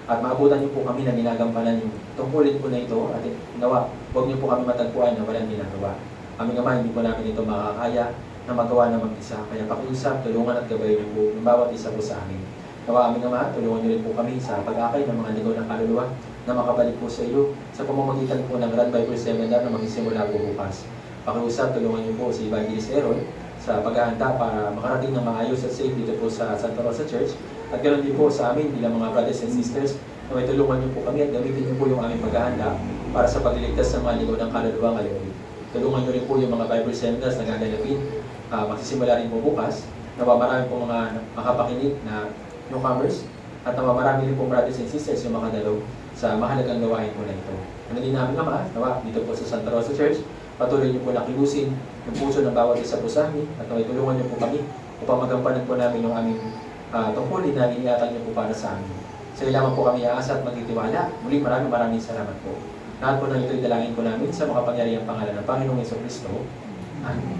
at maabutan niyo po kami na ginagampanan yung tungkulin po na ito at nawa, huwag niyo po kami matagpuan na walang ginagawa. Aming Ama, hindi po namin ito makakaya na magawa na mag-isa. Kaya pakiusap, tulungan at gabayan niyo po yung bawat isa po sa amin. Nawa aming Ama, tulungan niyo rin po kami sa pag-akay ng mga ligaw ng kaluluwa na makabalik po sa iyo sa pamamagitan po ng Grand Bible Seminar na magsisimula po bukas. Pakiusap, tulungan niyo po si Evangelist Aaron sa paghahanda para makarating ng maayos at safe dito po sa Santa Rosa Church. At ganoon din po sa amin bilang mga brothers and sisters na may tulungan niyo po kami at gamitin niyo po yung aming paghahanda para sa pagliligtas sa mga ligaw ng kaluluwa ngayon. Tulungan niyo rin po yung mga Bible seminars na gaganapin. Magsisimula rin po bukas. Nawa marami po mga makapakinig na newcomers at nawa marami rin po brothers and sisters yung makadalaw sa mahalagang gawain po na ito. Ano din namin Ama, nawa dito po sa Santa Rosa Church, patuloy niyo po nakilusin yung puso ng bawat isa po sa amin at naway tulungan niyo po kami upang magampanan po namin yung aming tungkulin na iniatang niyo po para sa amin. Sa lamang po kami aasa at magtitiwala. Muli maraming salamat po. Lahat po ng ito'y dalangin po namin sa makapangyarihang pangalan ng Panginoong Jesucristo. Amen.